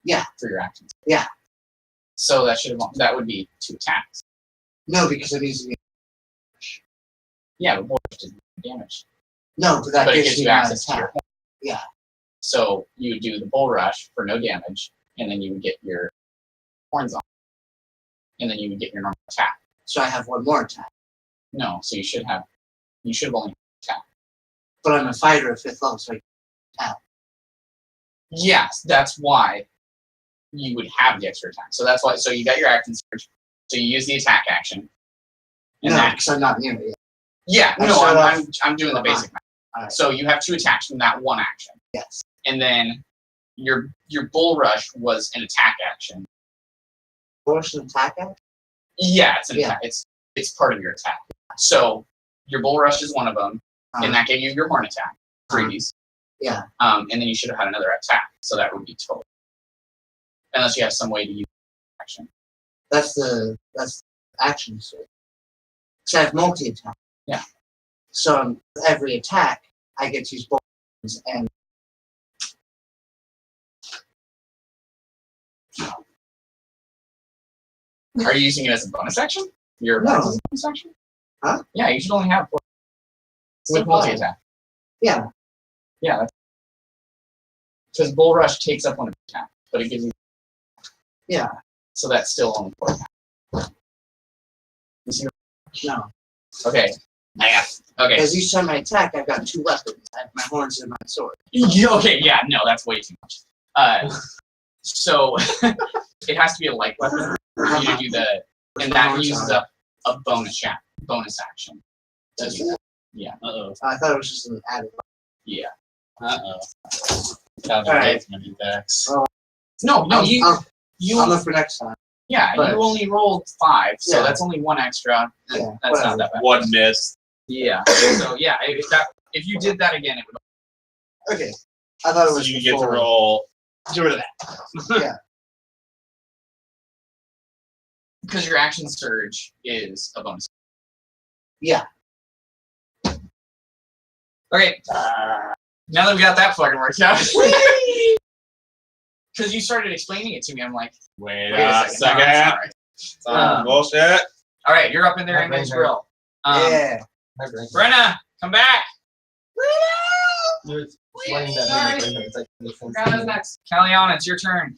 Yeah. For your actions. Yeah. So that should have. That would be 2 attacks. No, because I'm using it. Yeah, but bull rush doesn't do damage. No, but that But it gives gives me you my access to your attack. horn. Yeah. So you would do the bull rush for no damage, and then you would get your horns on, and then you would get your normal attack. So I have one more attack. No, so you should have only attack. But I'm a fighter at 5th level, so I Yes, that's why you would have the extra attack. So that's why. So you got your action surge. So you use the attack action. And no, that, because I'm not near it yet. yeah, I'm no, sure I'm doing the basic math. Alright. So you have 2 attacks from that 1 action, Yes. and then your bull rush was an attack action. Force an attack action? Yeah, it's an Yeah. attack. It's part of your attack. So your bull rush is one of them, and that gave you your horn attack, freeze. Yeah. And then you should have had another attack, so that would be total. Unless you have some way to use action. That's action surge. Because I have multi-attack. Yeah. So every attack, I get to use both hands and Are you using it as a bonus action? Your No. attack is a bonus action? Huh? Yeah, you should only have 4 with multi attack. Yeah. Yeah, because Bull Rush takes up 1 attack, but it gives you. Yeah. So that's still only 4 attack. You see? No. Okay. Math. Okay. Because each time I attack, I've got 2 weapons. I have my horns and my sword. Okay, yeah, no, that's way too much. So it has to be a light weapon for you to do the, and that uses up a bonus action. Does it? Yeah. Uh-oh. I thought it was just an added. Yeah. Uh-oh. Alright. Many attacks. Oh, No, I'll you look for next time. yeah, but- you only rolled 5, so Yeah. that's only 1 extra. Yeah, That's whatever. not that bad. 1 miss. Yeah. So yeah, if you did that again, it would. Okay. I thought it So was you get to before. roll. Get rid of that. Yeah. Because your action surge is a bonus. Yeah. Okay. Now that we got that fucking worked out. Because you started explaining it to me, I'm like, Wait wait a a second. No, second. it's all right. Bullshit. All right, you're up in there, Not English very Grill. Yeah. Brenna, come back. You're explaining that Sorry. right now. It's like, makes sense. Grana's next. Calliana, it's your turn.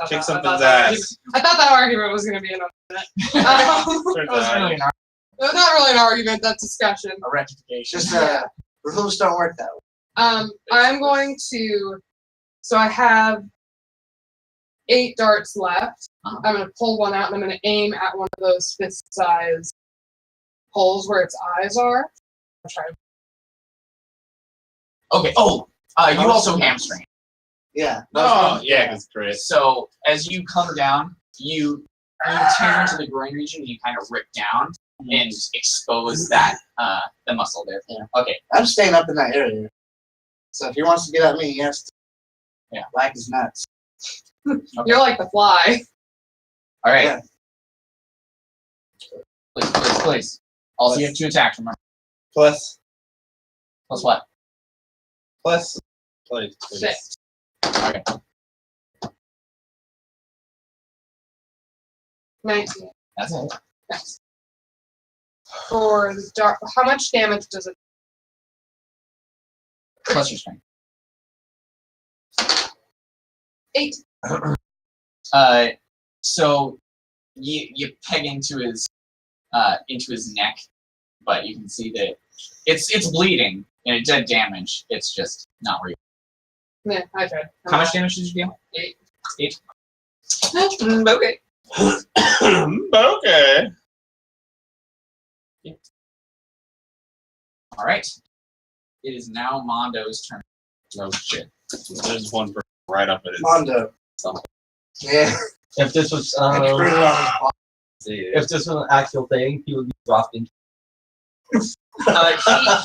Kick something's ass. I thought that argument was going to be another minute. That was really an It was not really an argument, that's discussion. a rectification. Just rules don't work that way. I'm going to, so I have 8 darts left. Uh-huh. I'm going to pull one out and I'm going to aim at one of those fist-sized holes where its eyes are. I'll try. Okay. Oh, you also hamstring. Yeah. Oh, yeah, because crit. So as you come down, you tear into the groin region and you kind of rip down and expose that the muscle there. Yeah. Okay. I'm staying up in that area. So if he wants to get at me, he has to. Yeah. Whack his nuts. You're like the fly. All right. Yeah. Please. Also, you have 2 attacks. Remember. Plus. Plus what? Plus. Please. 6. Okay. 19. That's it. Next. For the dart, how much damage does it? Plus your strength. 8. So you peg into his neck, but you can see that it's bleeding and it did damage. It's just not real. Yeah, I tried. How much damage did you deal? 8. 8. Okay. Okay. All right. It is now Mondo's turn. Oh shit. There's one person right up at his. Mondo. Yeah. If this was And he put it on his body. if this was an actual thing, he would be dropped into.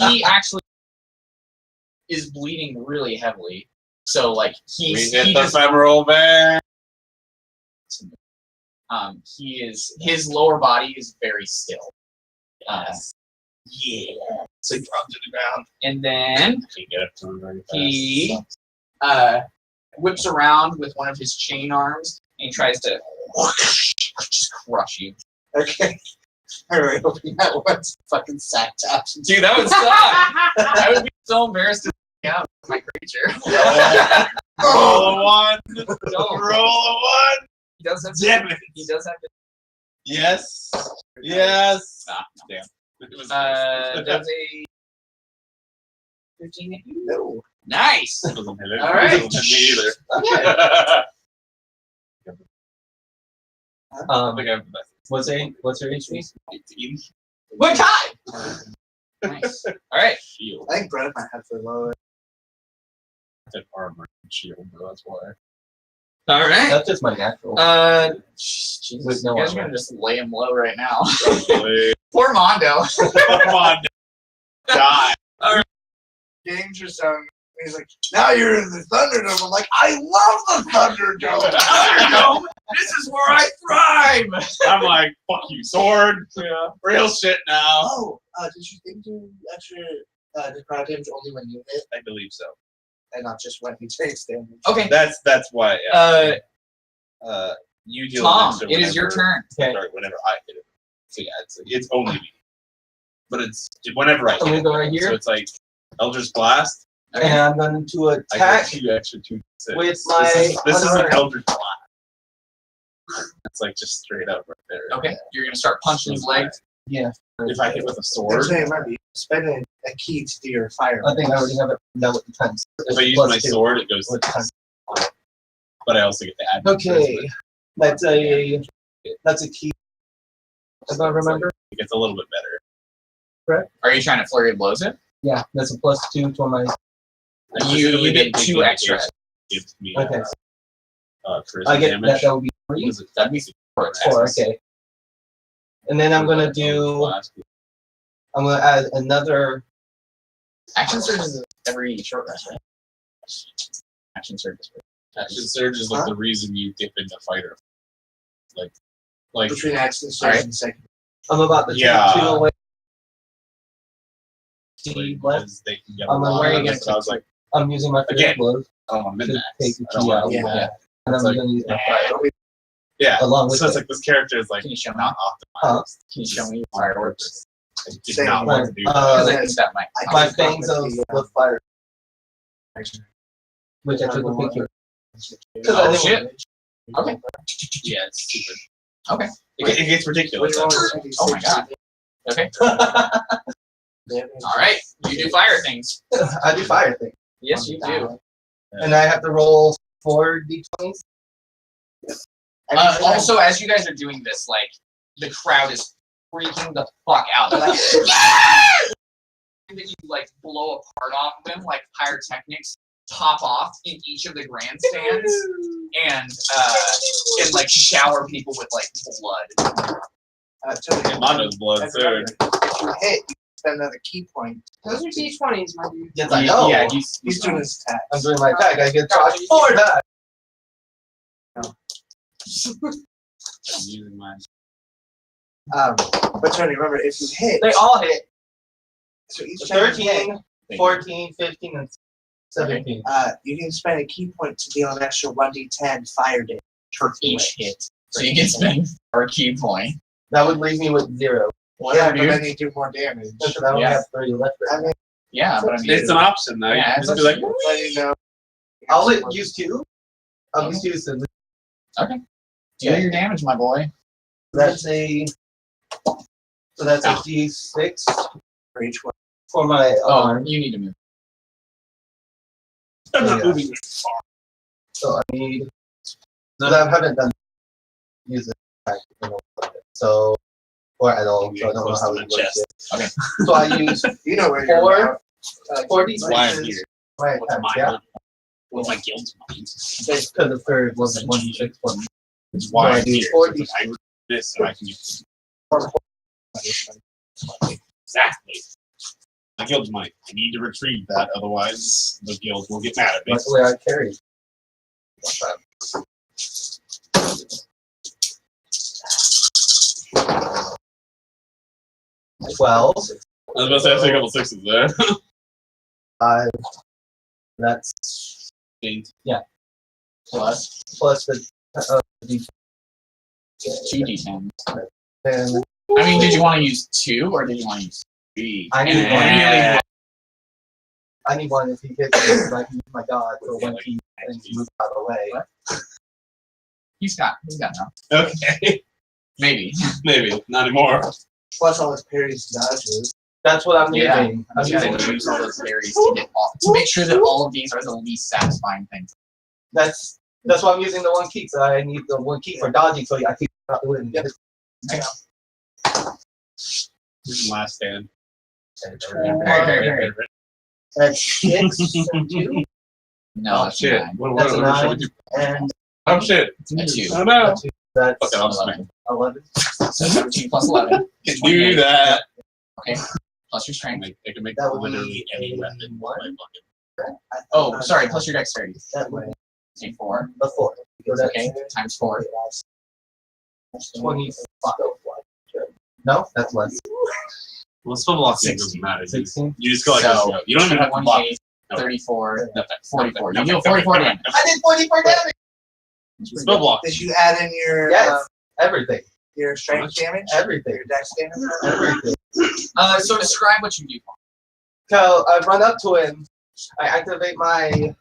He actually is bleeding really heavily. So like We he get the just femoral vein. his lower body is very still. Yeah. So he dropped to the ground. And then He get up to him very fast. he whips around with one of his chain arms and he tries to just crush you. Okay. Alright, hoping that one's fucking sack taps. Dude, that would suck. I would be so embarrassed to out with my creature. Roll a 1. Don't. Roll a 1. He does have Damn it. He does have to. Yes. Yes. Ah, Damn. It was does a 15 hit you? No. Nice. Doesn't hit it. All right. Doesn't hit me either. I think I have the best. What's your HP? 18. What time? Nice. All right. Shield. I think Brett might have to lower it. I said armor and shield, but that's why. All right. That's just my natural. Jesus, With no you guys are armor. gonna just lay him low right now. Probably. Poor Mondo. Come on. Die. Danger zone. He's like, now you're in the Thunderdome. I'm like, I love the Thunderdome. Thunderdome. This is where I thrive. I'm like, fuck you, sword. Yeah. Real shit now. Oh, did you think to extra crowd damage only when you hit? I believe so. and not just when he takes damage. Okay. That's why. Yeah. You deal Tom, with it is your turn. Okay. Sorry, whenever I hit it. So yeah, it's only me. But it's whenever I I'm hit gonna go it. right here. So it's like Eldritch Blast. And I'm going to I attack get 2 extra 2 6. with This my is an unarmed. Eldritch Blast. It's like just straight up right there. Okay. You're gonna start punching his leg. Yeah. If I hit with a sword, Actually, remember, you spend a key to do your fire. I think I already have it done with the times. if I use Plus my 2. sword, it goes. With times. But I also get to add. Okay. That's a key. If I remember. It gets a little bit better. Are you trying to flurry of blows it? Yeah, that's a +2 for my. You get 2 extra. Gives me Okay. charisma I get damage. that would be 3. What is it? That'd be 4 4, attacks. okay. And then I'm gonna add another. Action surge is every short rest, right? Action surge is Action surge is like the reason you dip into fighter. Like Between action surge Alright. and second. I'm about to take Yeah. 2 away. because they can get a I'm lot wearing of it. it. So I was like, I'm using my Again. first blows oh, I'm in to that. take the I don't key want out. to do that. And I'm It's like, gonna use my fire. Yeah. Along with so it's it. like this character is like Can you show me? not Huh? optimized. Can you show me on fireworks? purpose. I did Same. not want to do that. Because I Yeah. think that might. My fangs of the fire, which I took a picture. Oh, shit. Okay. Yeah, it's stupid. Okay. It gets ridiculous. Oh my god. Okay. All right. You do fire things. I do fire things. Yes, you do. And I have to roll 4 d20s. Also, as you guys are doing this, like the crowd is freaking the fuck out. They're like, and then you like blow a part off of them, like pyrotechnics pop off in each of the grandstands, and like shower people with like blood. Mondo's blood, If too. you hit, you spend another key point. Those are D20s, my dude. Yes, I know. Yeah, He's doing his attack. I'm doing my attack. I get charged 4 times. I'm using mine. But Tony, remember, if you hit, They all hit. so each time you hit, 13, 14, 15, and 17. you can spend a key point to deal an extra 1d10 fire damage For each hit. So you can spend our key point. That would leave me with 0. Yeah, Whatever, but dude. then you do more damage. Because I only Yeah. have 3 left. I Right mean, Yeah, but I mean, It's an option, though. Yeah, You can just be like, let you know. I'll use 2. I'll just use the. do your damage, my boy. That's a. So that's a d6 For each one. for my Oh, arm. you need to move. I'm not Yeah. moving this far. So I need. So I haven't done use it. So or at all. So I don't know how it works yet. Okay. So I use You know where you're 4 at. 4 That's why I'm d6 here. my What's attack. mine? Yeah. What's my guild's mine? Because the third wasn't 1d6 for me. That's why So I I'm do here. 4 So d6. I this so I can use exactly. The guild's mine. I need to retrieve that, otherwise the guild will get mad at me. That's the way I carry. 12. I was about to say I see a couple sixes there. 5. That's Plus plus the d10. 2 d10. And I mean, did you want to use 2 or did you want to use 3? I need And one. I need one if he hits me, so I can use my god for when he moves out of the way. He's got enough. Okay. Maybe. Maybe. Not anymore. Plus all his parries and dodges. That's what I'm Yeah. using. I'm You gotta using use all those berries to get to make sure that all of these are the least satisfying things. that's why I'm using the 1 key. So I need the 1 key for dodging, so I keep not doing it. This is the last stand. That's 6 and 2 No, Oh that's shit. 9. That's a should 9. we do? and Oh shit. A 2. Oh no. that's Fuck it, I'll just 11. So 17 plus 11. Can do that. Okay. Plus your strength. It can make That would literally be any a weapon. one. Oh, sorry. Plus your dexterity. That way. Say 4. The 4. So that's Okay. Times 4. 25. No, that's less. Well, spell blocking 16. doesn't matter. Dude. 16. You just go like So, this. You don't even have to block. 28 No. 34, No, 44. no, You deal no, 44 no, damage. no. I did 44 damage. Spell block. Did you add in your Yes, everything. your strength damage? Everything. Your dex damage? Everything. So describe what you do. So I run up to him. I activate my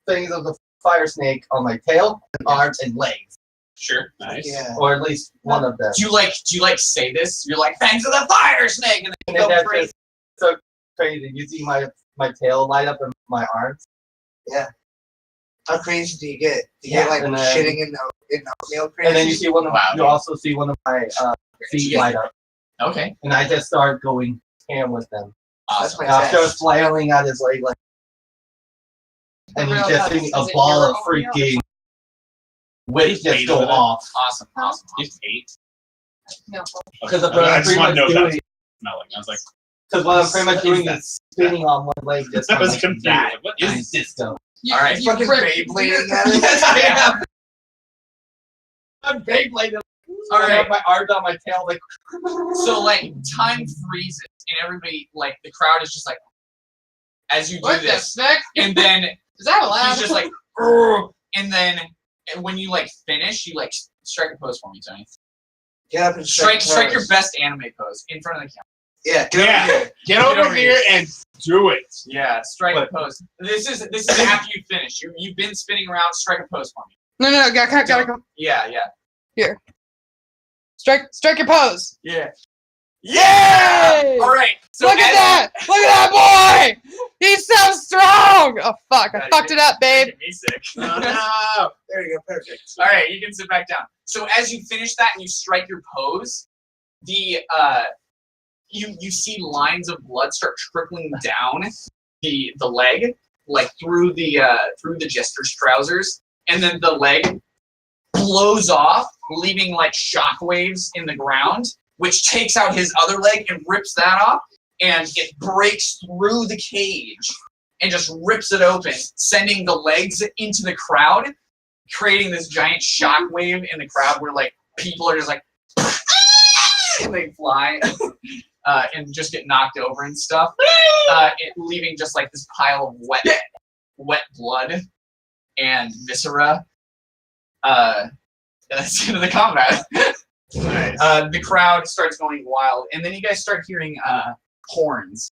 things of the fire snake on my tail, and arms, and legs, Sure. Nice. Yeah. or at least one of them. Do you like say this? You're like, thanks to the fire snake, and then And you go that's crazy. just so crazy. You see my tail light up in my arms. How crazy do you get? Do you Yeah, get like and then- shitting in oatmeal crazy? And then you see one of Wow, you dude. also see one of my feet light up, Okay. and I just start going ham with them. That's Awesome. my And I start test. flailing at his leg, like, and you Real just test. see Is a it ball your of oatmeal? freaking whips just Eight go of it. off. Awesome. Awesome. He's 8. No. Because Okay. I just want to know pretty that much was doing, smelling. I was like, because what I'm pretty much What doing is is spinning on one leg, just I kinda was like confused. that. What is Nice disco. You, All right. you Fucking rip- Beyblading at it? Yes, I am. I'm Beyblade. All I right. have my arms on my tail, like. So like time freezes, and everybody like the crowd is just like, as you do What the this, fuck? and then Is that allowed? he's just like, "Grr," and then when you like finish, you like strike a pose for me, Tony. Get up and Strike your pose. best anime pose in front of the camera. Yeah, get Yeah. over here. get over here and do it. Yeah, strike a pose. This is after you finish. You've been spinning around. Strike a pose for me. No, gotta come. Yeah, yeah, Strike your pose. yeah. Yay! All right. So Look at that! Look at that boy! He's so strong! Oh fuck, I fucked it up, babe. Me sick. Oh, no. There you go, perfect. All right, you can sit back down. So as you finish that and you strike your pose, the you see lines of blood start trickling down the leg, like through the jester's trousers, and then the leg blows off, leaving like shockwaves in the ground, which takes out his other leg and rips that off, and it breaks through the cage and just rips it open, sending the legs into the crowd, creating this giant shockwave in the crowd where like people are just like and they fly and just get knocked over and stuff, leaving just like this pile of wet blood and viscera. And that's the end of the combat. Nice. The crowd starts going wild, and then you guys start hearing horns.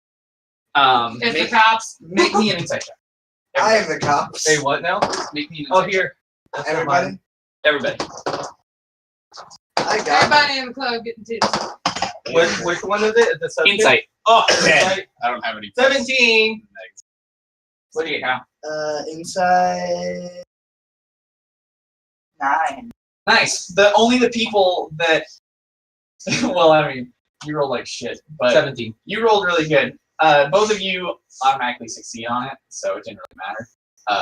It's the cops. Make me an insight check. I am the cops. Hey, what now? Make me an Oh, insight check. here. That's not Everybody? mine. Everybody. I got it. Everybody in the club getting tits. Which one is it? The subject? Insight. Oh, 10. Insight. I don't have any. 17. What do you have? Inside 9. Nice. Only the people that. Well, I mean, you rolled like shit, but 17. you rolled really good. Both of you automatically succeed on it, so it didn't really matter.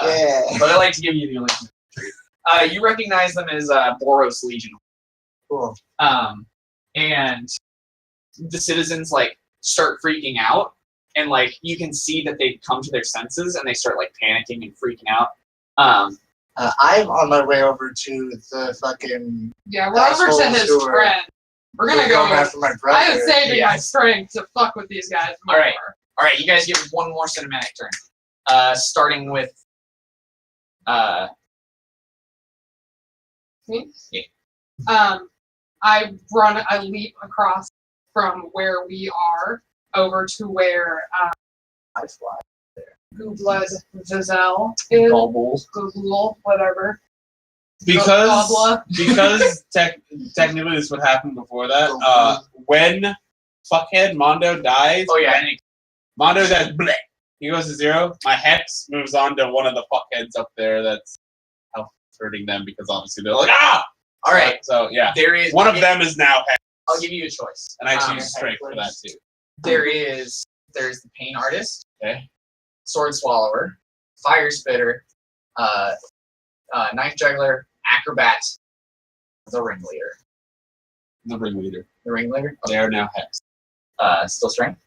Yeah. But I like to give you the illusion of truth. You recognize them as Boros Legion. Cool. And the citizens like start freaking out, and like you can see that they come to their senses and they start like panicking and freaking out. I'm on my way over to the fucking. Yeah, we're over to his Assholes who are- friend. We're gonna go. after my brother. I am saving my Yes. strength to fuck with these guys more. All right. All right, you guys get one more cinematic turn, starting with Me? Yeah. I leap across from where we are over to where I fly. Blood Giselle is. Gobble. Google, whatever. Because Gobla. because technically this would happen before that. When fuckhead Mondo dies, Oh yeah, and Mondo says bleh. He goes to 0. My hex moves on to one of the fuckheads up there that's hurting them because obviously they're like ah. all right. So yeah, There is one of them is now hex, I'll give you a choice. and I choose strength for that too. There's the pain artist, Okay. sword swallower, fire spitter, knife juggler, acrobat, the ringleader. The ringleader. The ringleader. They are now hex. Still strength.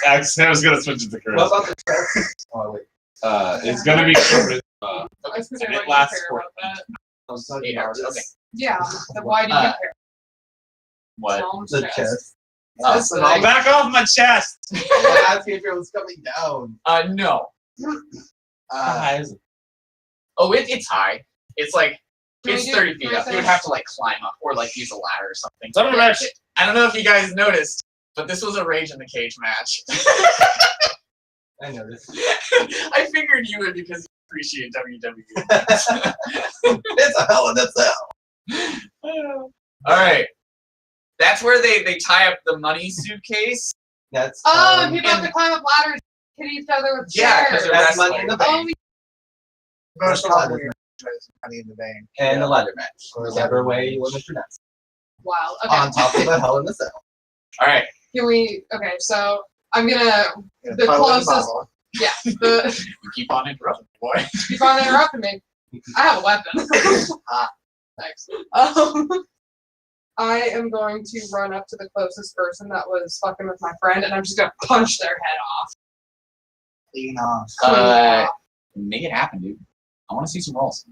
Actually, I was gonna switch it to What charisma. about the chest? Oh, wait. It's gonna be charisma. I was gonna say, And why it do you lasts care for- about that? Those are 8 hours. the Okay. Yeah, then why do you Uh, care? What? Tell 'em The chest. chest. That's the Oh, back off my chest! Asking if it was coming down. No. How high is it? Oh, it's high. It's like Can we it's do 30 feet three up. You would things? have to like climb up or like use a ladder or something. Son of a bitch! I don't know if you guys noticed, but this was a Rage in the Cage match. I noticed. I figured you would because you appreciate WWE. It's a hell in a cell. All right. That's where they tie up the money suitcase. That's Oh, people have to climb up ladders, hit each other with Yeah, 'cause chairs. they're that's money in the Oh, bank. most That's a ladder common is Money in the Bank. and a ladder match. Whichever way you want to pronounce. wow. Okay. On top of a hell in a cell. All right. Can we? Okay, so I'm gonna Yeah, The puddle in a closest- bottle. the You keep on interrupting, boy. keep on interrupting me. I have a weapon. Ah. Thanks. I am going to run up to the closest person that was fucking with my friend, and I'm just gonna punch their head off. Clean off. Make it happen, dude. I want to see some rolls.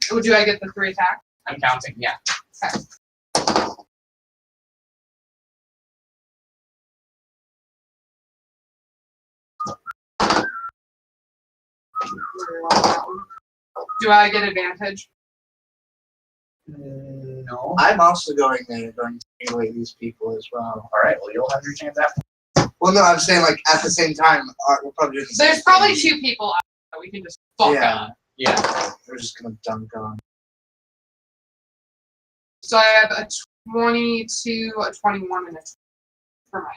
Do I get the 3 attacks? I'm counting. Yeah. Do I get advantage? No. I'm also going there, going to mutilate these people as well. All right. Well, you'll have your chance after. Well, no, I'm saying like at the same time, we're probably doing the same There's probably thing. 2 people out there that we can just fuck Yeah. up. Yeah. We're just gonna dunk on. So I have a 22, a 21, and a 20 for my.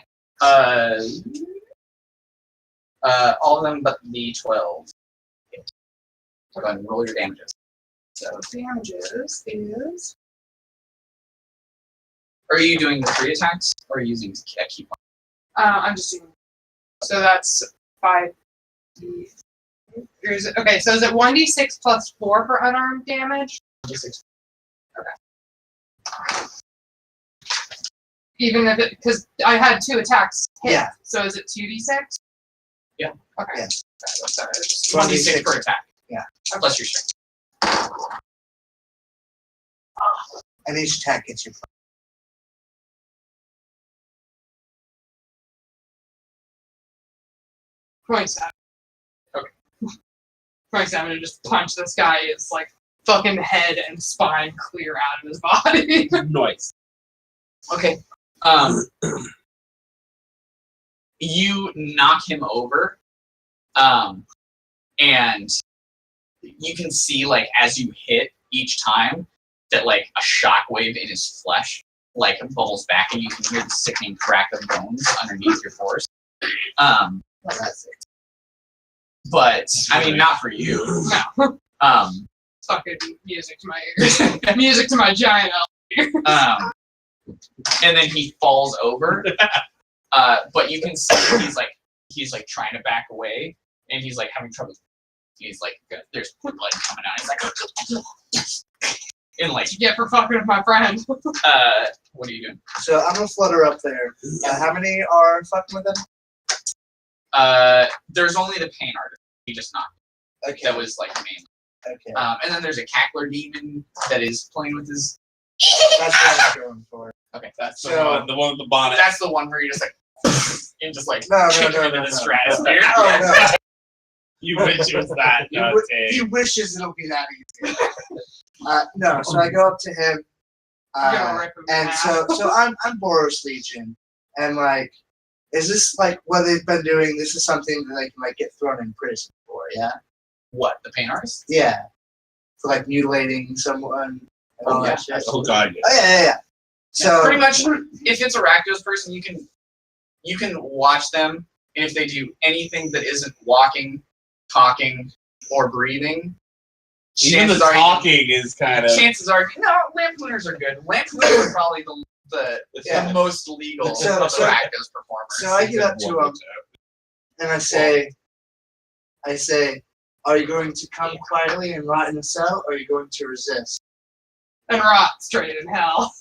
All of them but the 12. So go ahead and roll your damages. So damages is. Are you doing the 3 attacks or are you using a key point? I'm just doing. So that's 5. Okay, so is it 1d6 plus 4 for unarmed damage? 6. Even if it, because I had 2 attacks hit. Yeah. So is it 2d6? Yeah. Okay. Yeah. Sorry, just 1d6 per attack. Yeah. Plus your strength. And each attack gets you. 27. Okay. 27 to just punch this guy. It's like fucking head and spine clear out of his body. Noise. Okay. You knock him over, and you can see, like, as you hit each time, that, like, a shockwave in his flesh, like, bubbles back, and you can hear the sickening crack of bones underneath your force. Well, that's it. But, I mean, not for you. No. Fucking music to my ears. Music to my giant elf. And then he falls over. But you can see he's like trying to back away, and he's like having trouble. He's like, there's blood coming out. He's like, and like, You get for fucking with my friend. what are you doing? So I'm gonna flutter up there. How many are fucking with him? There's only the pain artist. He just knocked. Okay. That was like main. Okay. And then there's a cackler demon that is playing with his. That's what I'm going for. Okay, That's the So- one with the bonnet. that's the one where you're just like, and just like No, kick him into no. the stratosphere. Oh no. You wish it was that. He, No, wi- okay. he wishes it'll be that easy. No, so I go up to him, You're gonna rip him in and half. so I'm Boros Legion, and like, is this like what they've been doing? This is something that they can like get thrown in prison for, yeah, What, the pain artist? yeah, for like mutilating someone. And all yeah. that shit. Oh god, yeah. Oh yeah. So Pretty much, if it's a Rakdos person, you can watch them, and if they do anything that isn't walking, talking, or breathing, Even the chances are talking is kind of. chances are no. Lampooners are good. Lampooners are probably the Yeah. most legal So- of the so- Rakdos performers. so I get up to him and I say, are you going to come quietly and rot in a cell, or are you going to resist? And rot straight in hell.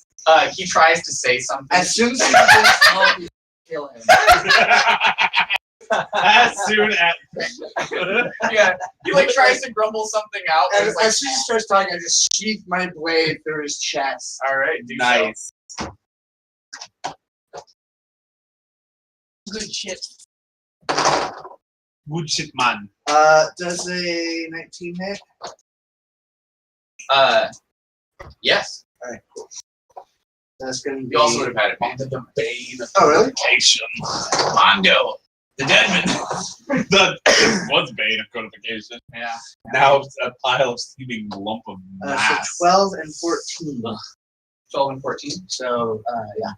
He tries to say something. As soon as he begins to help you, kill him. As soon as. Yeah, he like tries to grumble something out. But As, it's like, as soon as he starts talking, I just sheath my blade through his chest. all right, do so. Nice. Good shit. Good shit, man. Does a 19 hit? Yes. Alright, cool. That's gonna be. You also would have had it. The bane of Oh, really? codification. Mondo, the Deadman. The was bane of codification. Yeah. Now it's a pile of steaming lump of So mass. 12 and 14. 12 and 14. So, yeah.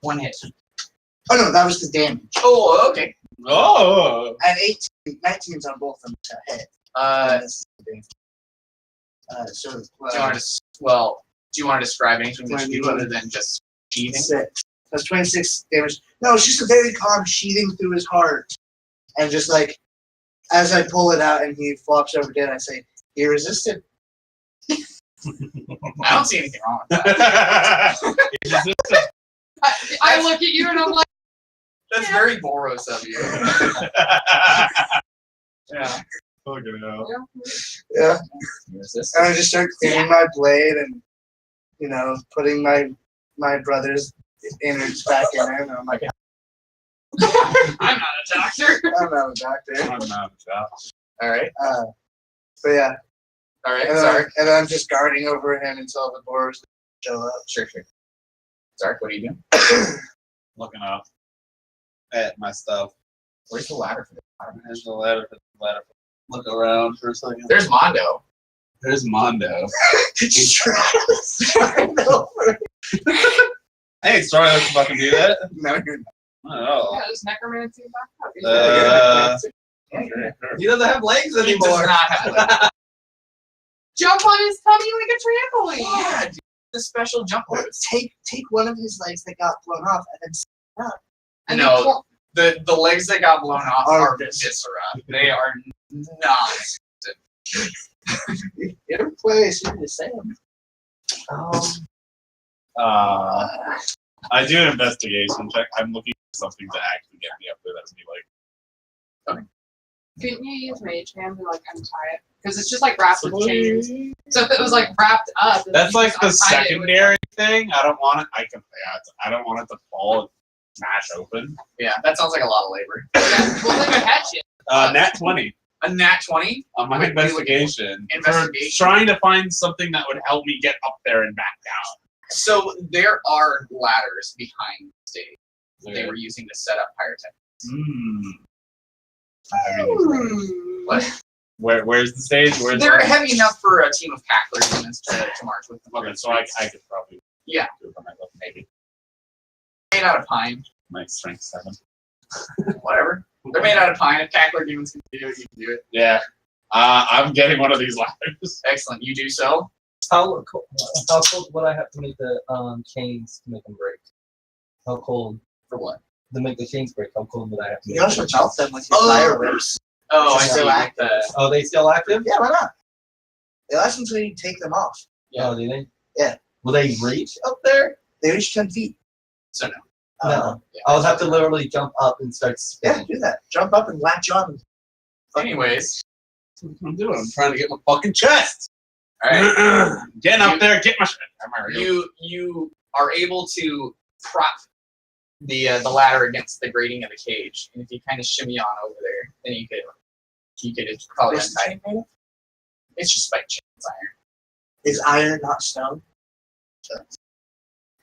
1 hit. Oh, no, that was the damage. Oh, okay. Oh. And 18, 19's on both of them to hit. Do This is the damage. So, you want to describe anything that you do other than just sheathing? 6. That's 26 damage. No, it's just a very calm sheathing through his heart. And just like, as I pull it out and he flops over dead, I say, he resisted. I don't see anything wrong with that. I look at you and I'm like, That's very Boros of you. Yeah. Fucking hell. Yeah. Resist. And I just start cleaning my blade and, putting my brother's innards back in it. And I'm like, I'm not a doctor. I'm not a doctor. I'm not a child. All right. But yeah. All right. And Zark. then I'm just guarding over him until the boars show up. Sure. Zark, what are you doing? Looking up at my stuff. Where's the ladder for this? There's the ladder. Look around for a second. There's Mondo. There's Mondo. Did you try over? Hey, sorry, let's fucking do that. No, you're not. Not at all. yeah, just necromancy back up. He doesn't have legs He does anymore. not have legs. Jump on his tummy like a trampoline. Yeah, dude. The special jump ropes. Take one of his legs that got blown off and then stand up. And No, the legs that got blown off Are are viscera. They are not. You ever play Super Saiyan? I do an investigation check. I'm looking for something to actually get me up there that would be like. couldn't you use mage hand to like untie it? Because it's just like wrapped with chains. So if it was like wrapped up, then That's you like just the untie it with- secondary thing. I don't want it. I don't want it to fall and smash open. Yeah, that sounds like a lot of labor. Yeah, well, then catch it. Nat 20 A nat 20 on my Wait, investigation. investigation? For trying to find something that would help me get up there and back down. So there are ladders behind the stage. They Okay. were using to set up pyrotechnics. What? Where's the stage? Where's They're the... heavy enough for a team of cackler demons to march with them. Okay, so I could probably Yeah. do it by myself, maybe. Made out of pine. My strength 7. Whatever. They're made out of pine. If cackler demons can do it, you can do it. Yeah. I'm getting one of these ladders. Excellent. You do so. How cold would I have to make the chains to make them break? How cold For what? to make the chains break? How cold would I have to make You also melt them with your Oh. fire whips. Oh, I Just see. relax. Are they still active? Yeah, why not? They last until you take them off. Yeah. Oh, do they? Yeah. Will they reach up there? They reach 10 feet. So no. No. Yeah. I would have to literally jump up and start Yeah, spinning. do that. Jump up and latch on. Anyways. That's what I'm doing. I'm trying to get my fucking chest. All right. Getting up there, get my shit. You are able to prop the ladder against the grating of the cage, and if you kind of shimmy on over there, then you could probably Where's the untie chain it. made of? It's just spiked chain. It's iron. Is iron not stone?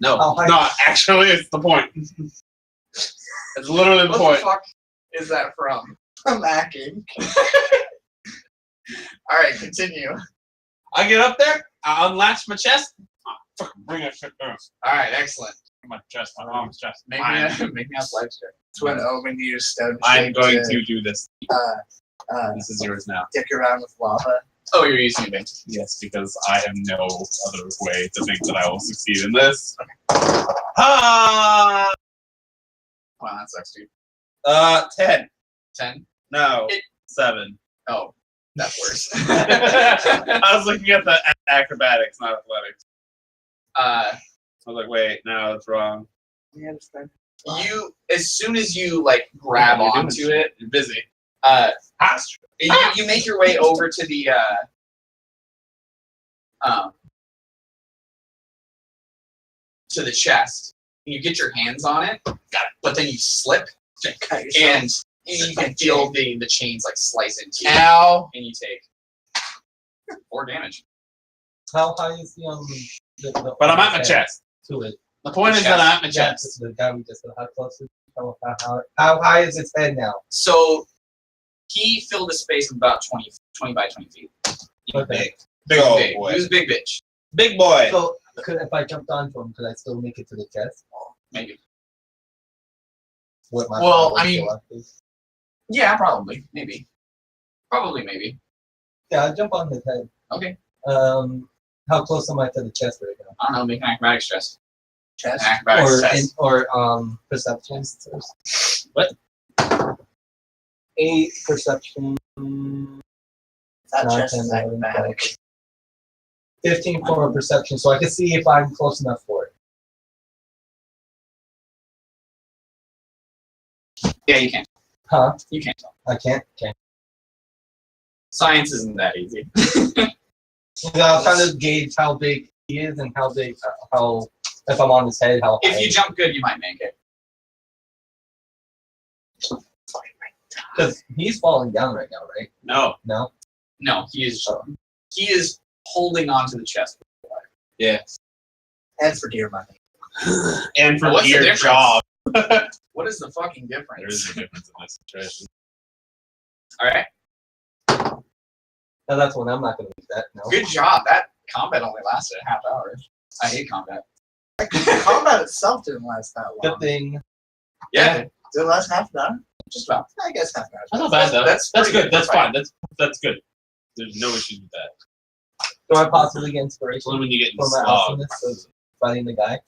No, Oh, hi. no, actually, it's the point. It's literally the What point. the fuck is that from? From hacking. All right, continue. I get up there, I unlatch my chest, fucking bring that shit down. All right, excellent. My chest, my mom's chest. Make me a slide check. It's when Omen used stone I'm going to to do this. This is yours now. dick around with lava. Oh, you're using a bench. Yes, because I have no other way to think that I will succeed in this. Ah! Wow, that sucks, dude. 10. 10. No, It- 7. Oh, that's worse. I was looking at the acrobatics, not athletics. I was like, wait, no, that's wrong. Yeah, it's fine. You, as soon as you like grab You're doing onto shit. it, You're busy. you make your way over to the chest. And you get your hands on it, but then you slip Cut yourself. and you can feel the chains like slice into you, Ow. and you take 4 damage. How high is the But I'm at my chest. to it? The point is that I'm at my Yeah, chest. the guy we just said, how close is how high is its head now? So he filled a space of about 20 by 20 feet. Okay. Big old Big. boy. He was a big bitch. Big boy. So if I jumped onto him, could I still make it to the chest? Maybe. With my Well, power I mean- still active? Yeah, probably. Maybe. Probably, maybe. Yeah, I'll jump on his head. Okay. How close am I to the chest right now? I don't know. Make an acrobatics test. Chest. An acrobatics test. Perception. What? 8 perception. That Not chest is 10, 11, acrobatic. 15 for perception, so I can see if I'm close enough for it. Yeah, you can't. Huh? You can't tell. I can't? Okay. Science isn't that easy. I'll kind of gauge how big he is and how big, if I'm on his head, how high. If you jump good, you might make it. Because he's falling down right now, right? No. No? No, he is holding on to the chest. Yeah. And for dear money. And for What's the your difference? job. What is the fucking There difference? is a difference in this situation. All right. No, that's one. I'm not going to use that. No. Good job. That combat only lasted a half hour. I hate combat. Combat itself didn't last that long. Good thing. Yeah, Did it last half an hour? just about. I guess half an hour. That's not bad though. That's That's pretty good. good That's for fine. That's good. There's no issues with that. Do I possibly get It's inspiration only when you get in for my slog. awesomeness of fighting the guy?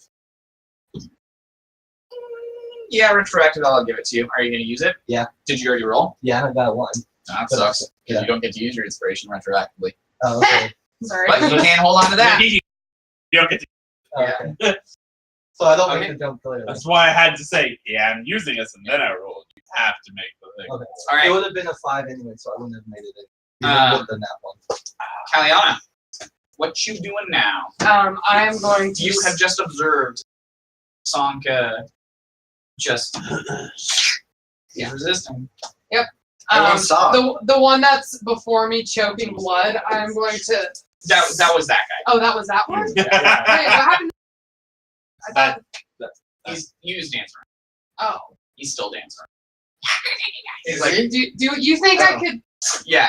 Yeah, retroactive. I'll give it to you. Are you going to use it? Yeah. Did you already roll? Yeah, I got one. That sucks. Because Yeah. you don't get to use your inspiration retroactively. Oh, okay. Sorry. But you can hold on to that. You don't get to. Yeah. Okay. So I don't Okay. make the jump clearly. That's why I had to say, yeah, I'm using this, and then I rolled. You have to make the thing. Okay. All right. It would have been a 5 anyway, so I wouldn't have made it. Even with the nat one. Kaliana, what you doing now? I'm going to. You have just observed Sanka just resisting. Everyone saw. the one that's before me choking blood. I'm going to. That was that guy. Oh, that was that one. Wait, what happened? I thought. You just dance around. Oh. He's still dancing around. Is He's like, he? Do you think I Oh. could? yeah.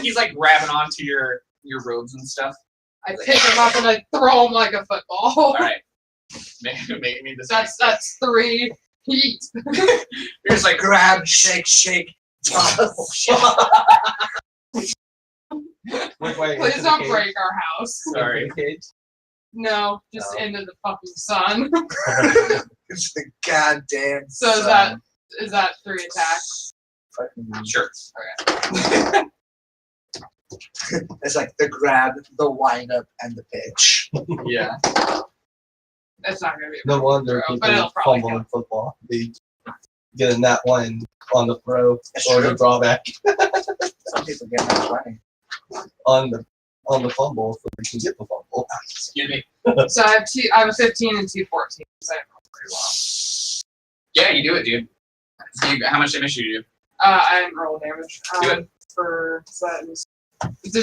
He's like grabbing onto your robes and stuff. I pick him up and I throw him like a football. All right. Make me this. That's 3 heat. You're just like Grab, shake, toss. Wait, Please don't break our house. sorry. No, just No. into the fucking sun. It's the goddamn So sun. is that 3 attacks? Sure. It's like the grab, the wind up, and the pitch. Yeah. It's not gonna be. A No wonder throw, but it'll people probably fumble in count. football. They get in that one on the throw That's or true. the drawback Some people get that running. on the fumble, so they can get the fumble. Excuse me. So I have a 15 and 2 14. So I rolled pretty well. Yeah, you do it, dude. How much damage do you do? I didn't roll damage. Do it. For so that was,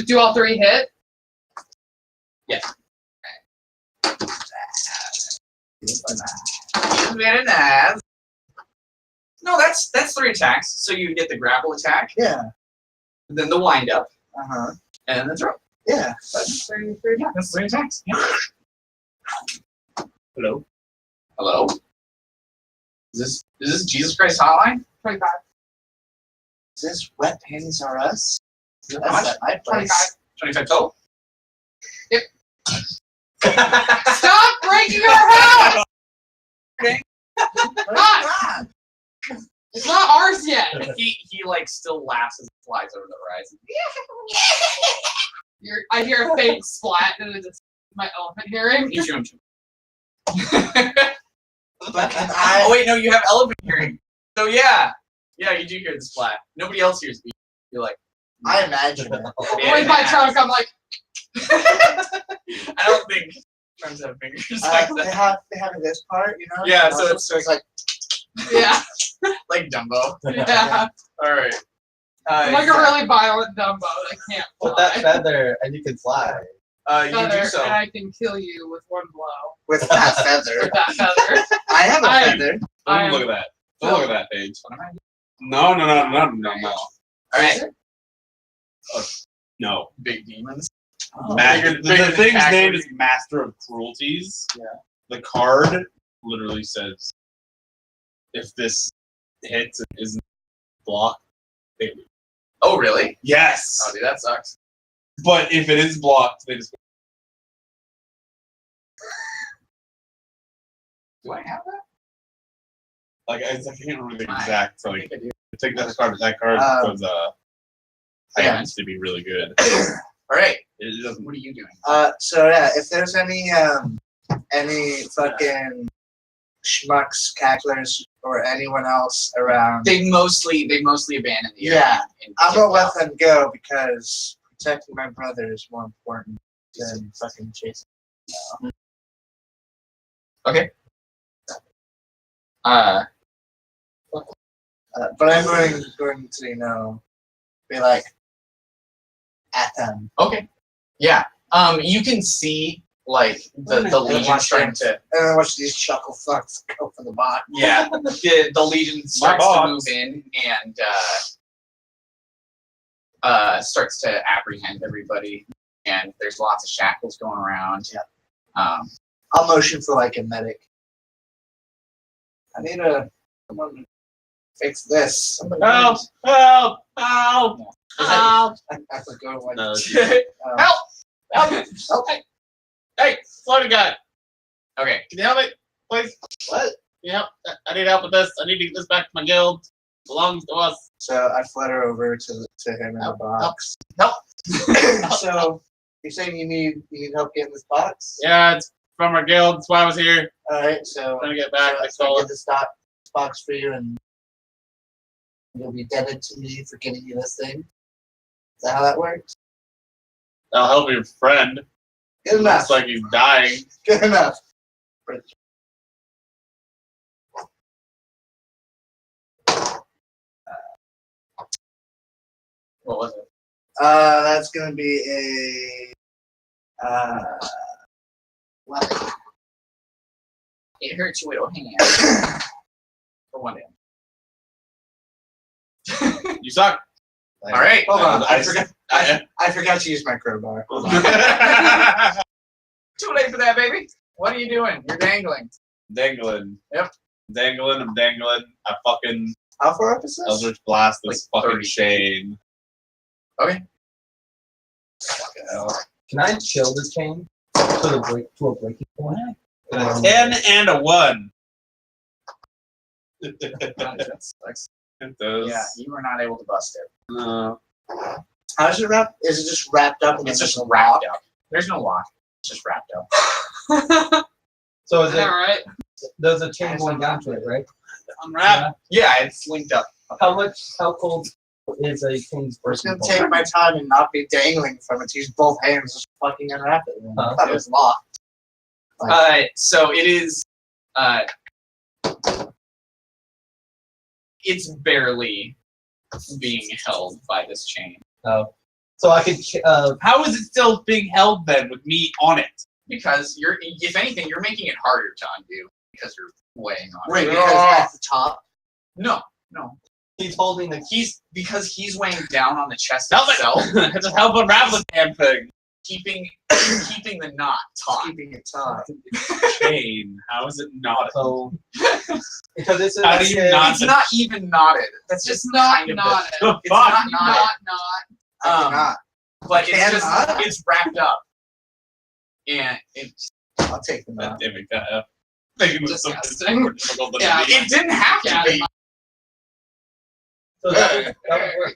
do all 3 hit? Yeah. Very nice. No, that's 3 attacks. So you get the grapple attack, Yeah. then the wind up, Uh-huh. and then the throw. Yeah. That's 3 attacks. That's 3 attacks. Yeah. Hello. Hello. Is this Jesus Christ hotline? 25. Is this wet panties are us? How That's much? at my 25. place. 25 total. Stop breaking our house! Ah! It's not ours yet. He like still laughs as he flies over the horizon. I hear a faint splat and it's my elephant hearing. You shoot him. But can Oh I? wait, no, you have elephant hearing. So yeah, you do hear the splat. Nobody else hears me. You're like, I imagine it. With my trunk, I'm like, I don't think Friends have fingers like they that. have this part, you know. Yeah, And so also, it's- like Yeah. Like Dumbo. Yeah. All right. I'm like a really violent Dumbo that can't With that fly. feather, and you can fly. You Feather, do so. and I can kill you with one blow. with that feather. With that feather. I have a I- feather. Don't look at that. Don't look at that page. No. All right. No. Big demons. The bigger than thing's Pac-Man. name is Master of Cruelties. Yeah. The card literally says, if this hits and isn't blocked, they lose. Oh, really? Yes! Oh, dude, that sucks. But if it is blocked, they just. Do I have that? Like, I can't remember the I exact. I Like, think I do. take that card. That card was Yeah. happens to be really good. All right. It doesn't. What are you doing? So yeah, if there's any fucking schmucks, cacklers, or anyone else around, They mostly abandoned the area. Yeah. and I'm gonna kicked let out. them go because protecting my brother is more important than fucking chasing. Okay. But I'm going to, you know, be like at them. Okay. Yeah. You can see like the Legion watch starting them. to. And then watch these chuckle fucks go for the bot. Yeah. The Legion starts to box. move in and starts to apprehend everybody. And there's lots of shackles going around. Yeah. Um, I'll motion for like a medic. I need someone to fix this. Somebody Help! Help! Help! Is that- Help! I have to go like No, Help! Help! Help. Hey, floating guy! Okay. Can you help me, please? What? Yep, I need help with this. I need to get this back to my guild. It belongs to us. So I flutter over to him in the Help, box. Help! So you're saying you need help getting this box? Yeah, it's from our guild. That's why I was here. All right. So Trying to get back. I so I stole get it. this box for you, and you'll be indebted to me for getting you this thing. Is that how that works? I'll help your friend. Good enough. Looks like he's dying. Good enough. What was it? That's gonna be a what? It hurts your little hand. For one hand. You suck. All right. Hold on. I- I forgot to use my crowbar. Hold on. Too late for that, baby. What are you doing? You're dangling. Dangling. Yep. Dangling. I'm dangling. I fucking How far up is this? Eldritch Blast this Like fucking 30. chain. Okay. Fucking hell. Can I chill the chain to a breaking point? Can I- 10 and a 1. That sucks. It does. Yeah, you were not able to bust it. No. How is it wrapped? Is it just wrapped up? And It's then just there's a wrapped lock? up. There's no lock. It's just wrapped up. So is it? Alright. There's a chain going down to it, right? Unwrap. Yeah, it's linked up. How cold is a chain's We're just breaking gonna take point? my time and not be dangling from it. Use both hands, just fucking unwrap it. I Huh. thought it was locked. So it is. It's barely being held by this chain Oh. So I could. How is it still being held then with me on it? because you're. If anything, you're making it harder to undo because you're weighing on Right, it. because at the top. No. He's holding the. Because he's weighing down on the chest Help itself, it! Just help unwrap the damn thing. keeping the knot taut. Keeping it taut. Chain. How is it not? So because this is. How do you not- It's not even knotted. That's just Not kind of knotted. The It's fuck? not knotted. Not. I cannot. But it's just Cannot? it's wrapped up, and I'll take them God out. damn it, that. Making this so much Disgusting. more difficult than Yeah. it is. it didn't have to Yeah, be. So that would work,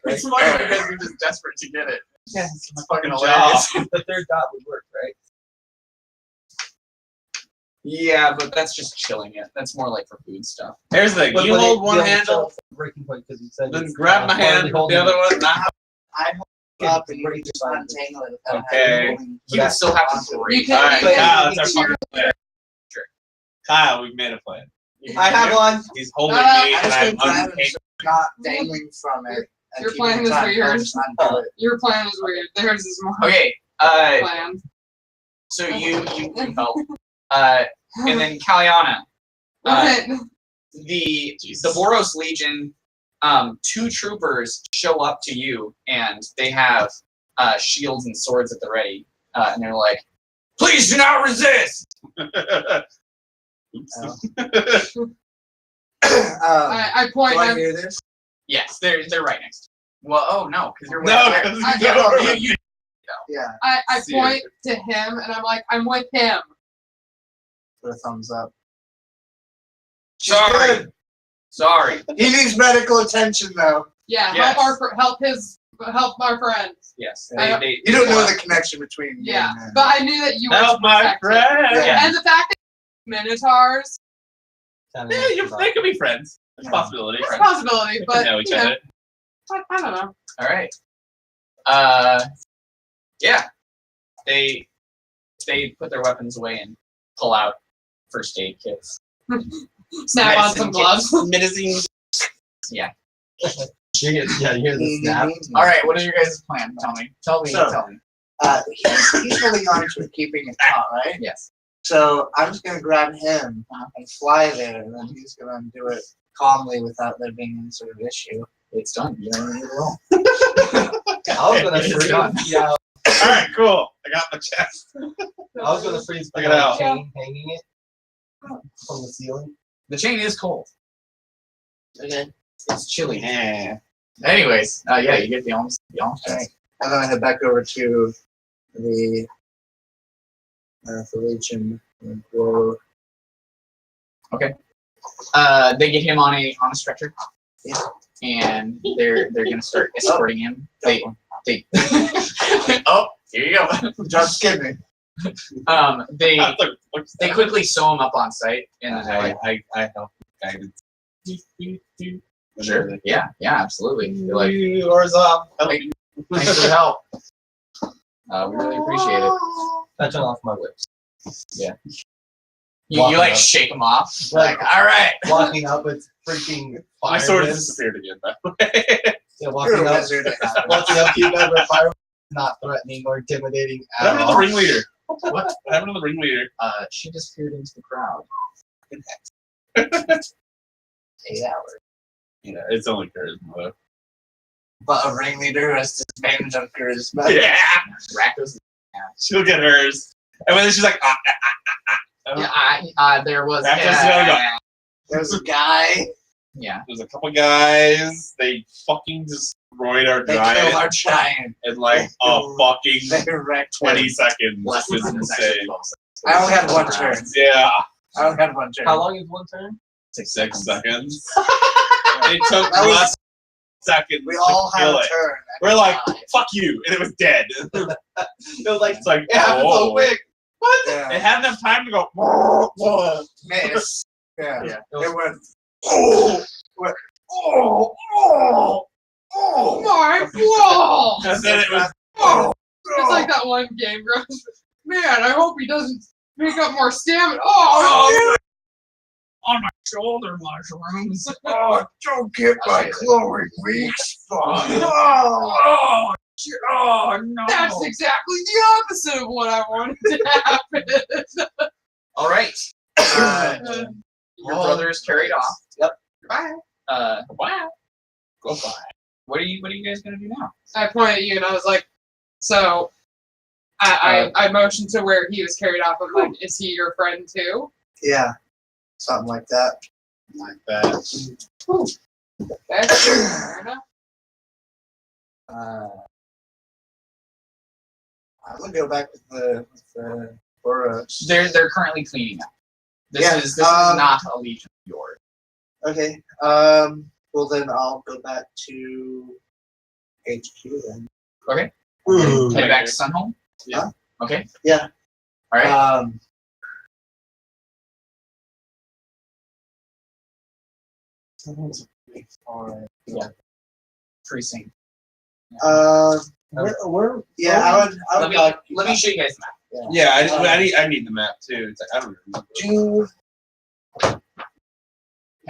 right? It's funny because you're just desperate to get it. Yeah, It's fucking job. hilarious. the third dot would work, right? Yeah, but that's just chilling it. That's more like for food stuff. Here's the thing. But You it- hold one the only handle, breaking point because you said then it's, grab my partly hand, holding the other it. one, not. I hold up and you can just untangle it without Okay. having You would still have to You break. can- Alright, you can- Kyle, that's our you fucking plan. Sure. Kyle, we've made a plan. I have one. He's holding me, I and just I'm think Kyle untaking. is not danging from it. and Your keeping plan it is tight. weird. I'll just undo it. Your plan is weird. Theirs is more Okay. planned. So you help. And then Kalyana. The Boros Legion, 2 troopers show up to you, and they have shields and swords at the ready, and they're like, "Please do not resist." Oops. I point Do I at hear this? Yes, they're right next to you. Well, oh no, because you're No, way because back. you don't. You- Yeah, I See point to him and I'm like, I'm with him. put a thumbs up. She's Sorry. good. Sorry. He needs medical attention though. Yeah, Yes. help our friends. Yes. I- They You don't know want- the connection between you Yeah, and but I knew that you were Help my protected. friend. Yeah. And the fact that Minotaurs, Yeah, they could be friends. There's a possibility. it's a possibility, They but know each you know, other. I don't know. All right. Yeah. They put their weapons away and pull out first aid kits. Snap on Medicine some gloves. Medicine. Yeah. You hear the snap. All right. What is your guys' plan? Tell me. Tell me. So- Tell me. He's holding on to it, keeping it taut, right? Yes. So I'm just gonna grab him and fly there, and then he's gonna do it calmly without there being any sort of issue. It's done. You don't need to roll. I was gonna It's freeze. done. Yeah, All right, cool. I got my chest. I was gonna freeze. Check it out. Chain hanging it from the ceiling. The chain is cold. Okay. It's chilly. Yeah. Anyways, yeah, you get the alms. Alright. And then I head back over to the Legion. And we'll- They get him on a stretcher. Yeah. And they're gonna start escorting him. They oh, here you go. Just kidding. They quickly sew him up on site, and I help guidance. sure, yeah, absolutely. They're like, Doors off. thanks for the help. We really appreciate it. Touching off my whips. You like shake them off, like, all right. Walking up with freaking My fire sword has whips. disappeared again, by the way. Yeah, You're walking a up, wizard. walking up to you guys with fire whips, not threatening or intimidating What at happened to the all. ringleader? What? What happened to the ringleader? She disappeared into the crowd. 8 hours. Yeah, it's only charisma though. But a ringleader who has disadvantage on charisma. Yeah, Rakdos. she'll get hers. And then she's like, Yeah, there was. Rakdos is gonna go. There's a guy. Yeah. There's a couple guys. They fucking destroyed our They killed giant our giant. in like a fucking They wrecked 20 him. seconds. Less than It's actually insane. 12 seconds. I only had one turn. Yeah, I only had one turn. How long is one turn? 6 seconds. It took That was- us seconds We all to had kill a it. turn. We're like, fuck you, and it was dead. It was like It's like, it happened so oh. quick. What? Yeah. It had enough time to go. Miss. Yeah. Yeah. It went. Oh. Went. Oh. Oh. Oh Oh. my wall! And then it was, Oh, it's like that one game, bro. Man, I hope he doesn't pick up more stamina. Oh, On my shoulder mushrooms. Oh, don't get my glowing weak spot. Oh. Oh no. that's exactly the opposite of what I wanted to happen. All right. Your brother is carried off. Yep. Bye. Wow. Go by. What are you guys gonna do now? I pointed at you and I was like, so I motioned to where he was carried off. I'm like, is he your friend too? Yeah. Something like that. like that. That's fair enough. I'm gonna go back with the Boros. They're currently cleaning up. This Yeah, is not a legion of yours. Okay. Well then I'll go back to HQ then. Okay. Ooh. Head back to Sunhome. Yeah. Okay. Yeah. All right. Alright. Precinct. Yeah, I would Let me talk. let me show you guys the map. Yeah, I need the map too. It's like, I don't remember.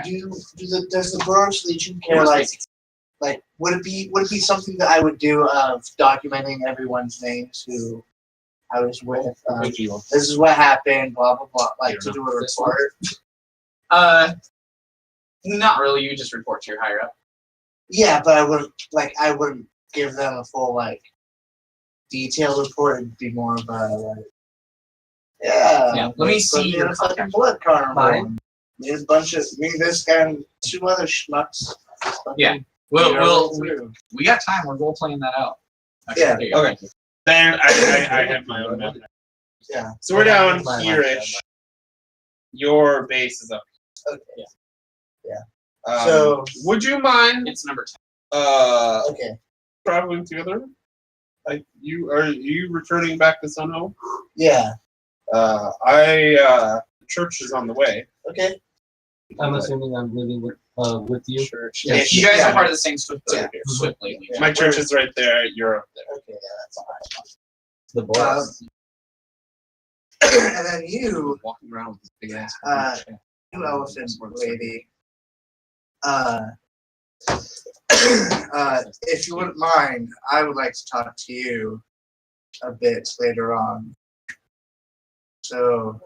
Does the Boros Legion care like would it be something that I would do of documenting everyone's names who I was with? This is what happened, blah blah blah. Like to do a report. Not really. You just report to your higher up. Yeah, but I wouldn't give them a full detailed report. It'd be more of a Yeah, let me let's see go your to a fucking contact. blood carnival. Mine? There's a bunch of this guy and 2 other schmucks. Yeah. We got time. We're role playing that out. Yeah, there you go. okay. Then I have my own map. Yeah. So we're down Mine. here-ish. Your base is up. Okay. Yeah. Um, So- would you mind It's number 10. Okay. traveling together? Like, are you returning back to Sunho? Yeah. The church is on the way. Okay. I'm assuming I'm living with you. Church. Yeah, you guys Yeah. are part of the same Swift Yeah. Legion. My church is right there. You're up there. Okay. Yeah, that's fine. The boss. And then you, Walking around with this big ass. you elephant lady. If you wouldn't mind, I would like to talk to you a bit later on. So,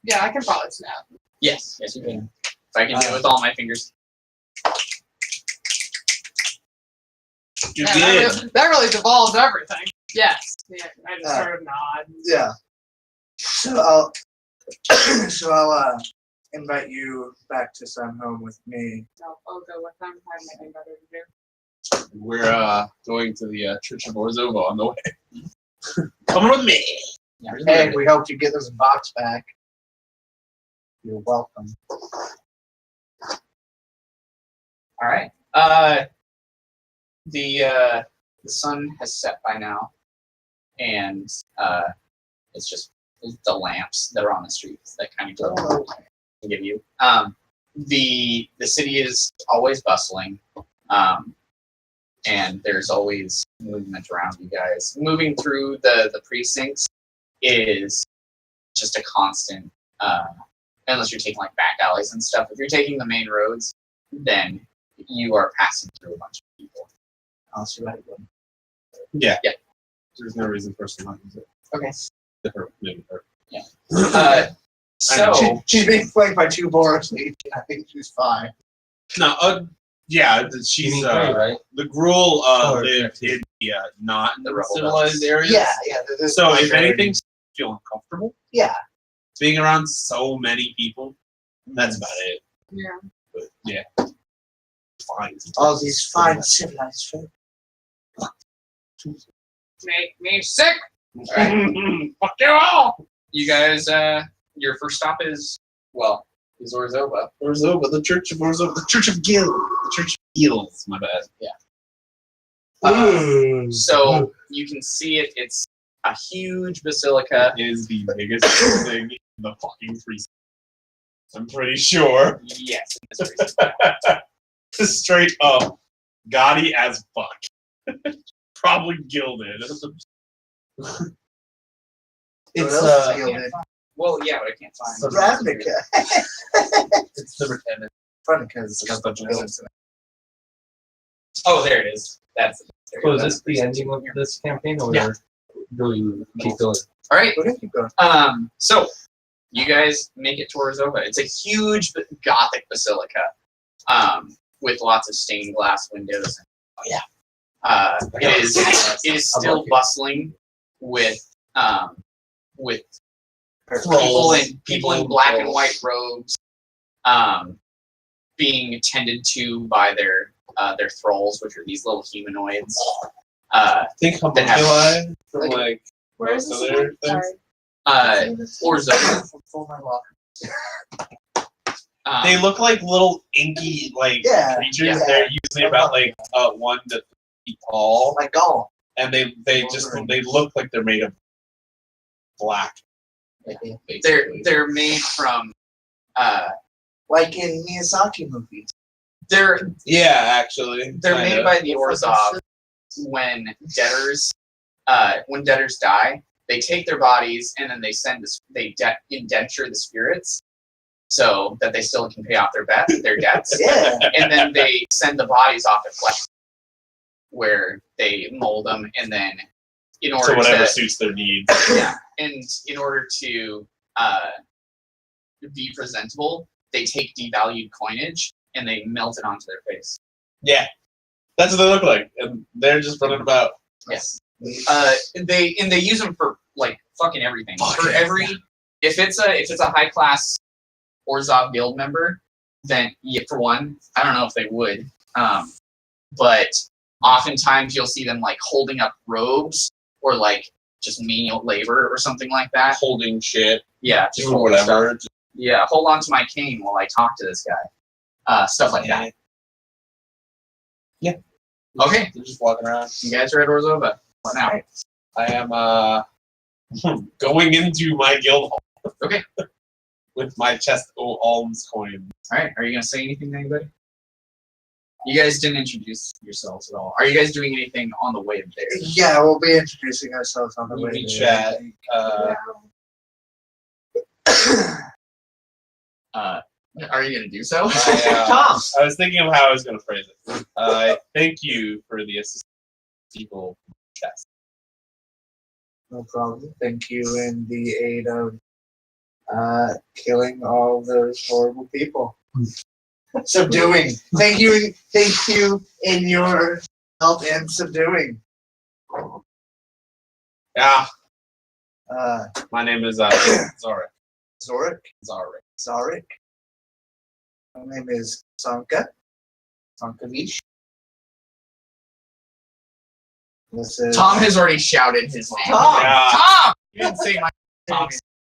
Yeah, I can probably snap. Yes, you can. If I can do it with all my fingers. You Yeah, did. that really devolves everything. Yes. Yeah, I just Uh, sort of nod. yeah. So I'll invite you back to some home with me. I'll go with them. I have nothing better to do. We're going to the Church of Orzova on the way. Come with me. Yeah, Hey, we helped you get this box back. You're welcome. All right. The sun has set by now, and it's just the lamps that are on the streets that kind of give you. The city is always bustling, and there's always movement around you guys. Moving through the precincts is just a constant, unless you're taking like back alleys and stuff. If you're taking the main roads, then you are passing through a bunch of people. Unless you're right. Yeah. Yeah. There's no reason for us to not use it. Okay. Maybe her. So She's being flanked by 2 Boros Legion. I think she's fine. No, yeah, You she's mean three, right? the Gruul Oh, lived in the not in The the rebel civilized areas. Yeah. This So is if very- anything, she's feeling comfortable. Yeah. Being around so many people, that's about it. Yeah. But yeah, fine. All these fine civilized folk. Make me sick. Fuck you all. you guys, your first stop is Orzova. Orzova, the Church of Orzova, the Church of Gil, the Church of Gils. My bad. So you can see it. It's a huge basilica. It is the biggest thing in the fucking precinct. I'm pretty sure. Yes, in this precinct. Straight up, gaudy as fuck. Probably gilded. It's What else is gilded? Well, yeah, but I can't find. Ravnica. it's number 10. Funny because it's got a bunch of buildings in it. Oh, there it is. That's it. There So you is go. this the ending of this campaign, or Yeah. do we keep going? All right. We're gonna keep going. So you guys make it to Orzova. It's a huge Gothic basilica, with lots of stained glass windows. Oh yeah. It is still bustling with people in black and white robes, being attended to by their thralls, which are these little humanoids. Think That have- homunculi from like Where is most this other again? things. Sorry. Orzova. Full my locker. They look like little inky like Yeah. creatures. Yeah. They're usually about like 1 to 3 feet tall, Like Gaul. and they look like they're made of black. basically. They're made from Like in Miyazaki movies. they're Yeah, actually. made kinda. by the Orzov, when debtors die, they take their bodies and then they indenture the spirits so that they still can pay off their debts. Yeah. And then they send the bodies off at flesh, where they mold them, and then in order So whatever to suits their needs. yeah, and in order to be presentable, they take devalued coinage and they melt it onto their face. Yeah. That's what they look like. And they're just running about. Yes. They use them for like fucking everything. For every if it's a high class Orzhov guild member, then yeah, for one, I don't know if they would. But oftentimes you'll see them like holding up robes or like just menial labor or something like that. Holding shit. Yeah, just Or holding whatever. stuff. Yeah, hold on to my cane while I talk to this guy. Stuff like that. Yeah. Okay, They're just walking around. you guys are at Orzhova. What now? I am going into my guild hall. Okay. With my chest of alms coins. All right. Are you gonna say anything to anybody? You guys didn't introduce yourselves at all. Are you guys doing anything on the way there? Yeah, we'll be introducing ourselves on the We way. can there. chat. Are you gonna do so? Tom. I was thinking of how I was going to phrase it. Thank you for the assistance, people. Chest. No problem. Thank you in the aid of killing all those horrible people. Subduing. Thank you in your help and subduing. Yeah, Uh, my name is Zorik. Zorik. Zorik. Zarik. My name is Sanka. Sankavish. This is Tom has already shouted his name. Tom! Yeah. Tom! You didn't say my Tom.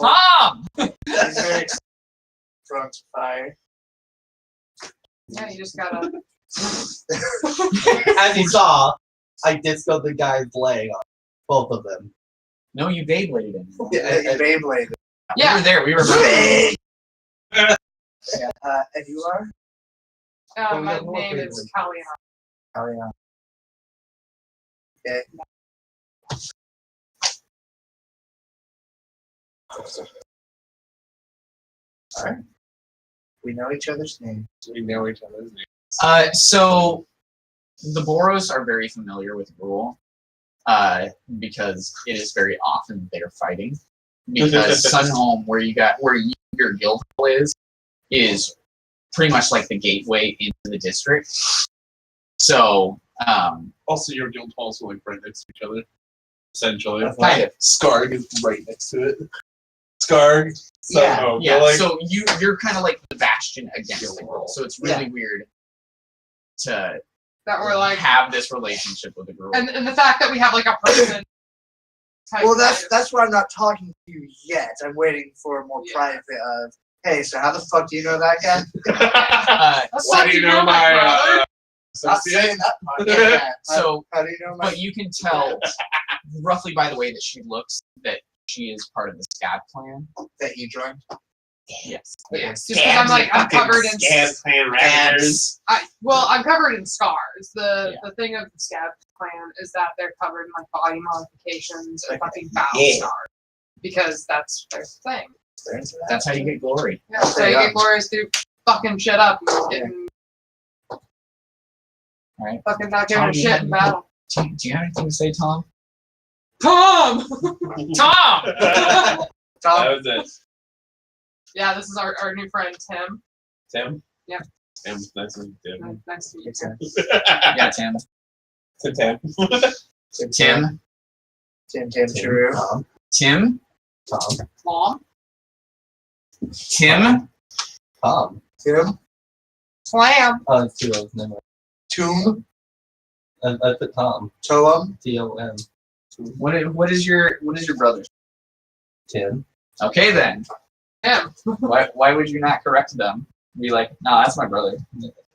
Tom! He's very front fire. Yeah, you just gotta. As you saw, I discoed the guy's leg on both of them. No, you Beybladed him. Yeah, Beyblade. We were there. We were Big. And you are? My don't know what name they is would. Kalliana. Oh, yeah. Okay. Alright. We know each other's names. We know each other's names. So the Boros are very familiar with Rule, because it is very often they're fighting. Because Sunhome, where your guild hall is pretty much like the gateway into the district. So Also, your guild halls are like right next to each other. Essentially. kind of. Skarg is right next to it. Skarg. Soho. Yeah. They're like, So you're kind of like the bastion against the girl. So it's really weird to That we're like, have this relationship with the girl. and the fact that we have like a person. type Well, of- that's why I'm not talking to you yet. I'm waiting for a more Yeah. private of, hey, so how the fuck do you know that guy? That's why how do you know my brother. Not associate? saying that part. Yeah. So, How do you know my but you can tell roughly by the way that she looks that she is part of the Scab clan. that you joined? Yes. Yes, just because I'm like I'm covered in. Scabs clan ravagers. I'm covered in scars. Yeah. The thing of the Scab clan is that they're covered in like body modifications and fucking battle Yeah. scars because that's their thing. They're into that. That's how you get glory. Yeah, so you get glorious through fucking shit up and getting Right. fucking not doing Tom, a you shit have- in battle. Do you have anything to say, Tom? Tom! Tom! That Tom, was it. Yeah, this is our new friend Tim. Tim? Yeah. Tim, nice to meet you. Nice to meet you. Tim. Yeah, Tim. Tim. Tim. Tim Chiru. Tom. Tim. Tom. Mom. Tim. Tom. Tim. Slam. Oh, it's two O's. Never mind. Toom. I put Tom. Toem. Tom. What is your brother's? Tim. Okay then. Tim. Why would you not correct them? Be like, no, that's my brother.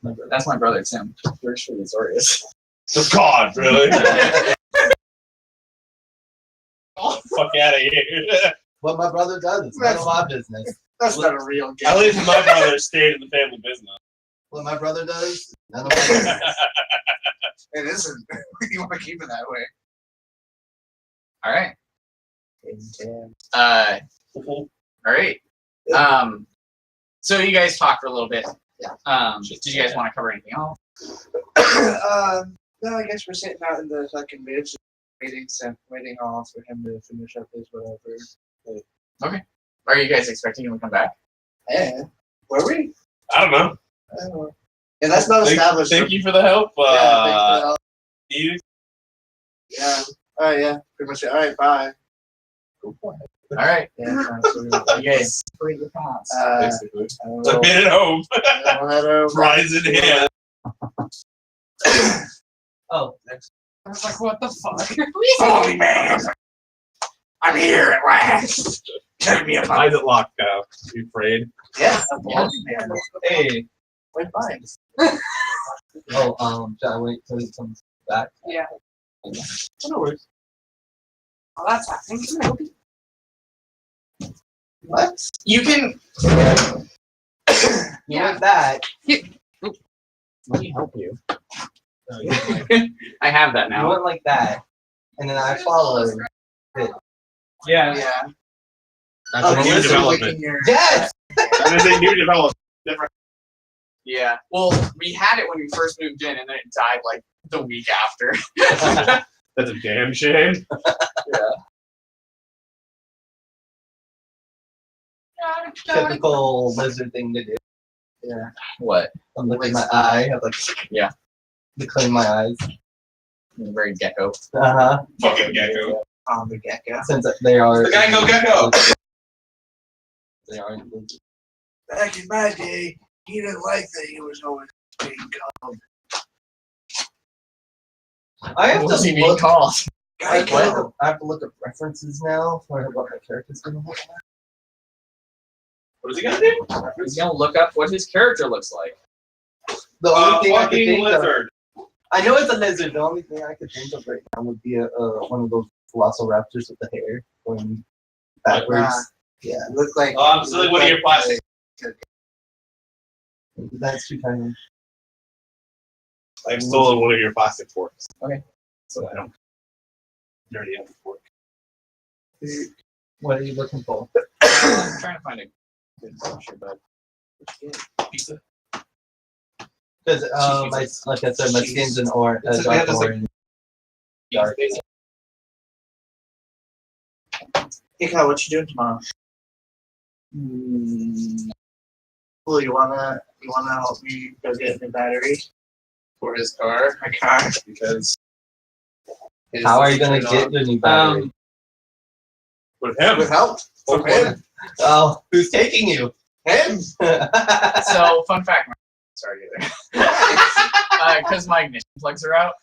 My brother. That's my brother, Tim. You're sure it's Orius. Oh, God, really? Fuck out of here. What my brother does is none of my business. That's not a real game. At least my brother stayed in the family business. what my brother does, none of my It isn't. You want to keep it that way. All right. business. All right. So you guys talked for a little bit. Yeah. Did you guys want to cover anything else? No, I guess we're sitting out in the fucking ridge, waiting all for him to finish up his whatever. Okay. Are you guys expecting him to come back? Yeah. Were we? I don't know. I don't know. Yeah, that's not established. Thank you for the help. Yeah, thanks for the help. You Yeah. All right. Yeah. Pretty much. All right. Bye. All right. Yeah. You guys complete your paths. basically. I I made it home. don't Prize in hand. Oh, I was like, what the fuck? Holy man! I'm here at last. Tell me about. Why is it locked now? You afraid? Yeah. Yeah. hey. We're fine. Oh, should I wait till he comes back? Yeah. No worries. Oh, that's happening. Can I help you? What? You can. You Yeah. went back. Let me help you. No, you went like- I have that you now. went like that, and then I followed. Yeah. Yeah. That's Oh, a new listen, development. licking your- Yes. That is a new development. Different. Yeah. Well, we had it when we first moved in, and then it died like the week after. That's a damn shame. Typical lizard thing to do. Yeah. What? I'm looking at my eye. I'm like, Yeah. To clean my eyes. Very gecko. Fucking gecko. On the gecko. Since they are. The gecko. They are lizards. Back in my day, he didn't like that he was always being called I have What was to he being look. called? I have, to Geico. look up, I have to look up references now for what my character's gonna look like. What is he gonna do? He's gonna look up what his character looks like. The only thing I could Fucking think of. lizard. I know it's a lizard. The only thing I could think of right now would be one of those velociraptors with the hair going backwards. Yeah, Look like. Oh, I'm stealing one of your plastic. that's too tiny. I've stolen one of your plastic forks. Okay. So I don't dirty up the fork. What are you looking for? I'm trying to find a good picture, but Pizza. Because like I said, my skin's an orange, It's- dark yeah, just like- orange. Dark. Hey, Kyle, what you doing tomorrow? Cool. You wanna help me go get a new battery For his car. my car? Because. his How are you gonna turned get on. your new battery? With him. With help from him. Oh, who's taking you? Him. so fun fact. Sorry, because my ignition plugs are out,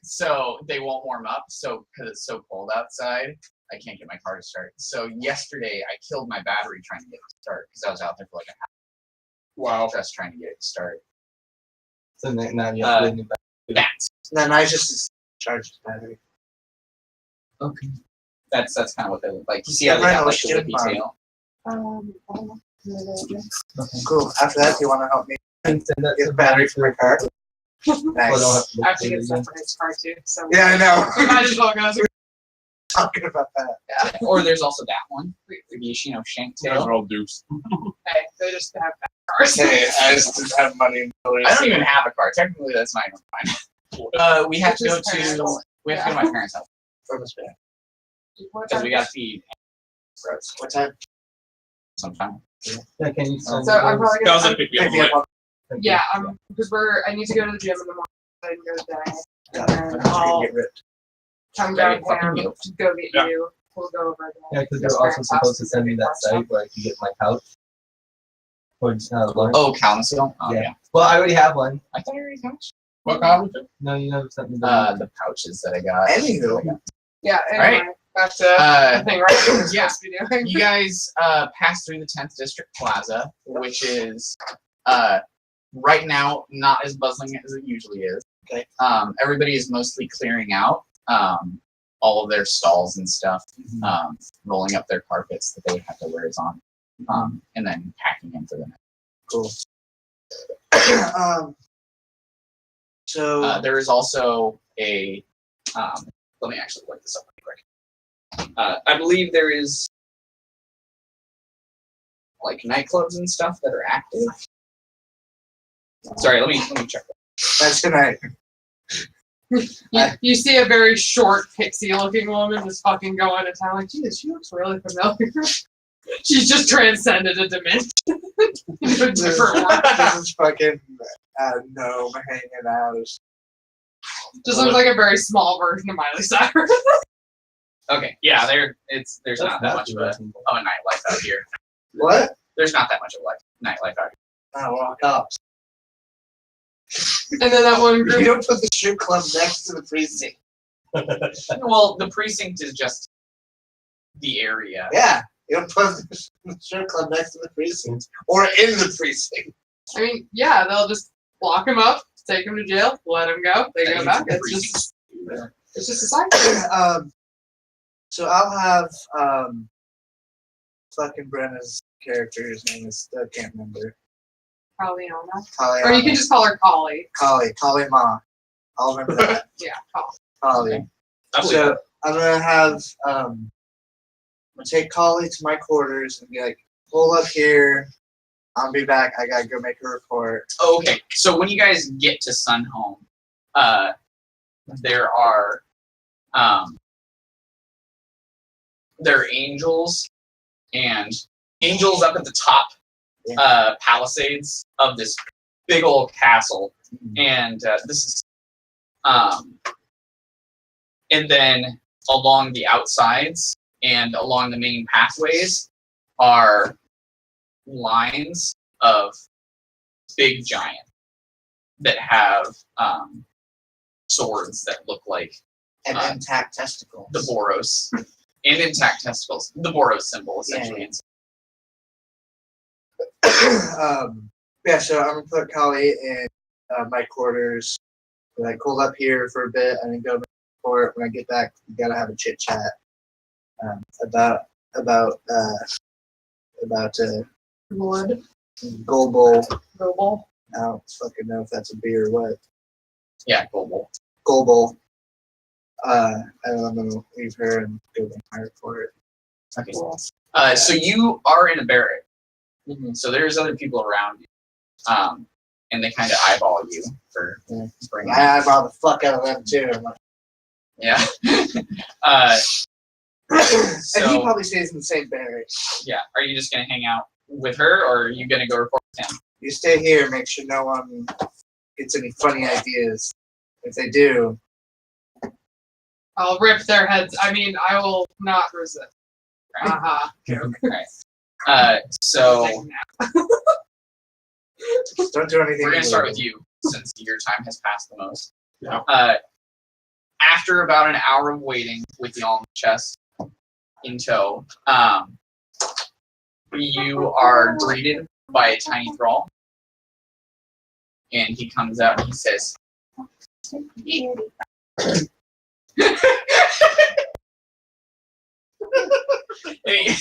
so they won't warm up. So because it's so cold outside, I can't get my car to start. So yesterday I killed my battery trying to get it to start because I was out there for like a half. Wow. Just trying to get it to start. So now you have to get a new battery. That's Then I just charged the battery. Okay. that's kind of what they look like. You see how they Right, got like what the you whippy doing tail? I don't know. Okay. Cool. After that, do you want to help me Send that get to the battery for my car? I don't Nice. have to look I have to through get it stuff again. for his car too. So Yeah, I know. we might as well go. Talking about that. Or there's also that one, the Yoshino shank Those tail. are all dupes. Hey, they just have bad cars. Hey, I just didn't have money in the I don't even have a car. Technically, that's not even mine. We have to go Just parents. to my parents' house from this band. because we got to feed gross What time? sometime. Yeah, can you send So I'm those? probably That gonna. was a big deal. Pick me up Thank you. Yeah, because I need to go to the gym in the morning. I can go to the on and then I'm I'll gonna get ripped. come Yeah, get fucking downtown, yoked. go get Yeah. you. We'll go over there. Yeah, because His you're also parents' house supposed to and send me get that more stuff. site where I can get my couch. Or lunch. Oh, Kalamazoo? Oh, Yeah. yeah. Well, I already have one. I thought I already touched. What car was it? No, you never sent me the. The pouches that I got. Anywho. Yeah, Right. anyway, back to Uh, the thing, right? We're yeah. supposed to be doing. You guys pass through the 10th District Plaza, which is right now not as bustling as it usually is. Okay. Everybody is mostly clearing out all of their stalls and stuff, rolling up their carpets that they have to wear on, and then packing in for the night. Cool. So There is also a. Let me actually look this up really quick. I believe there is like nightclubs and stuff that are active. Sorry, let me check. that's good night. You see a very short, pixie-looking woman just fucking go into town like, Jesus, she looks really familiar. She's just transcended a dimension into a different world. This is fucking gnome hanging out. Just looks like a very small version of Miley Cyrus. Okay, yeah, there's not that much of a nightlife out here. What? There's not that much of a nightlife out Oh, well, cops. And then that one You group, don't put the strip club next to the precinct. here. Well, the precinct is just the area. Yeah, you don't put the strip club next to the precinct or in the precinct. I mean, yeah, they'll just lock him up, take him to jail, let him go, they go back. It's just a cycle. So I'll have fucking Brenna's character's name is I can't remember. Probably on that. Kali. Or you can just call her Collie. Kali Ma. I'll remember that. Yeah, Collie. Kali. Absolutely. So I'm gonna have I'm gonna take Kali to my quarters and be like, pull up here. I'll be back. I gotta go make a report. Okay, so when you guys get to Sunhome, there are angels and angels up at the top palisades of this big old castle, and this is and then along the outsides and along the main pathways are lines of big giant that have swords that look like And intact testicles. the Boros and intact testicles. The Boros symbol essentially. Yeah, so I'm gonna put Kali in my quarters. Like, hold up here for a bit, and then go make a report. When I get back, we gotta have a chit chat about Lord. Golbol. Global. I don't fucking know if that's a beer or what. Yeah, global. Golbol. I'm gonna leave her and go make my report. Okay. So you are in a barrack. So there's other people around you, and they kind of eyeball you for bringing. I eyeball the fuck out of them too. I'm like, Yeah. and he So probably stays in the same barrack. yeah, are you just gonna hang out with her, or are you gonna go report with him? You stay here, make sure no one gets any funny ideas. If they do, I'll rip their heads. I mean, I will not resist. Right? Uh-huh. Right. So don't do anything. we're gonna start with you, since your time has passed the most. After about an hour of waiting with the almond chest in tow, you are greeted by a tiny thrall, and he comes out and he says, "Hey,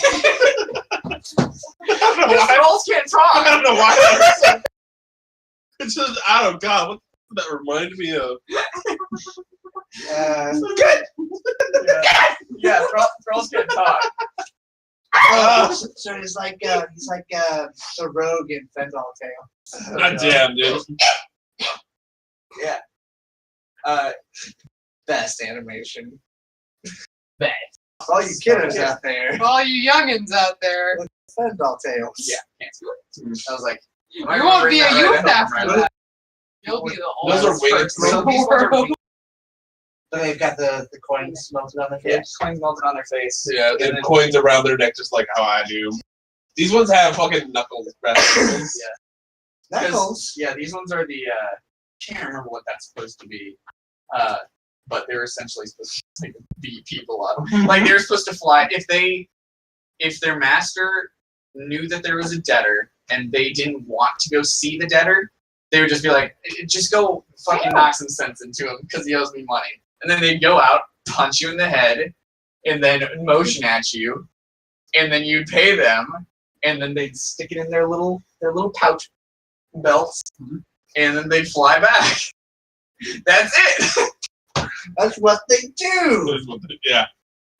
thralls can't talk." I don't know why. It's just, I don't God, what that reminded me of. Good. Yeah, thralls can't talk. So he's like the rogue in Fendal Tale. God damn, dude. Yeah. Best animation. Best. All you kiddos out there. All you youngins out there. Fendal Tales. Yeah, can't do it. I was like, You won't be a youth after that. You'll be the Those oldest are person in So the these ones are world. So they've got the coins melted on their yeah, face. coins melted on their face. Yeah, and then coins around their neck just like how I do. These ones have fucking knuckles. Knuckles. Knuckles. Yeah, these ones are the can't remember what that's supposed to be. But they're essentially supposed to like, beat people up. Like they're supposed to fly if their master knew that there was a debtor and they didn't want to go see the debtor, they would just be like, just go fucking knock some sense into him because he owes me money. And then they'd go out, punch you in the head, and then motion at you, and then you'd pay them, and then they'd stick it in their little pouch, belts, and then they fly back. That's it. That's what they do. Yeah.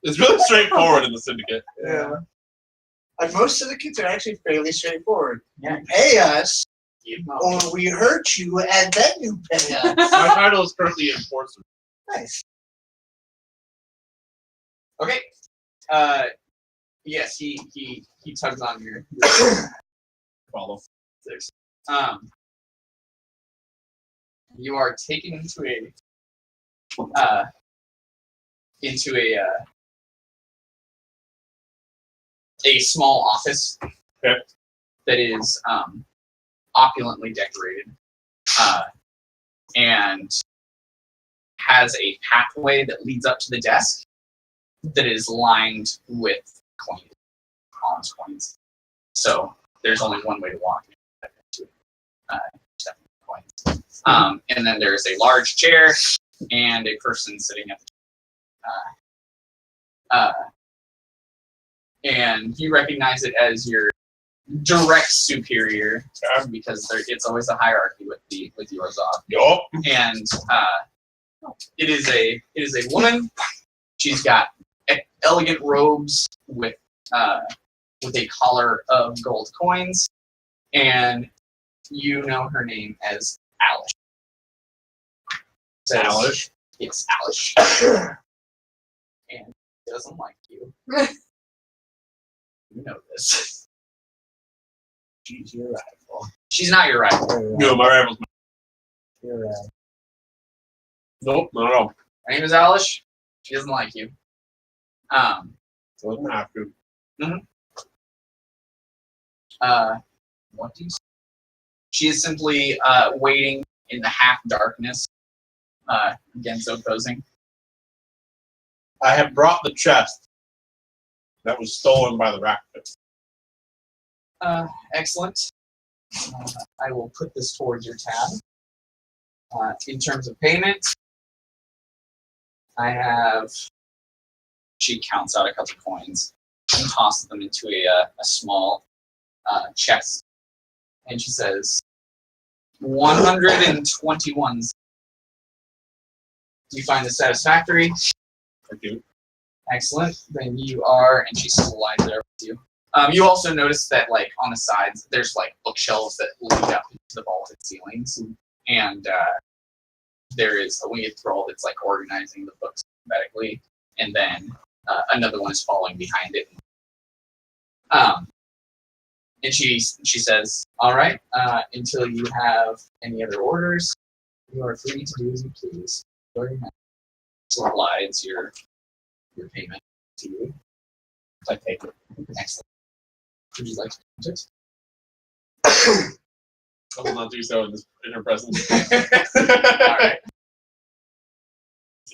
It's really straightforward in the syndicate. Yeah. And most syndicates are actually fairly straightforward. Yeah. You pay us, You know. or we hurt you, and then you pay us. My title is currently enforcer. Nice. Okay. Yes, he tugs on your Follow. 6. You are taken into a small office Okay. that is opulently decorated and has a pathway that leads up to the desk that is lined with coins, honest coins. So there's only one way to walk into coins. And then there's a large chair and a person sitting at the and you recognize it as your direct superior because it's always a hierarchy with yours off. Yup. And it is a woman. She's got elegant robes with a collar of gold coins, and you know her name as Alice. Alice? Yes, Alice. And she doesn't like you. You know this. She's your rival. She's not your rival. No, my rival's. Your rival. Nope, not at all. Her name is Alice. She doesn't like you. Doesn't have to. What do you say? She is simply waiting in the half darkness. Genzo posing. I have brought the chest that was stolen by the Rakdos. Excellent. I will put this towards your tab. In terms of payment, I have. She counts out a couple coins and tosses them into a small chest, and she says, 121. Do you find this satisfactory? I do. Excellent. Then you are, and she slides it over to you. You also notice that, like, on the sides, there's like bookshelves that lead up into the vaulted ceilings, and there is a winged thrall that's like organizing the books alphabetically, and then another one is following behind it. And she says, "All right, until you have any other orders, you are free to do as you please." Slides your payment to you. I take it. Excellent. Would you like to do it? I will not do so in her presence. All right.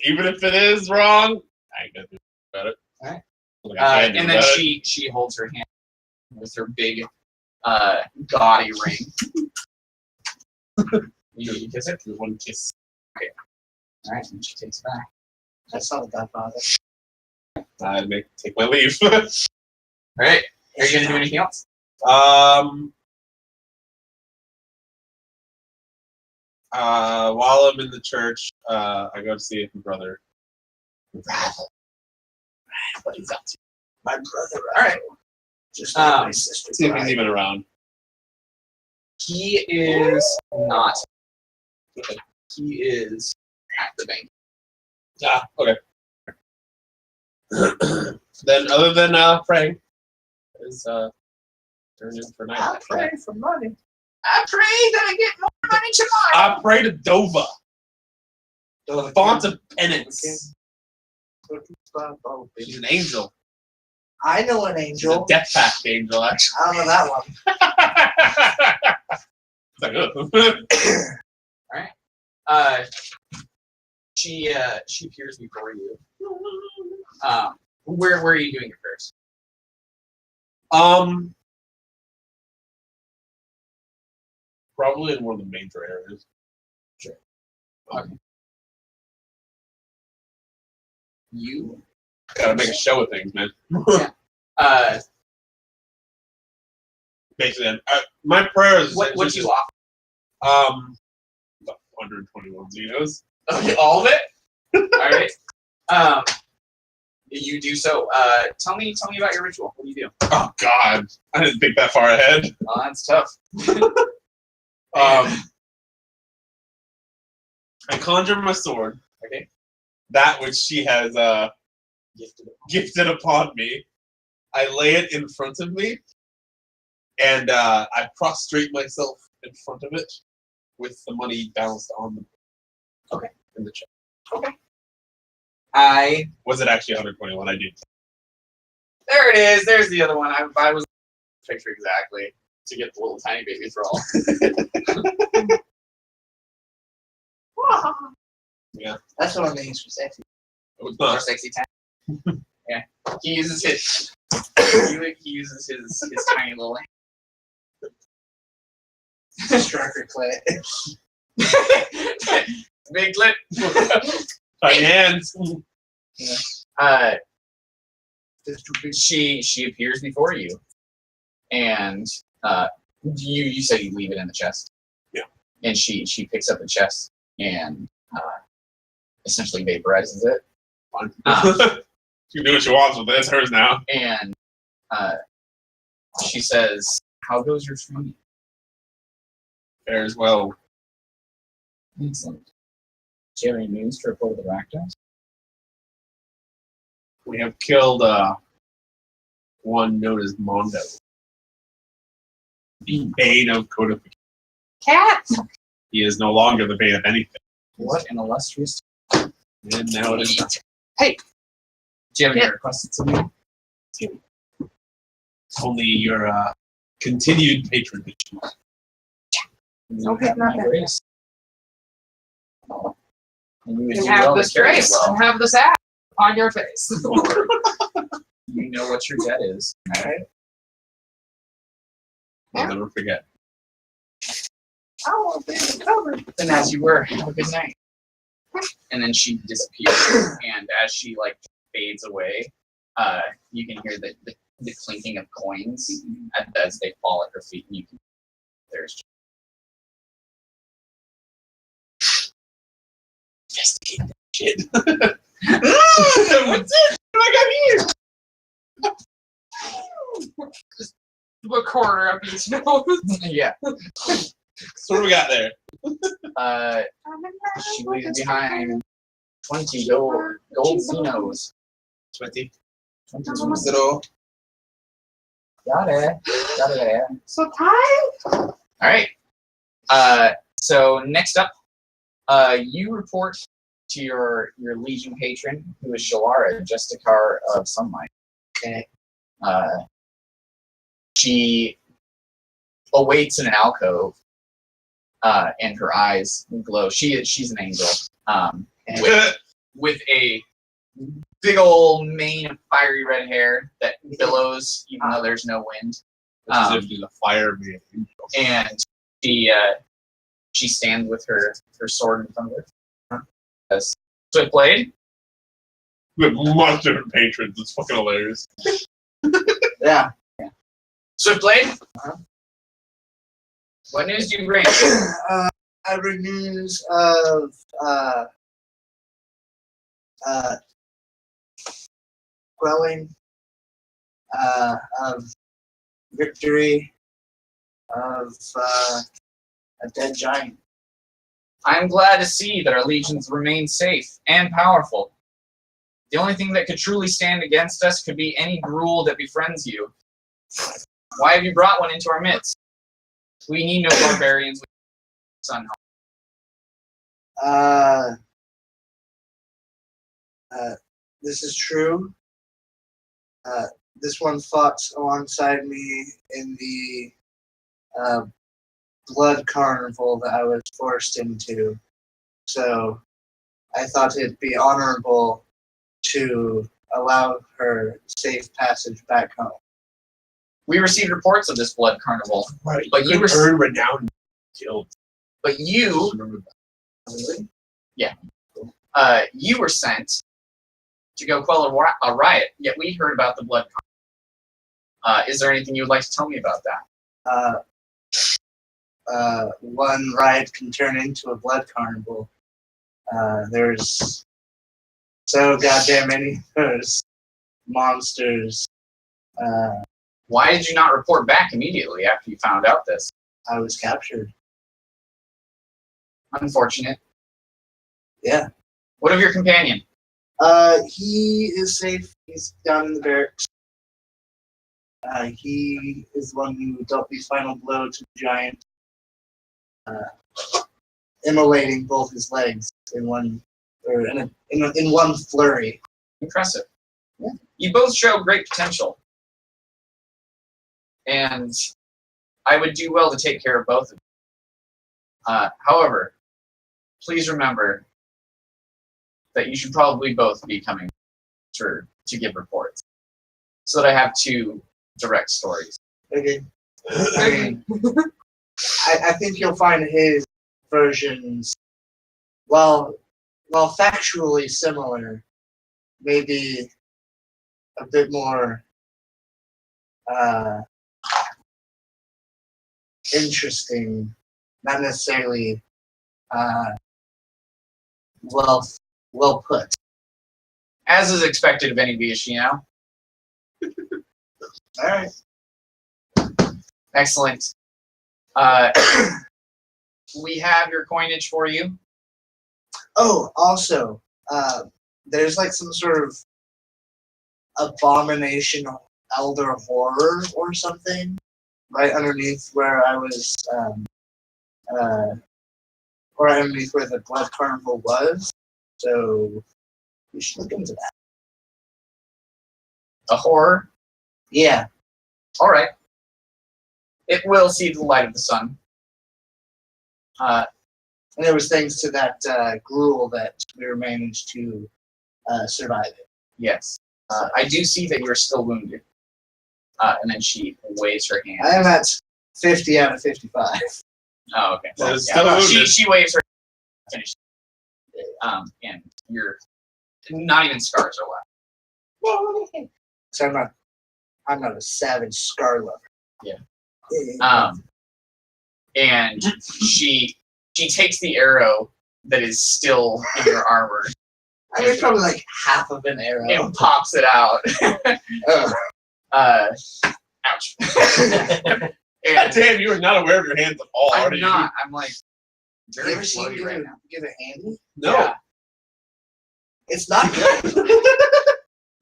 Even if it is wrong, I ain't gonna do about it. All right. Like I can do And then about it. she holds her hand with her big, gaudy ring. You kiss it? With one kiss. All right, and she takes it back. That's not a godfather. I take my leave. All right. Are you gonna do anything else? While I'm in the church, I go to see if my brother. What he's up to. My brother. All right. Just like my sister. See if he's even around. He is not. He is at the bank. Ah, okay. Then, other than praying, is turn in for night. I pray for money. I pray that I get more money tomorrow. I pray to Dova, the font of penance. She's an angel. I know an She's a angel. death pact angel, actually. I don't know that one. It's like, ugh. She appears before you. Where are you doing it first? Probably in one of the major areas. Sure. Okay. You Gotta make a show of things, man. yeah. Basically, my prayer is What do you offer? About 121 Xenos. Okay, all of it. All right. You do so. Tell me about your ritual. What do you do? Oh God, I didn't think that far ahead. Oh, that's tough. I conjure my sword. Okay. That which she has gifted upon me. I lay it in front of me, and I prostrate myself in front of it with the money balanced on the in the chest. Was it actually 121? I did. There it is. There's the other one. I was picture exactly to get the little tiny babies roll. Yeah. That's the one they use for sexy. It was Or not. sexy time. Yeah. He uses his tiny little Striker clay. big clip. Tiny hands. She appears before you, and you said you leave it in the chest. Yeah. And she picks up the chest and essentially vaporizes it. She can do what she wants with it. It's hers now. And she says, "How goes your training?" Fares well. Excellent. Do you have any news to report of the Rakdos? We have killed one known as Mondo. The bane of codification. Cat! He is no longer the bane of anything. What an illustrious. And now it is not. Hey! Do you have any requests of me? Only your continued patronage. Okay, Have my nothing. grace. And you would You do have well to this carry it grace well. and have this app on your face. You know what your debt is. Alright? I'll never forget. I won't be covered. And as you were, have a good night. And then she disappears, and as she fades away, you can hear the clinking of coins as they fall at her feet, and you can there's Investigate that shit. what's it? What I got Just a quarter of each nose. here? Yeah. So what do we got there? She leaves behind 20 gold Xenos. 20. 20 Xenos. Little. Got it. So tight. Alright. So next up, you report to your Legion patron, who is Shalara, Justicar of Sunlight. Okay. She awaits in an alcove, and her eyes glow. She's an angel, with a big old mane of fiery red hair that billows even though there's no wind. As if she's a fire man. And she stands with her sword in front of her. Swift blade. We have much different patrons. It's fucking hilarious. Yeah. Swift blade. What news do you bring? I bring news of quelling, of victory, of a dead giant. I'm glad to see that our legions remain safe and powerful. The only thing that could truly stand against us could be any gruel that befriends you. Why have you brought one into our midst? We need no barbarians with sun. This is true. This one fought alongside me in the Blood Carnival that I was forced into. So I thought it'd be honorable to allow her safe passage back home. We received reports of this Blood Carnival, Right. but you were earn renown guild. but you Remember that. you were sent to go quell a riot. Yet we heard about the Blood Carnival. Is there anything you would like to tell me about that? one ride can turn into a blood carnival. There's so goddamn many there's monsters. Why did you not report back immediately after you found out this? I was captured. Unfortunate. Yeah. What of your companion? He is safe. He's down in the barracks. He is the one who dealt the final blow to the giant, immolating both his legs in one flurry. Impressive. Yeah. You both show great potential. And I would do well to take care of both of you. However, please remember that you should probably both be coming to give reports, so that I have two direct stories. Okay. I mean, I think you'll find his versions, while factually similar, maybe a bit more interesting, not necessarily well put. As is expected of any Viashino. All right. Excellent. We have your coinage for you. Oh, also, there's like some sort of abomination elder horror or something right underneath where I was, or underneath where the Blood Carnival was. So we should look into that. A horror? Yeah. All right. It will see the light of the sun. And there was thanks to that gruel that we were managed to survive it. Yes. I do see that you're still wounded. And then she waves her hand. I am at 50 out of 55. Oh, okay. That is Yeah, still wounded. she waves her finish. And you're not even scars are left. So I'm not a savage scar lover. Yeah. And she takes the arrow that is still in your armor I mean, probably like half of an arrow. and pops it out. Ouch. God And damn, you are not aware of your hands at all, are I'm you? not. I'm like You very ever seen bloody right now. Give a handy? No. Yeah. It's not good.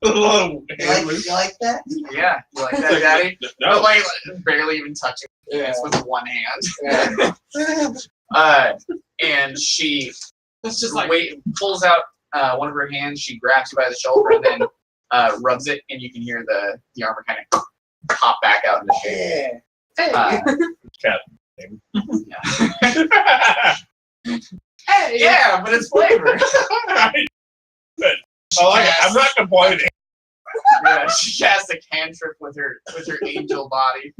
A lot of you hand like that? Yeah. You like that, Daddy? No. But like barely even touching Yeah. it with one hand. Yeah. And she It's just like pulls out one of her hands. She grabs you by the shoulder and then rubs it, and you can hear the armor kind of pop back out into shape. Yeah. hey, Yeah. hey, Yeah, but it's flavor. Good. I like it. I'm not complaining. Yeah, she casts a cantrip with her angel body.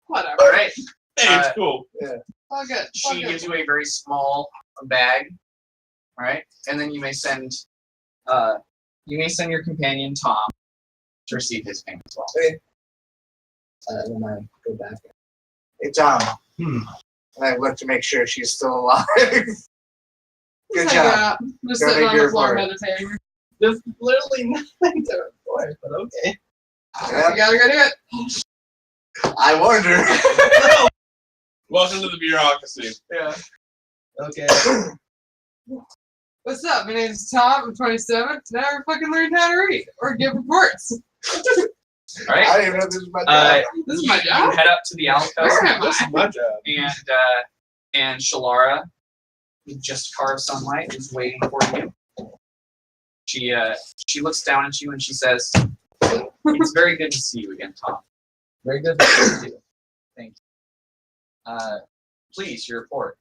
whatever. All right. Hey, it's cool. All good. All She good. gives you a very small bag. All right, and then you may send your companion Tom to receive his payment as well. When I go back. Hey, Tom. And I look to make sure she's still alive. Good So, job. yeah, just Gotta sitting on hear the floor for it. meditating. There's literally nothing to report, but okay. Yeah, You gotta go do it. I warned her. Welcome to the bureaucracy. Yeah. Okay. What's up? My name's Tom. I'm 27. Now I fucking learned how to read or give reports. All right. I didn't even know this was my job. This is You my job. head up to the alcove, Where am This I? is my job. and Shalara, with just carved sunlight, is waiting for you. She looks down at you and she says, "It's very good to see you again, Tom. Very good. Thank you. Thank you. Please, your report.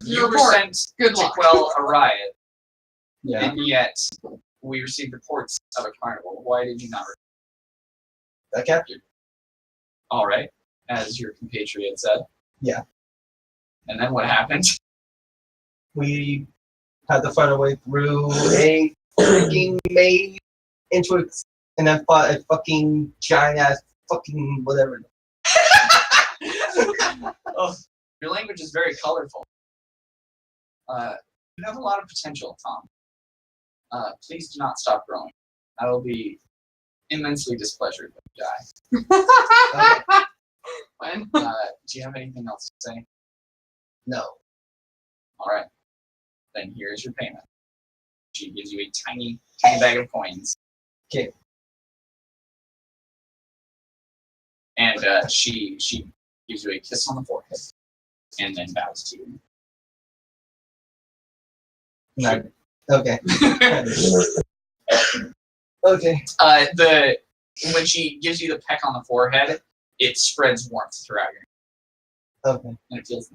Your You were report. sent Good to luck. quell a riot, Yeah. and yet we received reports of a carnival. Why did you not report? I captured. All right, as your compatriot said. Yeah. And then what happened? We had to find our way through a freaking maze into it, and then fought a fucking giant ass fucking whatever. Oh, your language is very colorful. You have a lot of potential, Tom. Please do not stop growing. I will be immensely displeasured when you die. When? Do you have anything else to say? No. All right. Then here is your payment. She gives you a tiny, tiny bag of coins. Okay. And she gives you a kiss on the forehead, and then bows to you. No. Okay. Okay. When she gives you the peck on the forehead, it spreads warmth throughout your Okay. and it feels.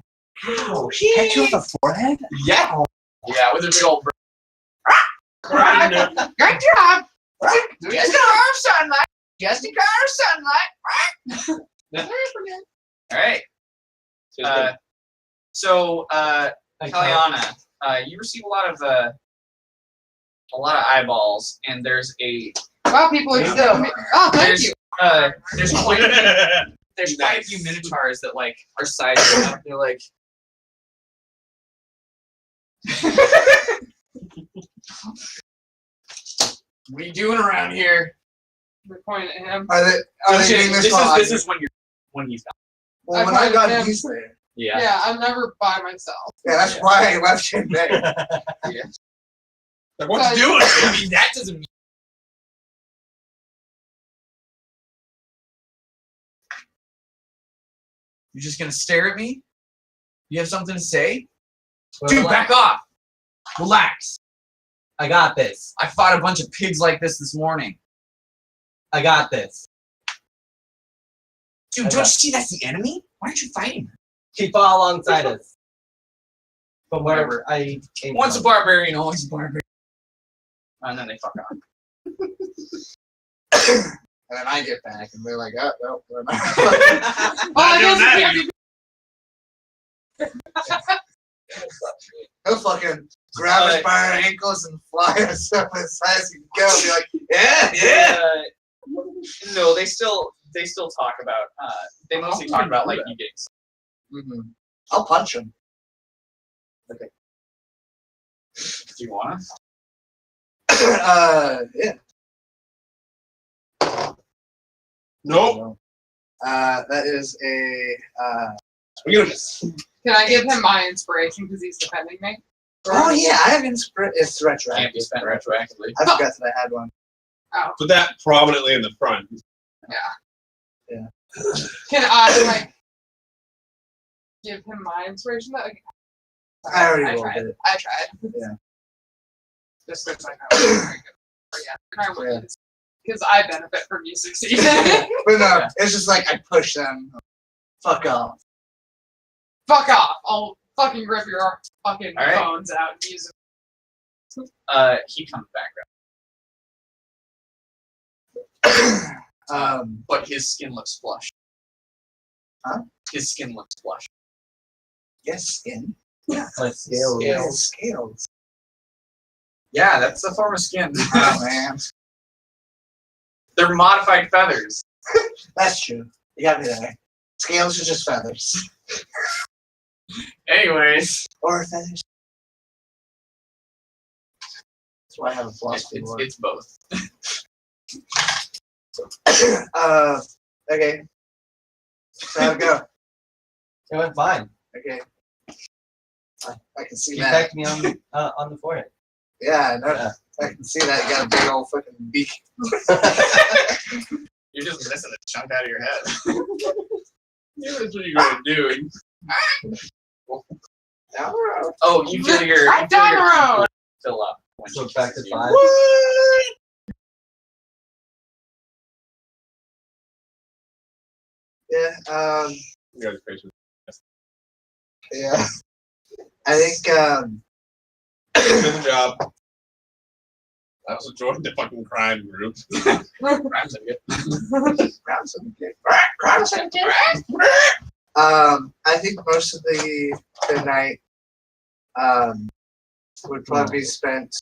Ow, she hit you on the forehead? Yeah. Yeah, with a big old. Great job! Just a car of sunlight. Just a car of sunlight. All right. So, Kaliana, you receive a lot of eyeballs, and there's a Wow, people are still. Oh, thank you. there's quite a few minotaurs that like are sizing up. They're like. What are you doing around here? We're pointing at him. Are they doing this while This is when he's done. Well, when I got these there. Yeah. Yeah, I'm never by myself. Yeah, that's why I left him there. Like, what's But- doing? I mean, that doesn't mean. You're just gonna stare at me? You have something to say? Dude, back off! Relax. I got this. I fought a bunch of pigs like this morning. I got this. Dude, don't you see that's the enemy? Why aren't you fighting? She fought alongside us. From wherever I came Once a from. barbarian, always a barbarian. And then they fuck off. And then I get back, and they're like, oh, no, we're not. Oh, I doing guess that. He'll fucking grab us by our ankles and fly us up as high as he can go. And be like, yeah. No, they still talk about. They mostly talk about like you getting. Mm-hmm. I'll punch him. Do you wanna? Yeah. Nope. That is a. Can I give him my inspiration because he's defending me? Oh yeah, I have inspiration. It's Can't be retroactive. spent retroactively. I forgot that I had one. Put that prominently in the front. Can I like give him my inspiration? Like, I already I rolled tried. it. I tried. Yeah. Just because I know it's very good. But yeah, I would because I benefit from you succeeding. But no, Yeah. it's just like I push them. Fuck off. Fuck off! I'll fucking rip your fucking All right. bones out and use it. He comes back, but his skin looks flush. Huh? His skin looks flush. Yes, skin. My scales. Scales. Scales. Yeah, that's a form of skin. Oh man, They're modified feathers. that's true. You got me there. Scales are just feathers. Anyways, Or feathers. That's why I have a it's, philosophy it's, board. it's both. Okay. So how'd it go? It went fine. Okay. I can see She that. pecked me on the forehead. Yeah, no, Yeah. I can see that. You got a big old fucking beak. You're just missing a chunk out of your head. Yeah, that's what you're gonna do. Down the road. Oh, you feel your Right down the road. fill up. When So she back to kisses you. 5. Yeah. You guys are patient. Yeah. I think. Good job. I also joined the fucking crime group. Rhymes are good. I think most of the night would probably be spent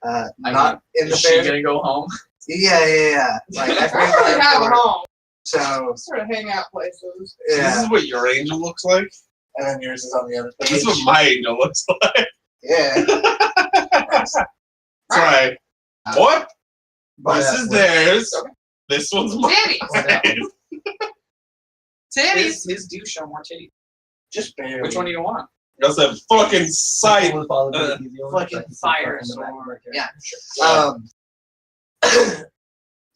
not in the Is she bed. gonna go home? Yeah. Like I I think already have a home. So Sort of hangout places. This yeah, is what your angel looks like. and then yours is on the other This page. is what my angel looks like. Yeah. That's right. What? This Yeah, is well, theirs. Okay. This one's mine. Titties. Titties. His do show more titties. Just barely. Which one do you want? That's a fucking sight. with all the Uh, easy ones, fucking like, fire in the back sword. marker. Yeah.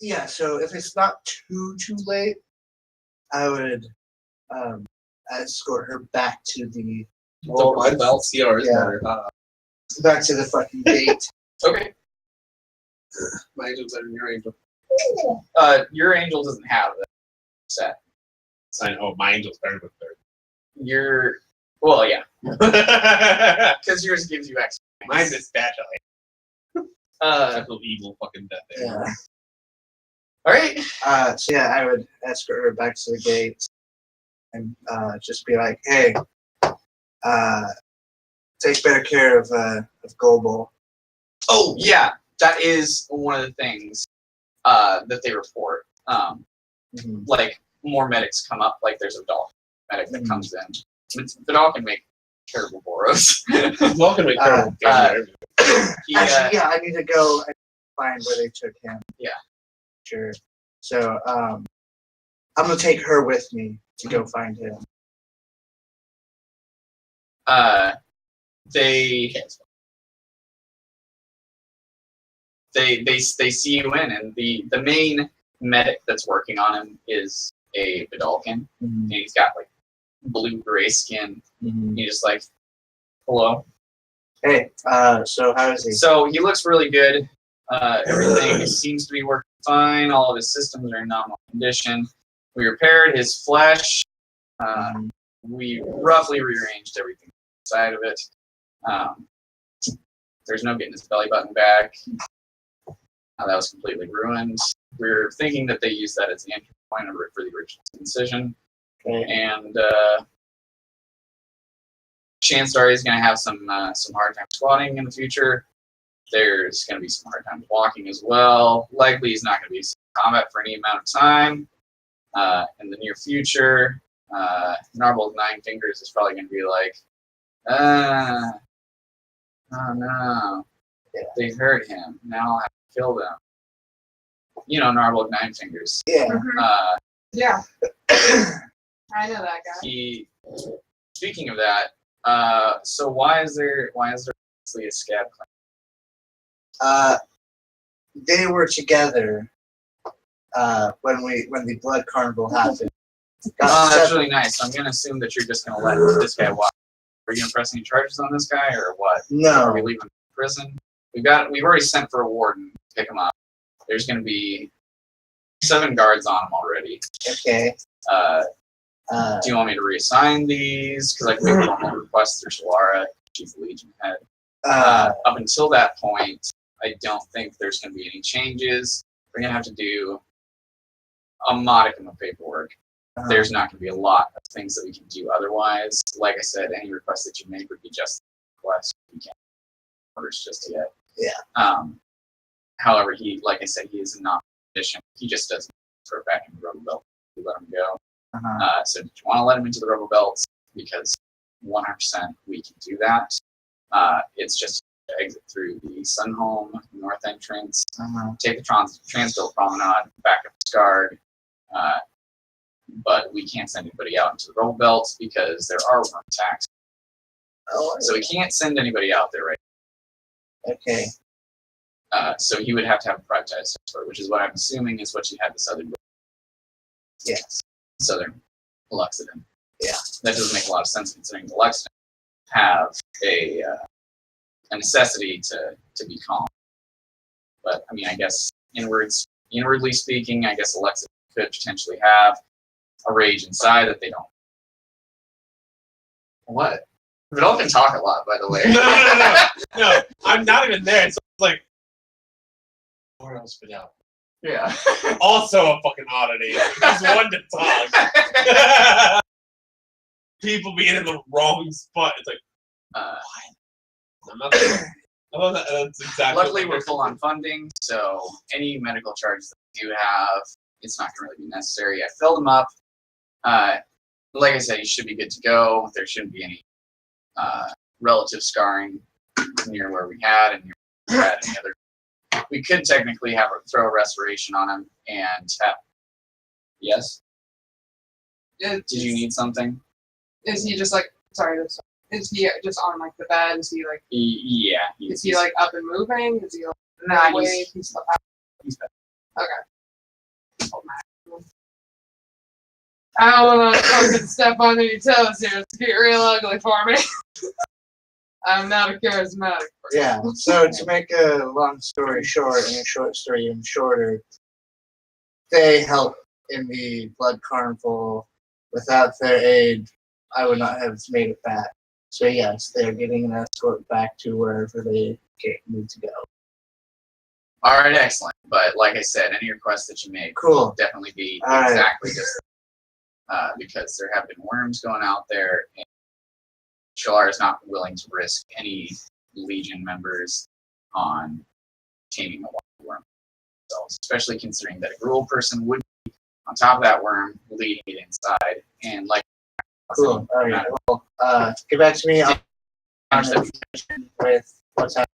Yeah. So if it's not too late, I would escort her back to the My belt CR is Yeah. better. back to the fucking gate. Okay. My angel's better than your angel. Your angel doesn't have that set. I know my angel's better than Your well, yeah, theirs. because yours gives you extra. Mine's a statue. Type of evil fucking death. Yeah. All right. So yeah, I would escort her back to the gate and just be like, "Hey, take better care of Gobel." Oh yeah, that is one of the things that they report. Mhm. Like more medics come up. Like there's a Vidal medic that Mhm. comes in. Vidal can make terrible Boros. Welcome to terrible. He, Actually, yeah, I need to go and find where they took him. Yeah. Sure. So I'm gonna take her with me to go find him. They see you in, and the main medic that's working on him is a Vidalcan, and he's got like blue gray skin. He's just like, hello. Hey, so how is he? So he looks really good. Everything seems to be working fine. All of his systems are in nominal condition. We repaired his flesh. We roughly rearranged everything inside of it. There's no getting his belly button back. That was completely ruined. We're thinking that they used that as the entry point for the original incision. Okay. And chances are he's going to have some hard time squatting in the future. There's going to be some hard times walking as well. Likely he's not going to be in combat for any amount of time in the near future. Narble with 9 fingers is probably going to be like, oh no, they hurt him. Now I'll have to kill them. You know, Narble with 9 fingers. Yeah. Mhm. Yeah. I know that guy. Speaking of that, so why is there actually a scab clan? They were together when the Blood Carnival happened. Oh, that's really nice. I'm gonna assume that you're just gonna let this guy walk. Are you gonna press any charges on this guy, or what? Are we No. leaving him in prison? We've already sent for a warden to pick him up. There's gonna be 7 guards on him already. Okay. Do you want me to reassign these? Because I can make formal requests through Shalara, Chief of Legion head. Up until that point, I don't think there's going to be any changes. We're going to have to do a modicum of paperwork. There's not going to be a lot of things that we can do otherwise. Like I said, any request that you make would be just a request. We can't orders just yet. Yeah. However, like I said, he is in non-condition. He just doesn't throw back into the rubber belt. We let him go. So if you want to let him into the rubber belts, because 100% we can do that. It's just to exit through the Sunhome north entrance, take the Transville Promenade, back up to Scarred. But we can't send anybody out into the rubber belts because there are worm attacks. So we can't send anybody out there right Okay. so he would have to have a privatized escort, which is what I'm assuming is what you had this other Yes. Southern Luxodon. Yeah. That doesn't make a lot of sense considering the Luxodon have a necessity to be calm. But I mean, I guess inwardly speaking, I guess Alexa could potentially have a rage inside that they don't. What? Vidal can talk a lot, by the way. No, I'm not even there. So it's like, where else Vidal? Yeah. Also a fucking oddity. He's one to talk. People being in the wrong spot. It's like, what? I'm not. That's exactly. Luckily, we're full on funding, so any medical charges that we do have it's not going to really be necessary. I filled him up. Like I said, he should be good to go. There shouldn't be any relative scarring near where we had and near where we had any other. We could technically throw a restoration on him and have. Yes. Did you need something? Is he just like sorry? Is he just on like the bed? Is he like? Yeah. Is he like up and moving? Is he like Nah, away? He's he's better. okay. I don't want to fucking step on any toes here. It's getting real ugly for me. I'm not a charismatic person. Yeah. So to make a long story short and a short story even shorter, they helped in the Blood Carnival. Without their aid, I would not have made it back. So yes, they're getting an escort back to wherever they need to go. All right, excellent. But like I said, any requests that you make will definitely be exactly just because there have been worms going out there, and Shalar is not willing to risk any Legion members on taming a wild worm themselves, especially considering that a gruel person would be on top of that worm, leading it inside, and like. Cool. All right. Well, get back to me on with what's happening.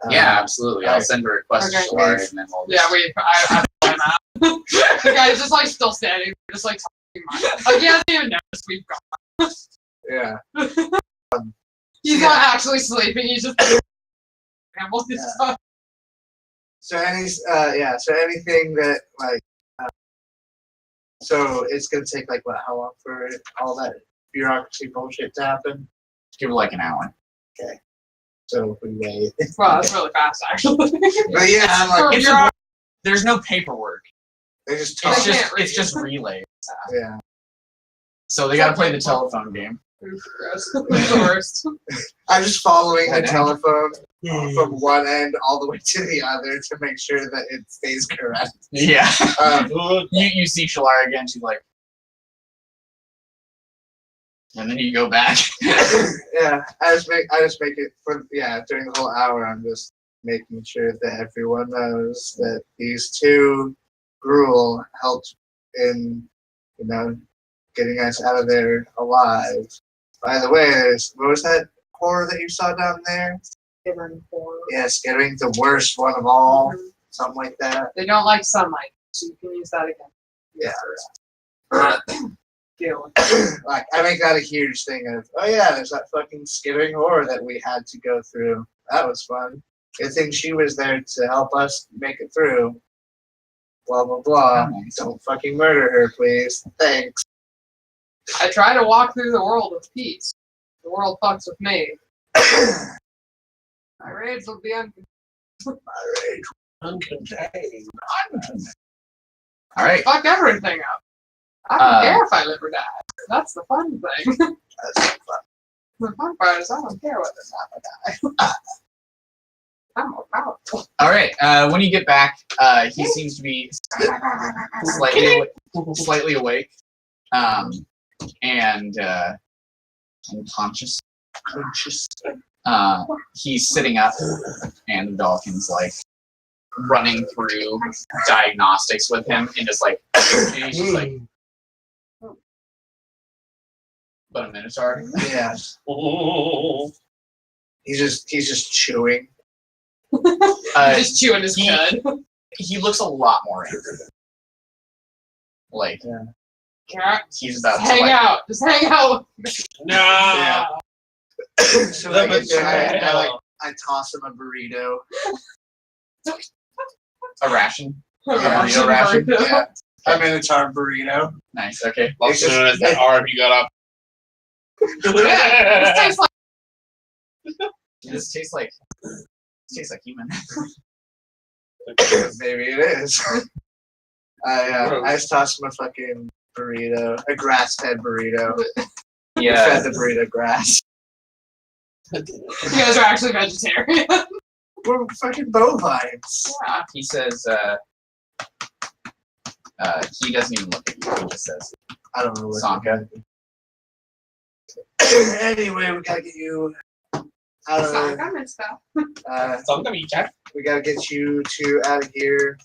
Yeah, absolutely. I'll send a request to Shalar, and then we'll. Yeah, I I'm out. The guy's just like still standing, just like talking. Like he hasn't even noticed we've gone. Yeah. He's not actually sleeping. He's just. Yeah. So anything that like. So it's gonna take like what? How long for all that bureaucracy bullshit to happen? Give it like an hour. Okay. So if we wait. Wow, that's really fast, actually. But yeah, I'm like, there's no paperwork. they just They talk. can't read. It's just relay. Yeah. So they got to play the telephone game. The worst. I'm just following the telephone from one end all the way to the other to make sure that it stays correct. Yeah. You see Shalar again. She's like, and then you go back. Yeah, I just make it for during the whole hour. I'm just making sure that everyone knows that these two gruel helped in getting us out of there alive. By the way, what was that horror that you saw down there? Skittering horror. Yeah, Skittering, the worst one of all. Something like that. They don't like sunlight, so you can use that again. Yeah. Deal. Like, I make that a huge thing of, oh yeah, there's that fucking Skittering horror that we had to go through. That was fun. Good thing she was there to help us make it through. Blah, blah, blah. Don't fucking murder her, please. Thanks. I try to walk through the world with peace. The world fucks with me. My rage will be Uncontained. All right. fuck everything up. I don't care if I live or die. That's the fun thing. That's fun. The fun part is I don't care whether or not I die. I'm more powerful. All right. When you get back, he seems to be slightly awake, and unconscious. He's sitting up, and the Dalkin's like running through diagnostics with him, and just like he's just like. But a Minotaur. Yeah. He's just chewing. Just chewing his cud. He looks a lot more angry. Like, Yeah. he's about Just hang out. Just hang out. No. Yeah. So That I get was there, I toss him a burrito. a ration. Russian ration? burrito. Yeah. A Minotaur burrito. Nice. Okay. Also known as that arm you got up. Yeah, this tastes like This tastes like human. Maybe it is. I just tossed him a fucking burrito, a grass-fed burrito. Yeah. Fed the burrito grass. you guys are actually vegetarian. We're fucking bovines. Yeah. He says. He doesn't even look at you. He just says, I don't know what. Sanka. Anyway, we gotta get you out of Sorry, I missed that. Something you check. we gotta get you two out of here.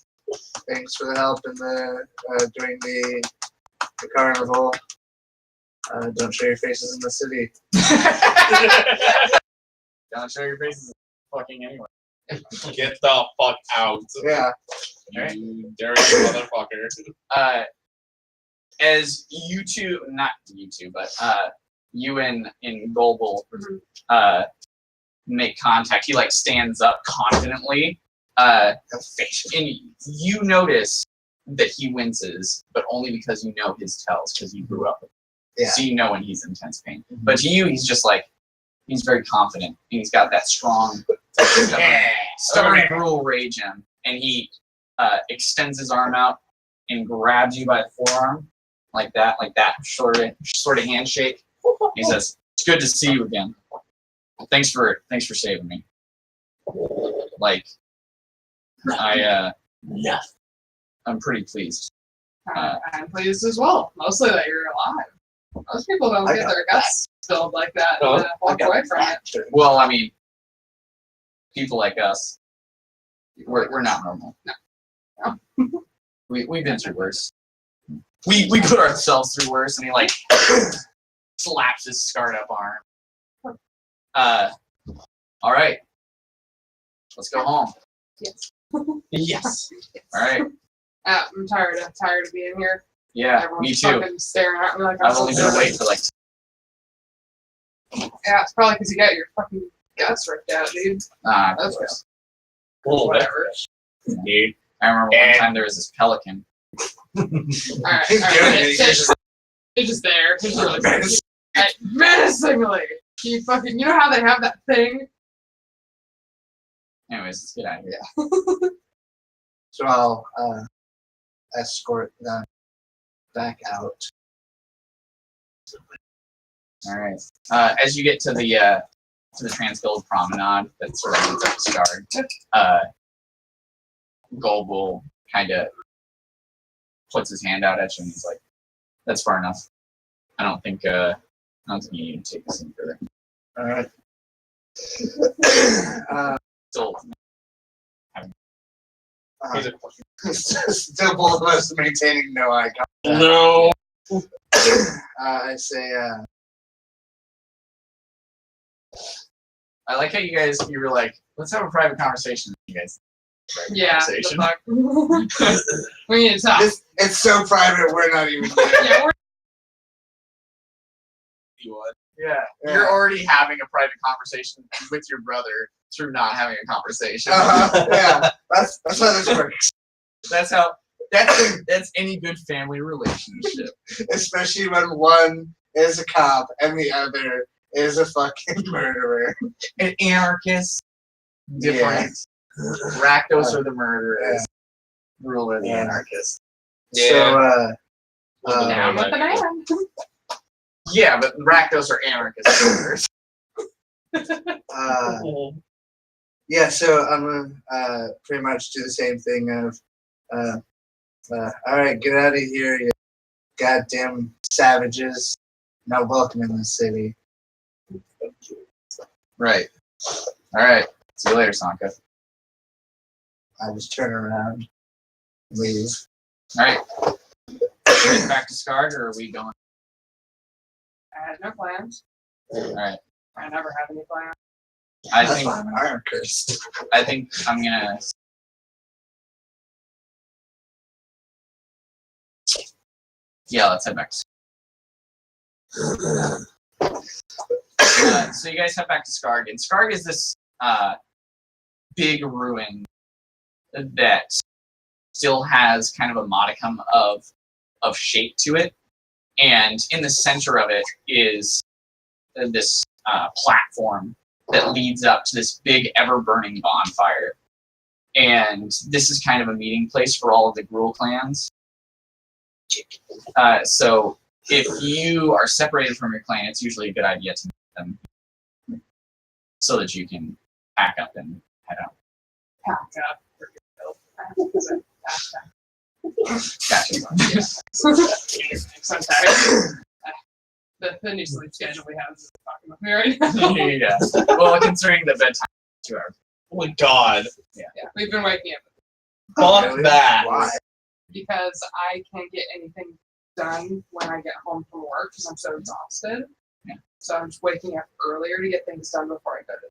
Thanks for the help in the during the carnival. Don't show your faces in the city. Don't show your faces fucking anyway. Get the fuck out. Yeah. You dirty motherfucker. As you two, not you two, but you and Goble make contact, he like stands up confidently, and you notice that he winces, but only because you know his tells, because you grew up with him. Yeah. So you know when he's in intense pain. But to you, he's just like, he's very confident, and he's got that strong, stubborn, brutal rage in him, and he extends his arm out and grabs you by the forearm, like that, sort of handshake. He says, "It's good to see you again. Thanks for saving me. Like, I'm pretty pleased." I'm pleased as well. Mostly that you're alive. Most people don't get their guts spilled like that and walk away from it. Well, I mean, people like us, we're not normal. No. We've been through worse. We put ourselves through worse, and he like slaps his scarred up arm. All right, let's go home. Yes. Yes. All right. I'm tired. I'm tired of being here. Yeah, Everyone's me too. fucking staring at me like I've only been awake for like. Yeah, it's probably because you got your fucking guts ripped out, dude. That's Gross. whatever. Dude. I remember one time there was this pelican. All right. It's just there. It's really menacingly. You know how they have that thing? Anyways, let's get out of here. So I'll escort them back out. All right. As you get to the Transguild Promenade that sort of leads up to Scarred, Goble kind of puts his hand out at you, and he's like, "That's far enough. I don't think you need to take this any further." All right. Still, Still both of us maintaining no eye contact. No. I say, I like how you were like, "Let's have a private conversation." You guys, Yeah. conversation. The fuck? We need to talk. it's so private, we're not even Yeah, we're Yeah, Yeah. you're already having a private conversation with your brother through not having a conversation. Yeah, that's how this works. That's any good family relationship. Especially when one is a cop and the other is a fucking murderer. An anarchist, different. Rakdos are the murderers. Rule are the anarchists. So, down with the man. Yeah, but Rakdos are anarchist murderers. yeah, so I'm gonna pretty much do the same thing of, all right, get out of here, you goddamn savages. Not welcome in this city. Right. All right. See you later, Sanka. I just turn around, leave. All right. Heading back to Scarred, or are we going? I had no plans. All right. I never had any plans. That's why I'm an iron cursed. I think I'm gonna. Yeah, let's head back. So you guys head back to Scarg, and Scarg is this big ruin that still has kind of a modicum of shape to it, and in the center of it is this platform that leads up to this big ever-burning bonfire. And this is kind of a meeting place for all of the Gruul clans. So if you are separated from your clan, it's usually a good idea to meet them so that you can pack up and head out. Pack up. Gotcha. I'm tired. The new sleep schedule we have is fucking with me right now. Yeah. Well, considering the bedtime is 2 hours. Oh my god. Yeah, we've been waking up Fuck Really? that. Why? because I can't get anything done when I get home from work because I'm so exhausted. Yeah. So I'm just waking up earlier to get things done before I go to.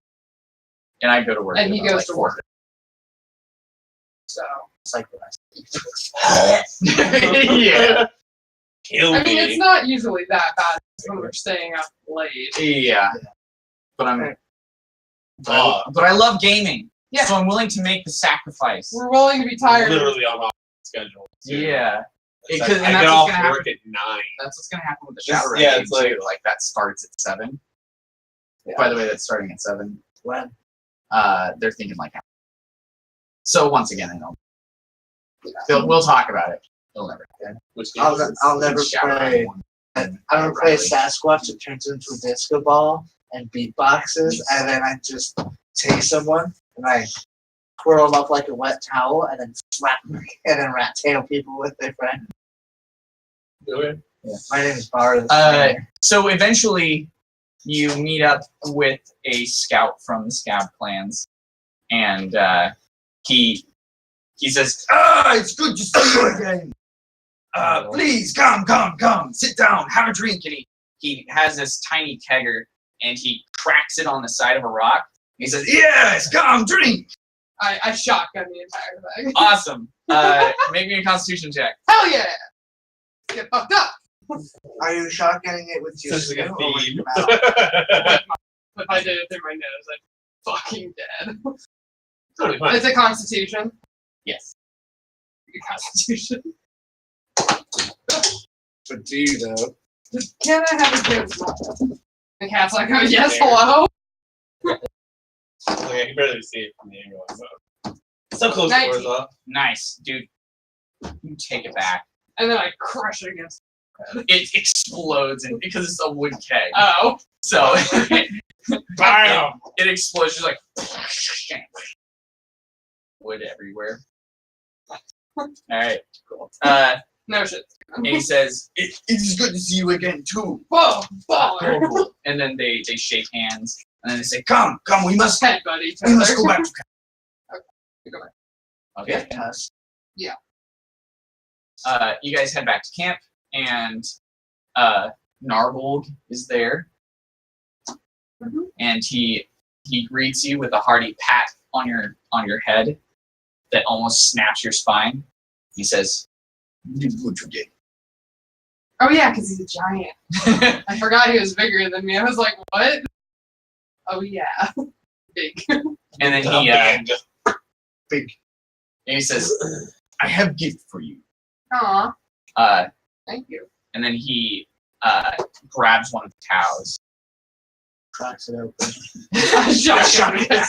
And I go to work. And at he about, goes to 4. work. So It's like Yeah. Kill I mean, me. it's not usually that bad when we're staying up late. Yeah. But I'm. Oh. But I love gaming. Yeah. So I'm willing to make the sacrifice. We're willing to be tired. Literally on my schedule. too. Yeah. It's Because like, and I that's get what's off gonna happen. work at 9. That's what's gonna happen with the This- Shadowrun yeah, game it's like- too. Like that starts at 7. Yeah. By the way, that's starting at 7. when They're thinking like. So once again, I know. We'll talk about it. They'll never. Which game I'll, is it? I'll never Shadowrun play. one. I'm gonna play Sasquatch that turns into a disco ball and beatboxes, and then I just take someone and I twirl them up like a wet towel, and then slap them, and then rat tail people with their friend. Okay. My name is Bar. So eventually, you meet up with a scout from the Scab clans, and he says, it's good to see you again. Please come, sit down, have a drink." And he has this tiny kegger, and he cracks it on the side of a rock. He says, "Yes, come drink." I shotgun the entire thing. Awesome. Make me a Constitution check. Hell yeah! Get fucked up. Are you shotgunning it with your Such a skin or with theme. your mouth? If I did it through my nose, I'm fucking dead. Totally fine. It's a Constitution. Yes. A Constitution. But do you though? Can I have a good one? The cat's like, oh yes, hello. Like, I can barely see it from the angle. So close 19. to Warsaw. Nice, dude. You take it back. And then I crush it against. It explodes, and because it's a wood keg, Oh. so Bam! it explodes. Just like wood everywhere. All right, cool. No shit. And he says, "It's good to see you again too." Whoa, baller. And then they shake hands, and then they say, "Come, we must Head buddy. go back to camp." Go back. Okay. Yes. You guys head back to camp, and Narbolg is there, and he greets you with a hearty pat on your head that almost snaps your spine. He says, "You did good today." Oh yeah, because he's a giant. I forgot he was bigger than me. I was like, what? Oh yeah. Big. And then Big. and he says, "I have a gift for you." Aw, Uh, thank you. and then he grabs one of the cows. Cracks it open. Shotgun it.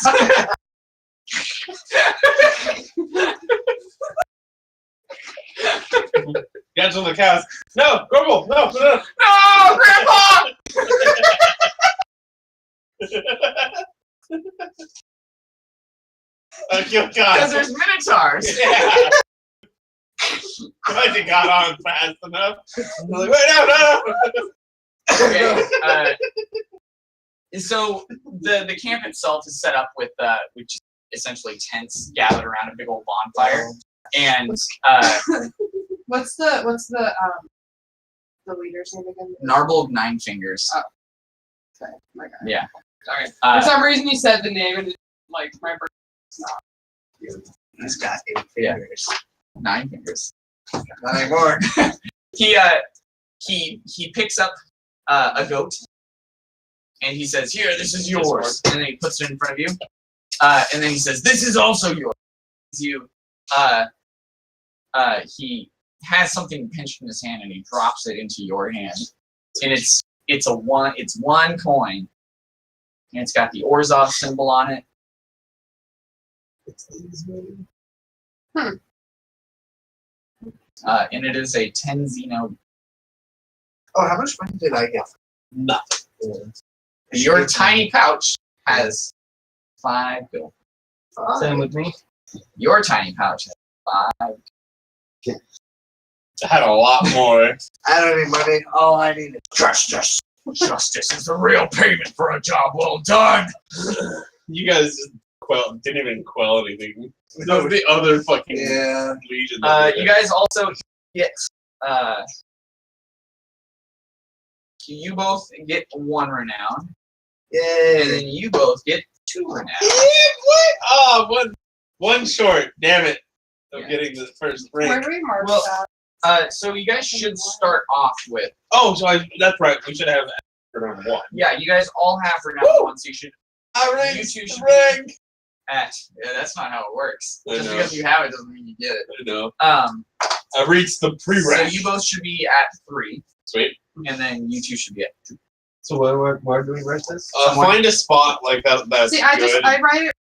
Gets on the cows. No, Grumble! No! No, Grandpa! I kill Because cows. there's minotaurs. Yeah. I got on fast enough. I was like, wait, no! Okay. So the camp itself is set up with just essentially tents gathered around a big old bonfire, and What's the leader's name again? Narbolg Nine Fingers. Oh. Okay, my God. Yeah. Sorry. Uh, For some reason you said the name and it, like my brain's not. He's got 8 Yeah. fingers. 9 Fingers. Not anymore. He picks up a goat, and he says, "Here, this is yours." And then he puts it in front of you, and then he says, "This is also yours." He has something pinched in his hand, and he drops it into your hand, and it's one coin, and it's got the Orzhov symbol on it. And it is a 10 Xeno. Oh, how much money did I get? Nothing. Your tiny pouch has 5 gold. Same with me. Your tiny pouch has 5. I had a lot more. I don't need money. All I need is Justice. Justice is the real payment for a job well done. You guys just didn't even quell anything. That was the other fucking Yeah. legion. that You did it. guys also get you both get 1 renown, and Yay. then you both get 2 renown. What? Oh, one short. Damn it! I'm Yeah. getting the first Where rank. do we mark Well- that? So you guys should start off with Oh, so that's right. We should have renown 1. yeah. You guys all have renown Woo! 1, so you should I You two should rank. at. Yeah, that's not how it works. I Just know. because you have it doesn't mean you get it. I know. I I reached the so pre-rank. you both should be at 3, Sweet. and then you two should be at 2. So where do we write this? Find a spot like that. That's See, I good. write it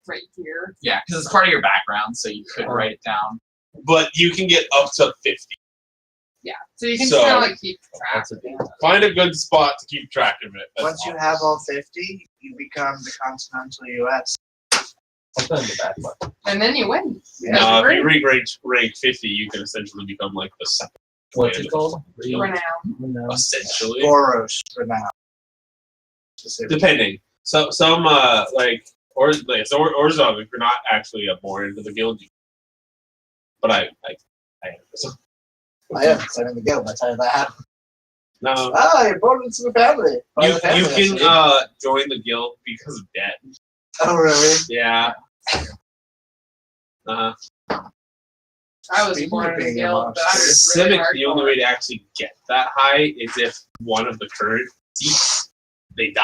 right here. Yeah, because it's part of your background, so you could write it down. But you can get up to 50. Yeah, so you can So- kind of like keep track. That's a of big it. Find a good spot to keep track of it. That's Once you all. have all 50, you become the continental U.S. I'll put in the back one. And then you win. If Great. you reach rank 50, you can essentially become like the second. What's command it called? Renown. No. Essentially. Boros renown. Specifically. Depending. So some like Orzhov, if you're not actually born into the guild, but I am. So, I am. I'm in the guild. That's how that happened. no, Ah, you're born into the family. Part you of the family, can actually. join the guild because of debt. Oh, really? Yeah. I was Speaking born of in the being a guild, but I'm just really Civic, the only hardcore. way to actually get that high is if one of the current seats they die.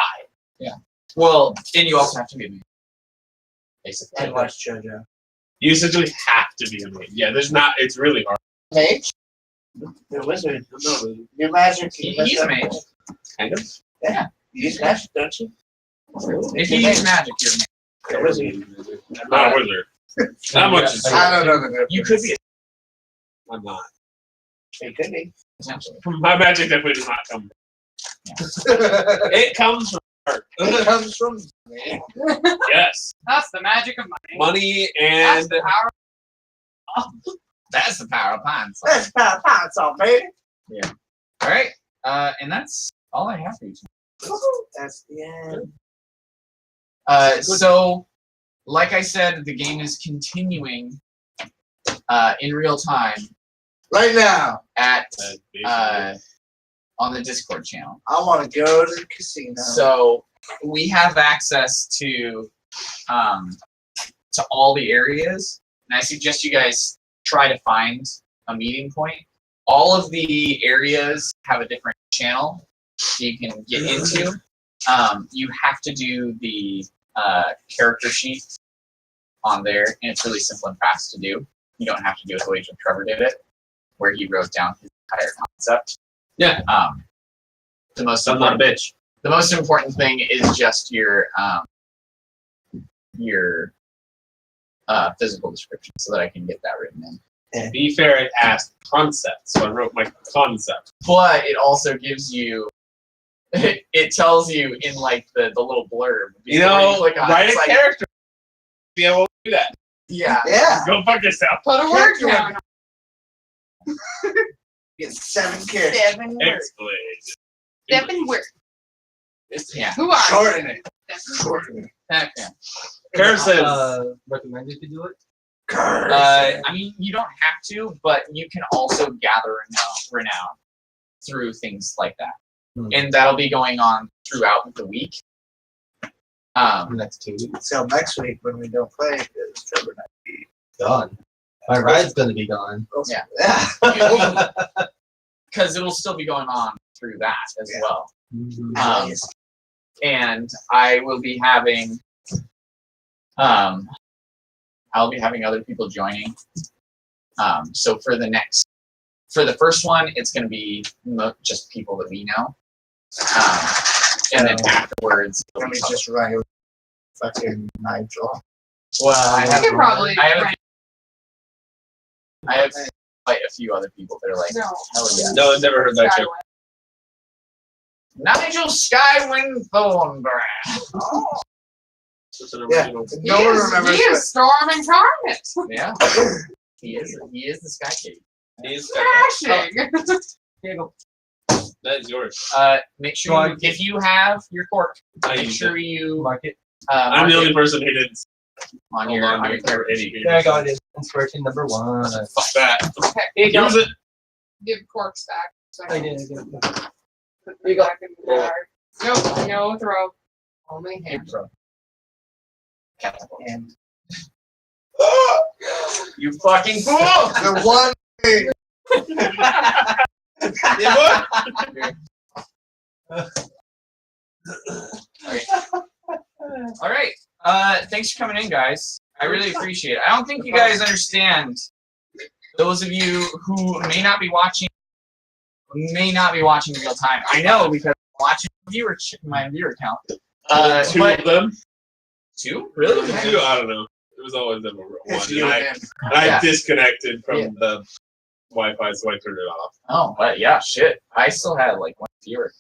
Well, and you also have to be a man. Basically. And watch JoJo. You essentially have to be a mage. Yeah, there's not. It's really hard. Mage? You're a wizard. You're magic. He's a mage. Kind of. You use magic, don't you? If you use magic, you're a mage. You're a wizard. I'm not a wizard. Not much. Is I don't know the difference. You could be I'm not. It could be. essentially. My magic definitely does not come. It comes from art. It comes from me. Yes, That's the magic of money. money That's and the power. That's the power of pines. That's pound all, baby. All right, and that's all I have for you tonight. That's the end. So, like I said, the game is continuing in real time Right now, at basically. on the Discord channel. I want to go to the casino. So we have access to all the areas, and I suggest you guys try to find a meeting point. All of the areas have a different channel you can get into. You have to do the character sheet on there, and it's really simple and fast to do. You don't have to do it the way Trevor did it, where he wrote down his entire concept. Yeah. The most I'm not a important, bitch. the most important thing is just your physical description, so that I can get that written in. To be fair, it asked concept, so I wrote my concept. But it also gives you, it tells you in like the little blurb. You before know, click on it, write it's a like, character. Be able to do that. Yeah. Yeah. Go fuck yourself. Put a word Character count. Get 7 characters. 7 words. Explain. 7 words. Yeah. Who are you? Shorten it. 7 Shorten it. Okay. Kara says, Recommended to do it. I mean, you don't have to, but you can also gather renown through things like that. And that'll be going on throughout the week. Next 2 weeks. Until next week when we don't play, because Trevor might be Gone. My ride's gonna be gone. Yeah. Yeah. Because it'll still be going on through that as Yeah. well. Mhm. And I will be having, I'll be having other people joining. So for the first one, it's going to be just people that we know. And then afterwards, it'll Let be me just write fucking Nigel. well, I You have, can probably. I have quite a few other people that are like, No. hell yeah. no, I've never heard that joke. Nigel Skywind Thornbrand. It's an Yeah. original. No one remembers He is Storm Incarnate. Yeah. He is the Sky King. He's Crashing. Here you go. that is yours. Make sure if you have your cork, I make use sure you Mark it. I'm the only person who didn't on hold your on on to your it for character. any. There I go. It is inspiration number 1. Fuck that. Okay, here you go. Use it. Give corks back. So I did. Put them back in the jar. Nope, no throw. Only hand. And You fucking fool! the one thing. Yeah, All right. Thanks for coming in, guys. I really appreciate it. I don't think you guys understand. Those of you who may not be watching in real time. I know because I'm watching my viewer count. two but of them. 2? Really? Two? I don't know. It was always number one. It's And you I, and him. and I Yeah. disconnected from Yeah. the Wi-Fi, so I turned it off. Oh, but yeah, shit. I still had like 1 viewer.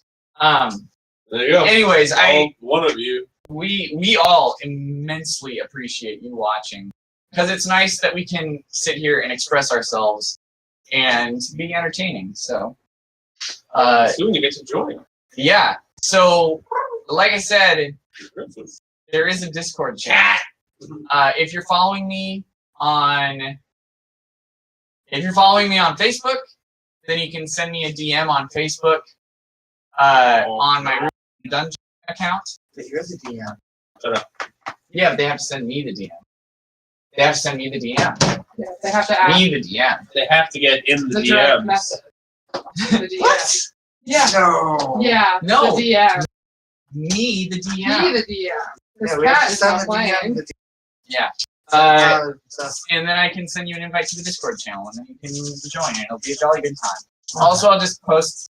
There you go. Anyways, One of you. we all immensely appreciate you watching because it's nice that we can sit here and express ourselves and be entertaining. So, Soon you get to join. yeah. So, like I said, there is a Discord chat. If you're following me on Facebook, then you can send me a DM on Facebook on my dungeon account. But you're the DM. Yeah, but they have to send me the DM. They have to send me the DM. Yeah, they have to ask Me the DM. They have to get in the the direct DMs. message. The DM. Yeah. No. Yeah. No. The DM. Me the DM. Be the DM. This Yeah, we have cat to is send not the playing. DM. The Yeah. DM. And then I can send you an invite to the Discord channel, and then you can join, and it'll be a jolly good time. Also, I'll just post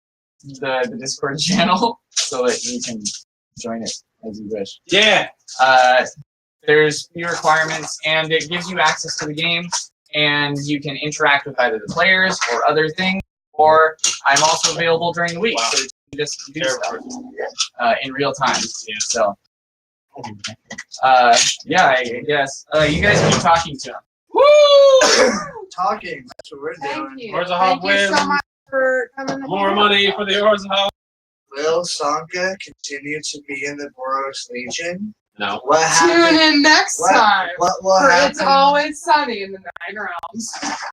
the Discord channel so that you can join it as you wish. Yeah. There's few requirements, and it gives you access to the game, and you can interact with either the players or other things, or I'm also available during the week, Wow. so you can just do stuff in real time. Yeah. So, yeah, I guess. You guys keep talking to him. Talking. That's what we're Thank doing. you. Where's the Thank hot you so wind? much for coming. to More hang money for the Orzhov. Will Sanka continue to be in the Boros Legion? No. What out. Tune happened? in next time. What will For happen? It's Always Sunny in the Nine Realms.